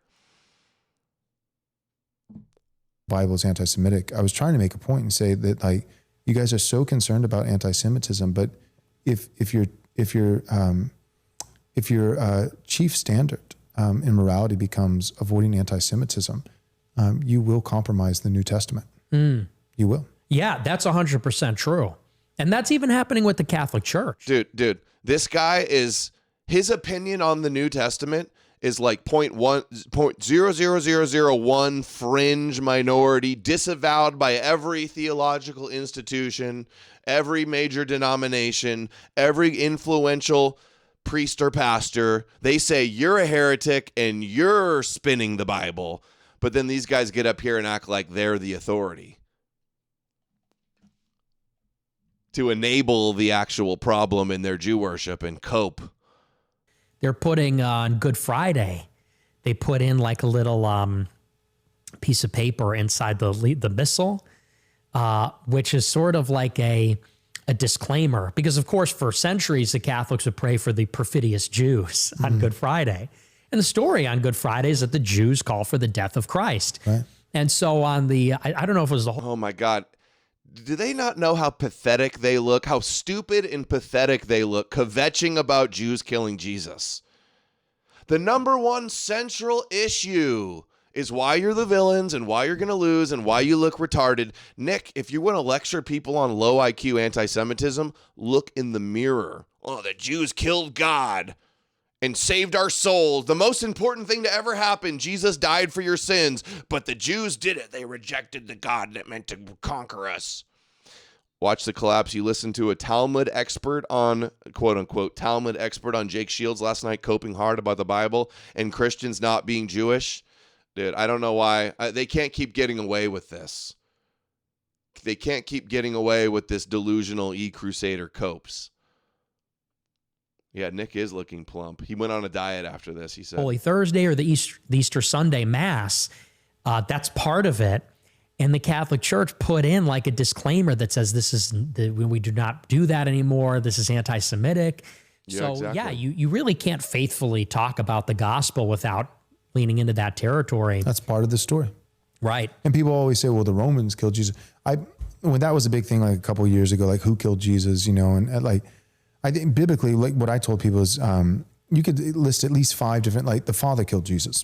Bible is anti-Semitic. I was trying to make a point and say that you guys are so concerned about anti-Semitism, but if your chief standard in morality becomes avoiding anti-Semitism, you will compromise the New Testament. You will. Yeah, that's 100% true. And that's even happening with the Catholic Church. Dude, this guy his opinion on the New Testament is like 0.00001 fringe minority, disavowed by every theological institution, every major denomination, every influential priest or pastor. They say you're a heretic and you're spinning the Bible. But then these guys get up here and act like they're the authority to enable the actual problem in their Jew worship and cope. They're putting on Good Friday, they put in like a little piece of paper inside the missal, which is sort of like a disclaimer. Because, of course, for centuries, the Catholics would pray for the perfidious Jews on Good Friday. And the story on Good Friday is that the Jews call for the death of Christ. Right. And so on I don't know if it was the whole... Oh, my God. Do they not know how pathetic they look, how stupid and pathetic they look, kvetching about Jews killing Jesus? The number one central issue is why you're the villains and why you're going to lose and why you look retarded. Nick, if you want to lecture people on low IQ anti-Semitism, look in the mirror. Oh, the Jews killed God and saved our souls. The most important thing to ever happen. Jesus died for your sins, but the Jews did it. They rejected the God that meant to conquer us. Watch the collapse. You listened to a Talmud expert on, quote unquote, Talmud expert on Jake Shields last night, coping hard about the Bible and Christians not being Jewish. Dude, I don't know why. They can't keep getting away with this. They can't keep getting away with this delusional e-crusader copes. Yeah, Nick is looking plump. He went on a diet after this, he said. Holy Thursday or the Easter Sunday Mass, that's part of it. And the Catholic Church put in like a disclaimer that says we do not do that anymore. This is anti-Semitic. Yeah, so exactly. yeah, you really can't faithfully talk about the gospel without leaning into that territory. That's part of the story. Right. And people always say, well, the Romans killed Jesus. When that was a big thing like a couple of years ago, like who killed Jesus, and like, I think biblically, like what I told people is you could list at least 5 different, like the Father killed Jesus.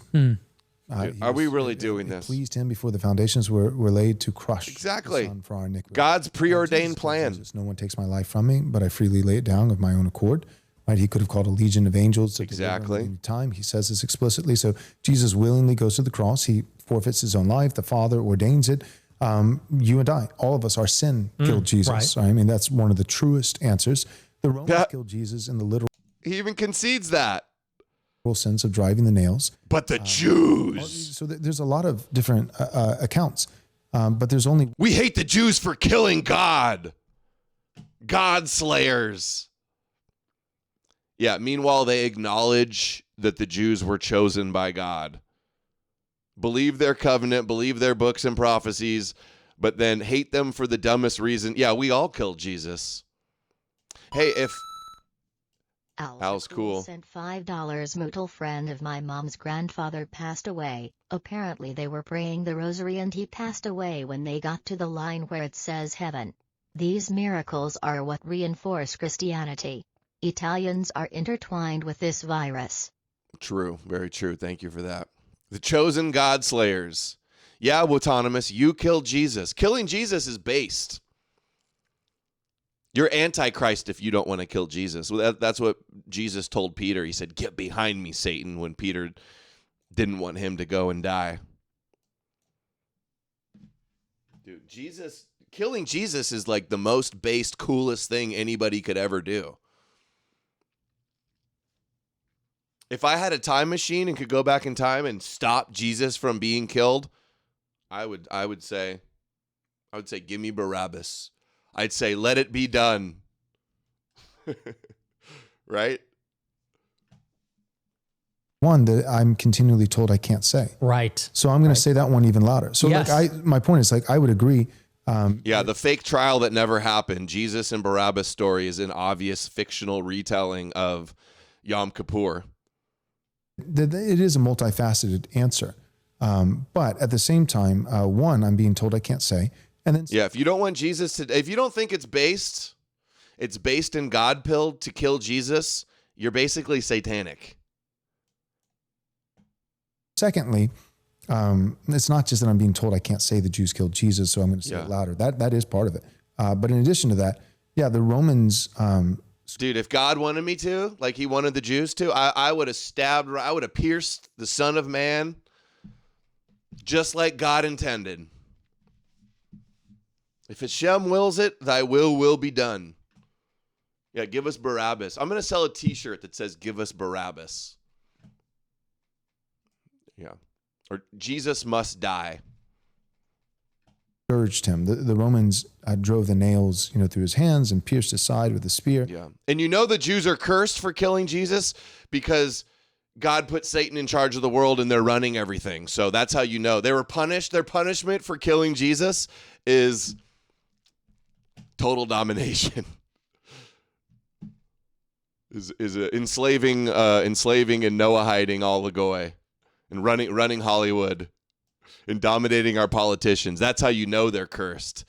Are we really doing this? It pleased him before the foundations were laid to crush exactly the Son for our iniquity. God's preordained plan. No one takes my life from me, but I freely lay it down of my own accord. Right? He could have called a legion of angels to exactly any time. He says this explicitly. So Jesus willingly goes to the cross. He forfeits his own life. The Father ordains it. You and I, all of us, our sin killed Jesus. Right. I mean, that's one of the truest answers. The Romans killed Jesus in the literal. He even concedes that. Sense of driving the nails. But the Jews. So there's a lot of different accounts, but there's only. We hate the Jews for killing God. God slayers. Yeah, meanwhile, they acknowledge that the Jews were chosen by God. Believe their covenant, believe their books and prophecies, but then hate them for the dumbest reason. Yeah, we all killed Jesus. Hey, if... Al's cool. Sent $5. Mutual friend of my mom's grandfather passed away. Apparently they were praying the rosary and he passed away when they got to the line where it says heaven. These miracles are what reinforce Christianity. Italians are intertwined with this virus. True. Very true. Thank you for that. The chosen God slayers. Yeah, Autonomous, you killed Jesus. Killing Jesus is based. You're antichrist if you don't want to kill Jesus. That's what Jesus told Peter. He said, "Get behind me, Satan," when Peter didn't want him to go and die. Dude, killing Jesus is like the most based, coolest thing anybody could ever do. If I had a time machine and could go back in time and stop Jesus from being killed, I would say, give me Barabbas. I'd say, let it be done. Right? One that I'm continually told I can't say. Right. So I'm going to say that one even louder. So yes. My point is I would agree. Yeah, the fake trial that never happened. Jesus and Barabbas story is an obvious fictional retelling of Yom Kippur. It is a multifaceted answer. But at the same time, one, I'm being told I can't say. And then, yeah, if you don't want Jesus if you don't think it's based in God pilled to kill Jesus, you're basically satanic. Secondly, it's not just that I'm being told I can't say the Jews killed Jesus, so I'm going to say it louder. That is part of it. But in addition to that, yeah, the Romans. Dude, if God wanted me to, like he wanted the Jews to, I would have pierced the Son of Man just like God intended. If Hashem wills it, thy will be done. Yeah, give us Barabbas. I'm going to sell a t-shirt that says, give us Barabbas. Yeah. Or Jesus must die. Urged him. The Romans drove the nails, through his hands and pierced his side with a spear. Yeah. And the Jews are cursed for killing Jesus because God put Satan in charge of the world and they're running everything. So that's how you know. They were punished. Their punishment for killing Jesus is total domination. is enslaving and Noahiding all the goy and running Hollywood and dominating our politicians. That's how you know they're cursed.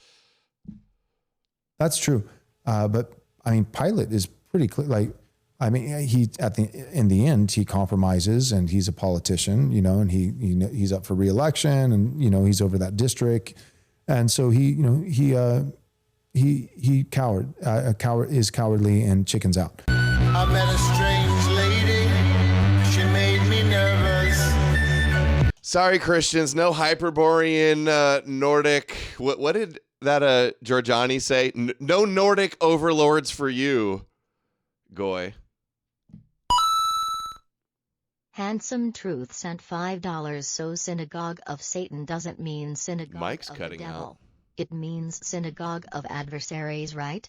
That's true. But I mean, Pilate is pretty clear. Like, I mean, in the end, he compromises and he's a politician, and he's up for re-election and, he's over that district. And so he is cowardly and chickens out. I met a strange lady. She made me nervous. Sorry, Christians, no Hyperborean Nordic. What did that Giorgiani say? No Nordic overlords for you, Goy. Handsome Truth sent $5. So synagogue of Satan doesn't mean synagogue Mike's of cutting the devil. out. It means synagogue of adversaries, right?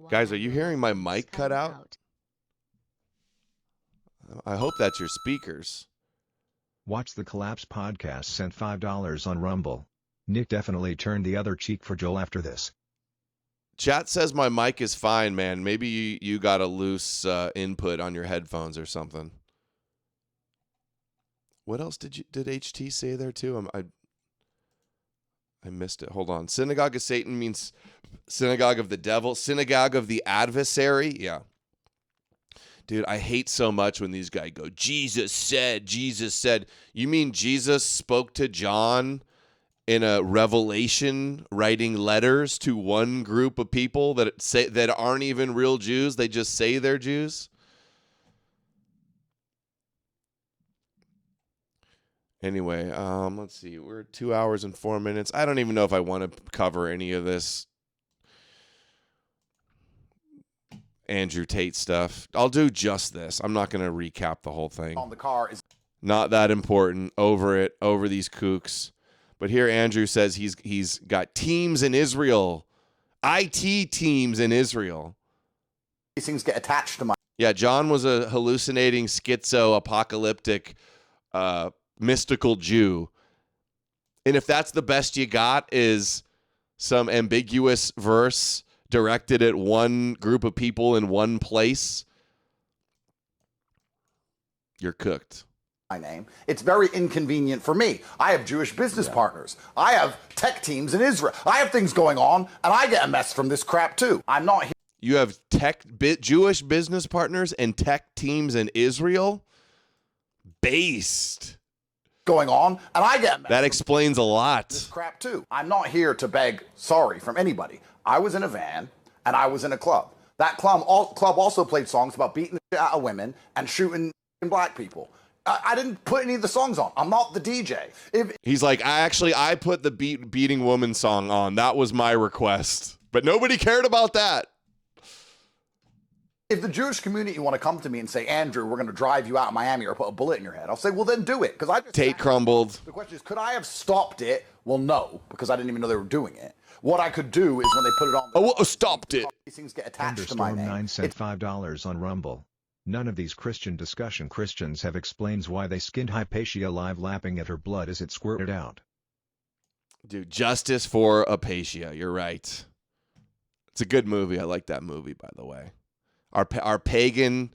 Guys, are you hearing my mic cut out? I hope that's your speakers. Watch the Collapse podcast, sent $5 on Rumble. Nick definitely turned the other cheek for Joel after this. Chat says my mic is fine, man. Maybe you got a loose input on your headphones or something. What else did HT say there too? I missed it. Hold on. Synagogue of Satan means synagogue of the devil. Synagogue of the adversary. Yeah. Dude, I hate so much when these guys go, Jesus said. You mean Jesus spoke to John in a revelation, writing letters to one group of people that aren't even real Jews? They just say they're Jews? Anyway, let's see. We're 2 hours and 4 minutes. I don't even know if I want to cover any of this Andrew Tate stuff. I'll do just this. I'm not going to recap the whole thing. On the car is not that important. Over these kooks. But here Andrew says he's got teams in Israel, IT teams in Israel. These things get attached to my. Yeah, John was a hallucinating, schizo, apocalyptic, mystical Jew. And if that's the best you got is some ambiguous verse directed at one group of people in one place, you're cooked. My name. It's very inconvenient for me. I have Jewish business partners. I have tech teams in Israel. I have things going on, and I get a mess from this crap too. I'm not here. You have Jewish business partners and tech teams in Israel? Based. Going on, and I get a mess. That explains a lot. This crap too. I'm not here to beg sorry from anybody. I was in a van, and I was in a club. That club also played songs about beating the shit out of women and shooting black people. I didn't put any of the songs on. I'm not the DJ. He's like, I put the beating woman song on. That was my request. But nobody cared about that. If the Jewish community want to come to me and say, Andrew, we're going to drive you out of Miami or put a bullet in your head, I'll say, well, then do it. Because Tate crumbled. The question is, could I have stopped it? Well, no, because I didn't even know they were doing it. What I could do is when they put it on. Stopped it. These things get attached to my name. 9 sent $5 on Rumble. None of these Christian discussion Christians have explains why they skinned Hypatia live lapping at her blood as it squirted out. Dude, justice for Hypatia. You're right. It's a good movie. I like that movie, by the way. Our pagan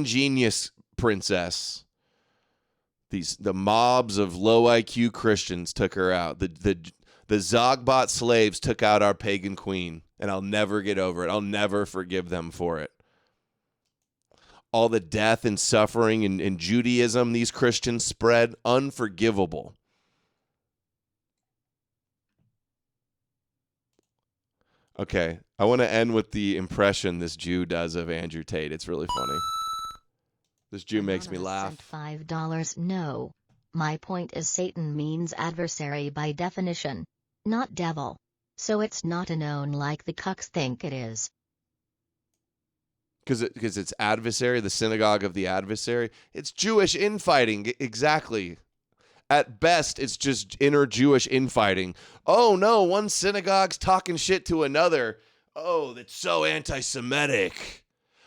genius princess. The mobs of low IQ Christians took her out. The Zogbot slaves took out our pagan queen, and I'll never get over it. I'll never forgive them for it. All the death and suffering in Judaism these Christians spread, unforgivable. Okay, I want to end with the impression this Jew does of Andrew Tate. It's really funny. This Jew makes me laugh. $5. No. My point is Satan means adversary by definition, not devil. So it's not a known like the cucks think it is. Because it's adversary, the synagogue of the adversary. It's Jewish infighting, exactly. At best, it's just inner Jewish infighting. Oh, no, one synagogue's talking shit to another. Oh, that's so anti-Semitic.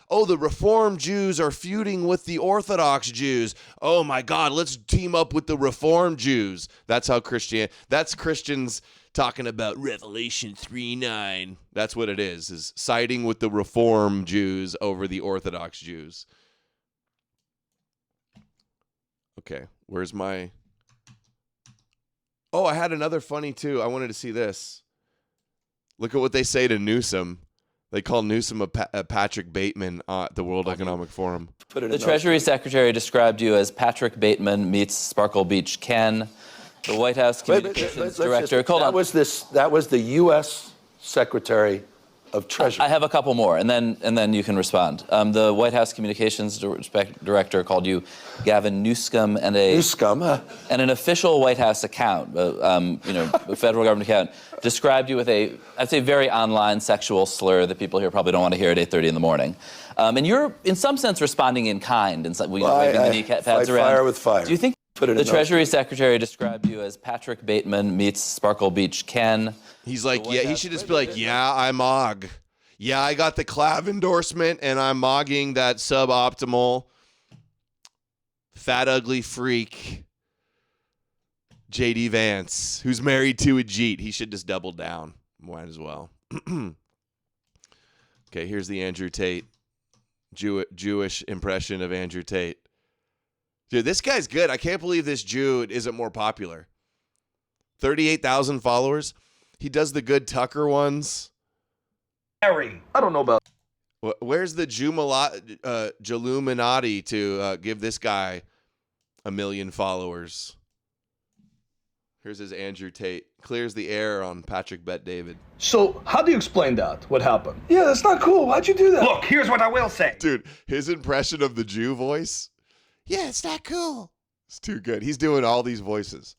Oh, the Reform Jews are feuding with the Orthodox Jews. Oh, my God, let's team up with the Reform Jews. That's how that's Christians talking about Revelation 3:9. That's what it is siding with the Reform Jews over the Orthodox Jews. Okay, where's my... Oh, I had another funny, too. I wanted to see this. Look at what they say to Newsom. They call Newsom a Patrick Bateman at the World Economic Forum. The Treasury Secretary described you as Patrick Bateman meets Sparkle Beach Ken. The White House Communications Director. That was the U.S. Secretary of Treasury. I have a couple more, and then you can respond. The White House Communications Director called you Gavin Newscomb and an official White House account, a federal government account, described you with I'd say very online sexual slur that people here probably don't want to hear at 8:30 in the morning. And you're in some sense responding in kind, and waving the knee pads around. Fire with fire. Do you think The Treasury Secretary described you as Patrick Bateman meets Sparkle Beach Ken. He's like, yeah, he should just be like, yeah, I mog. Yeah, I got the Clav endorsement, and I'm mogging that suboptimal, fat, ugly freak, J.D. Vance, who's married to a Jeet. He should just double down. Might as well. Okay, here's the Andrew Tate, Jewish impression of Andrew Tate. Dude, this guy's good. I can't believe this Jew isn't more popular. 38,000 followers. He does the good Tucker ones. I don't know about. Where's the Jeluminati to give this guy 1 million followers? Here's his Andrew Tate. Clears the air on Patrick Bet David. So, how do you explain that? What happened? Yeah, that's not cool. Why'd you do that? Look, here's what I will say. Dude, his impression of the Jew voice. Yeah, it's not cool. It's too good. He's doing all these voices.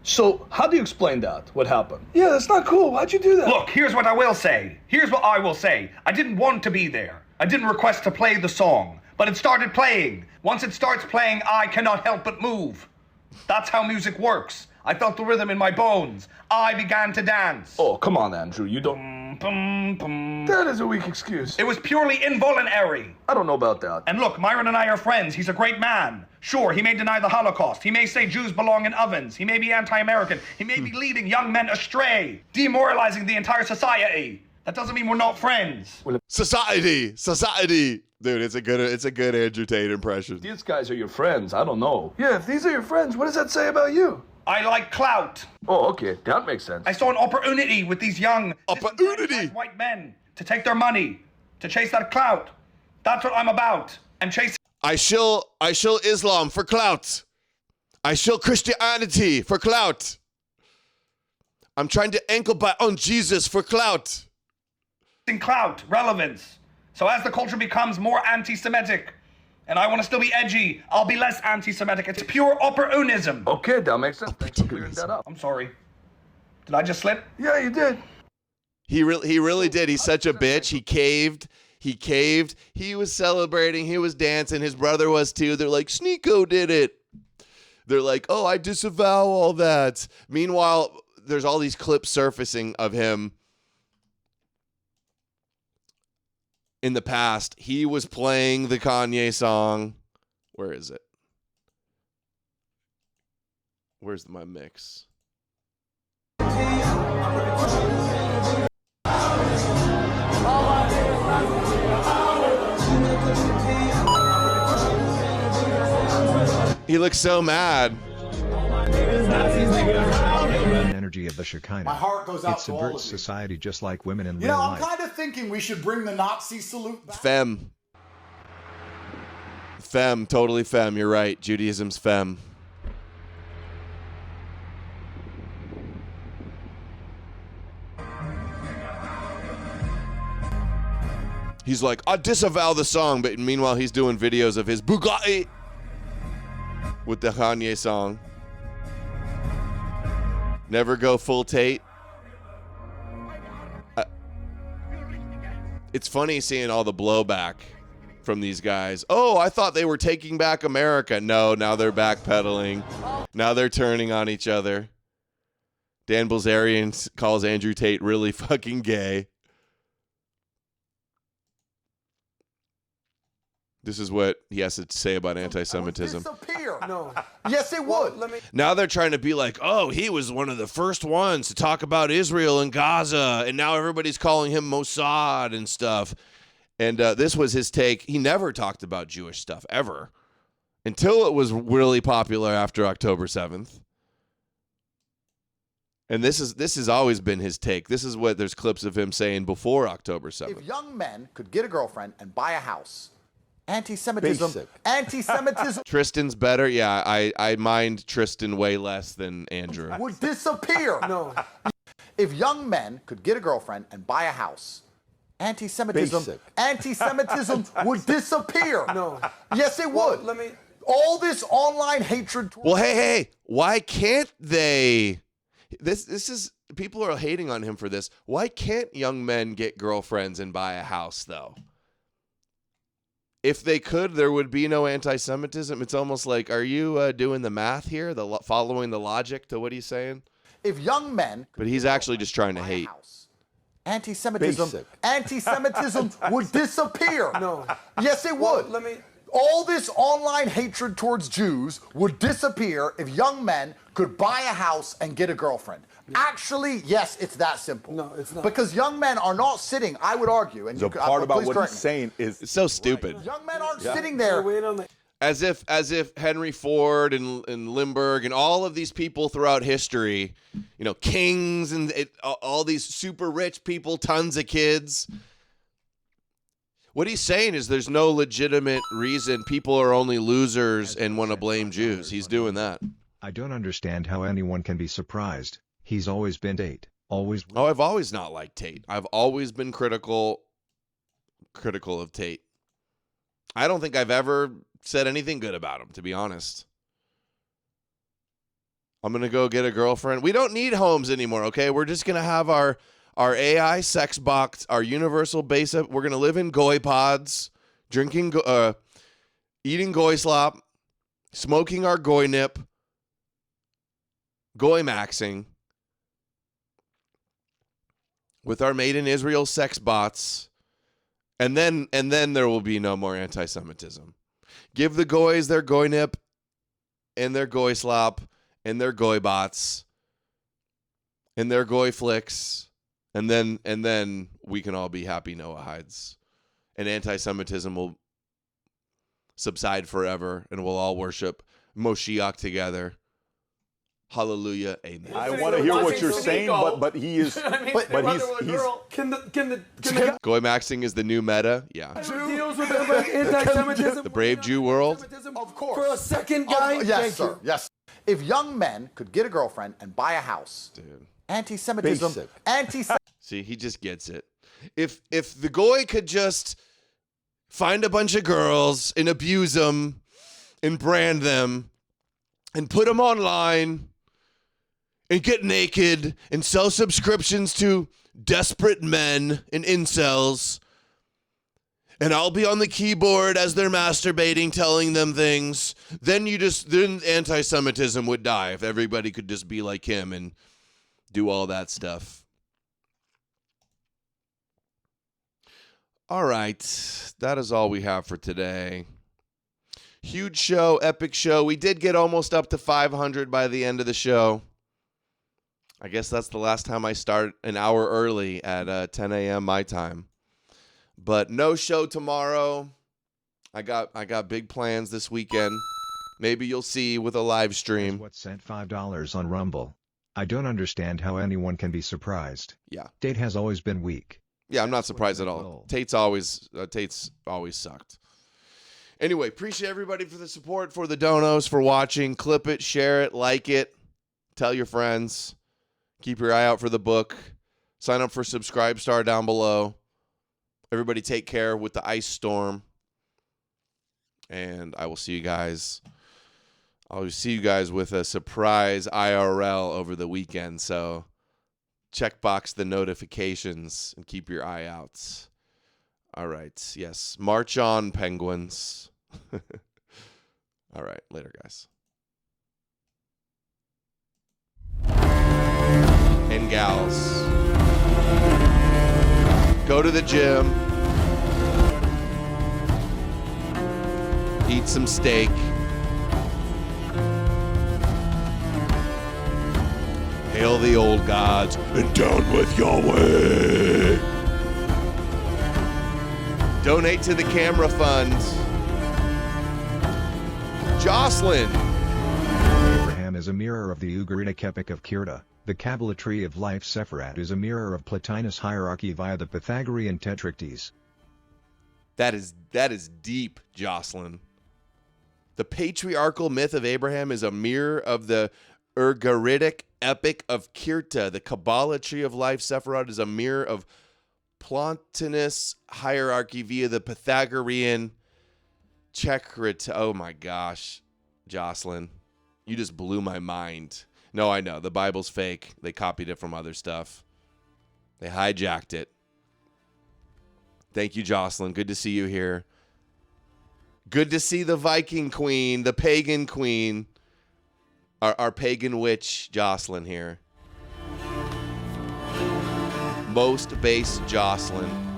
So, how do you explain that? What happened? Yeah, that's not cool. Why'd you do that? Look, here's what I will say. Here's what I will say. I didn't want to be there. I didn't request to play the song, but it started playing. Once it starts playing, I cannot help but move. That's how music works. I felt the rhythm in my bones. I began to dance. Oh, come on, Andrew. You don't... That is a weak excuse. It was purely involuntary. I don't know about that. And look, Myron and I are friends. He's a great man. Sure, he may deny the Holocaust. He may say Jews belong in ovens. He may be anti-American. He may be leading young men astray, demoralizing the entire society. That doesn't mean we're not friends. Society. Dude, it's a good Andrew Tate impression. These guys are your friends. I don't know. Yeah, if these are your friends, what does that say about you? I like clout. Oh, okay. That makes sense. I saw an opportunity with these young white men to take their money, to chase that clout. That's what I'm about. I'm chasing. I shill Islam for clout. I shill Christianity for clout. I'm trying to ankle bite on Jesus for clout. Clout, relevance. So as the culture becomes more anti-Semitic, and I want to still be edgy, I'll be less anti-Semitic. It's pure opportunism. Okay, that makes sense. Thanks for clearing that up. I'm sorry. Did I just slip? Yeah, you did. He really did. He's such a bitch. He caved. He was celebrating. He was dancing. His brother was too. They're like, Sneeko did it. They're like, oh, I disavow all that. Meanwhile, there's all these clips surfacing of him. In the past, he was playing the Kanye song. Where is it? Where's my mix? He looks so mad. Energy of the Shekinah. My heart goes out it to all subverts of you. society just like women in You real know, I'm life. kind of thinking we should bring the Nazi salute back. Femme, totally femme. You're right. Judaism's femme. He's like, I disavow the song, but meanwhile he's doing videos of his Bugatti with the Kanye song. Never go full Tate. It's funny seeing all the blowback from these guys. Oh, I thought they were taking back America. No, now they're backpedaling. Now they're turning on each other. Dan Bilzerian calls Andrew Tate really fucking gay. This is what he has to say about anti-Semitism. Disappear. No. Yes, it would. Now they're trying to be like, oh, he was one of the first ones to talk about Israel and Gaza, and now everybody's calling him Mossad and stuff. And this was his take. He never talked about Jewish stuff, ever, until it was really popular after October 7th. And this has always been his take. This is what there's clips of him saying before October 7th. If young men could get a girlfriend and buy a house, anti-Semitism Tristan's better. Yeah, I mind Tristan way less than Andrew. would disappear. No. If young men could get a girlfriend and buy a house, anti-Semitism would disappear. No. Yes, it would. All this online hatred. Well, hey, why can't they? This is, people are hating on him for this. Why can't young men get girlfriends and buy a house, though? if they could, there would be no anti-Semitism. It's almost like, are you doing the math here, following the logic to what he's saying? If young men, but he's actually just trying to hate. Anti-Semitism would disappear. No. Yes, it would. All this online hatred towards Jews would disappear if young men could buy a house and get a girlfriend. Actually, yes, it's that simple. No, it's not. Because young men are not sitting, I would argue, and The part about what he's me. saying is It's so stupid. Young men aren't sitting there. As if Henry Ford and Lindbergh and all of these people throughout history, kings and all these super rich people, tons of kids. What he's saying is there's no legitimate reason people are only losers and want to blame Jews. He's doing that. I don't understand how anyone can be surprised. He's always been Tate. Always. Oh, I've always not liked Tate. I've always been critical of Tate. I don't think I've ever said anything good about him, to be honest. I'm going to go get a girlfriend. We don't need homes anymore, okay? We're just going to have our AI sex box, our universal base up. We're going to live in goy pods, eating goy slop, smoking our goy nip, goy maxing with our made in Israel sex bots. And then there will be no more anti-Semitism. Give the goys their goy nip and their goy slop and their goy bots and their goy flicks, and then we can all be happy Noah hides. And anti-Semitism will subside forever, and we'll all worship Moshiach together. Hallelujah, amen. I want to hear what you're saying, but he is. But he's. Goy maxing is the new meta. Yeah. Deals with anti-Semitism. The brave Jew world. Of course. For a second, guy. Yes, sir. Yes. If young men could get a girlfriend and buy a house, anti-Semitism. See, he just gets it. If the goy could just find a bunch of girls and abuse them and brand them and put them online and get naked and sell subscriptions to desperate men and incels, and I'll be on the keyboard as they're masturbating, telling them things, then anti-Semitism would die if everybody could just be like him and do all that stuff. All right, that is all we have for today. Huge show, epic show. We did get almost up to 500 by the end of the show. I guess that's the last time I start an hour early at 10 a.m. my time. But no show tomorrow. I got big plans this weekend. Maybe you'll see with a live stream. What sent $5 on Rumble? I don't understand how anyone can be surprised. Yeah. Tate has always been weak. Yeah, I'm not surprised at all. Tate's always sucked. Anyway, appreciate everybody for the support, for the donos, for watching. Clip it, share it, like it, tell your friends. Keep your eye out for the book. Sign up for Subscribe Star down below. Everybody take care with the ice storm. And I will see you guys. I'll see you guys with a surprise IRL over the weekend. So checkbox the notifications and keep your eye out. All right. Yes. March on, Penguins. All right. Later, guys. And gals. Go to the gym. Eat some steak. Hail the old gods and down with Yahweh. Donate to the camera fund. Jocelyn. Abraham is a mirror of the Ugaritic epic of Kirta. The Kabbalah tree of life Sephirat is a mirror of Plotinus' hierarchy via the Pythagorean tetractys. That is deep, Jocelyn. The patriarchal myth of Abraham is a mirror of the Ugaritic epic of Kirta. The Kabbalah tree of life Sephirat is a mirror of Plotinus' hierarchy via the Pythagorean tetractys. Oh my gosh, Jocelyn, you just blew my mind. No, I know. The Bible's fake. They copied it from other stuff. They hijacked it. Thank you, Jocelyn. Good to see you here. Good to see the Viking queen, the pagan queen, our pagan witch Jocelyn here. Most base Jocelyn.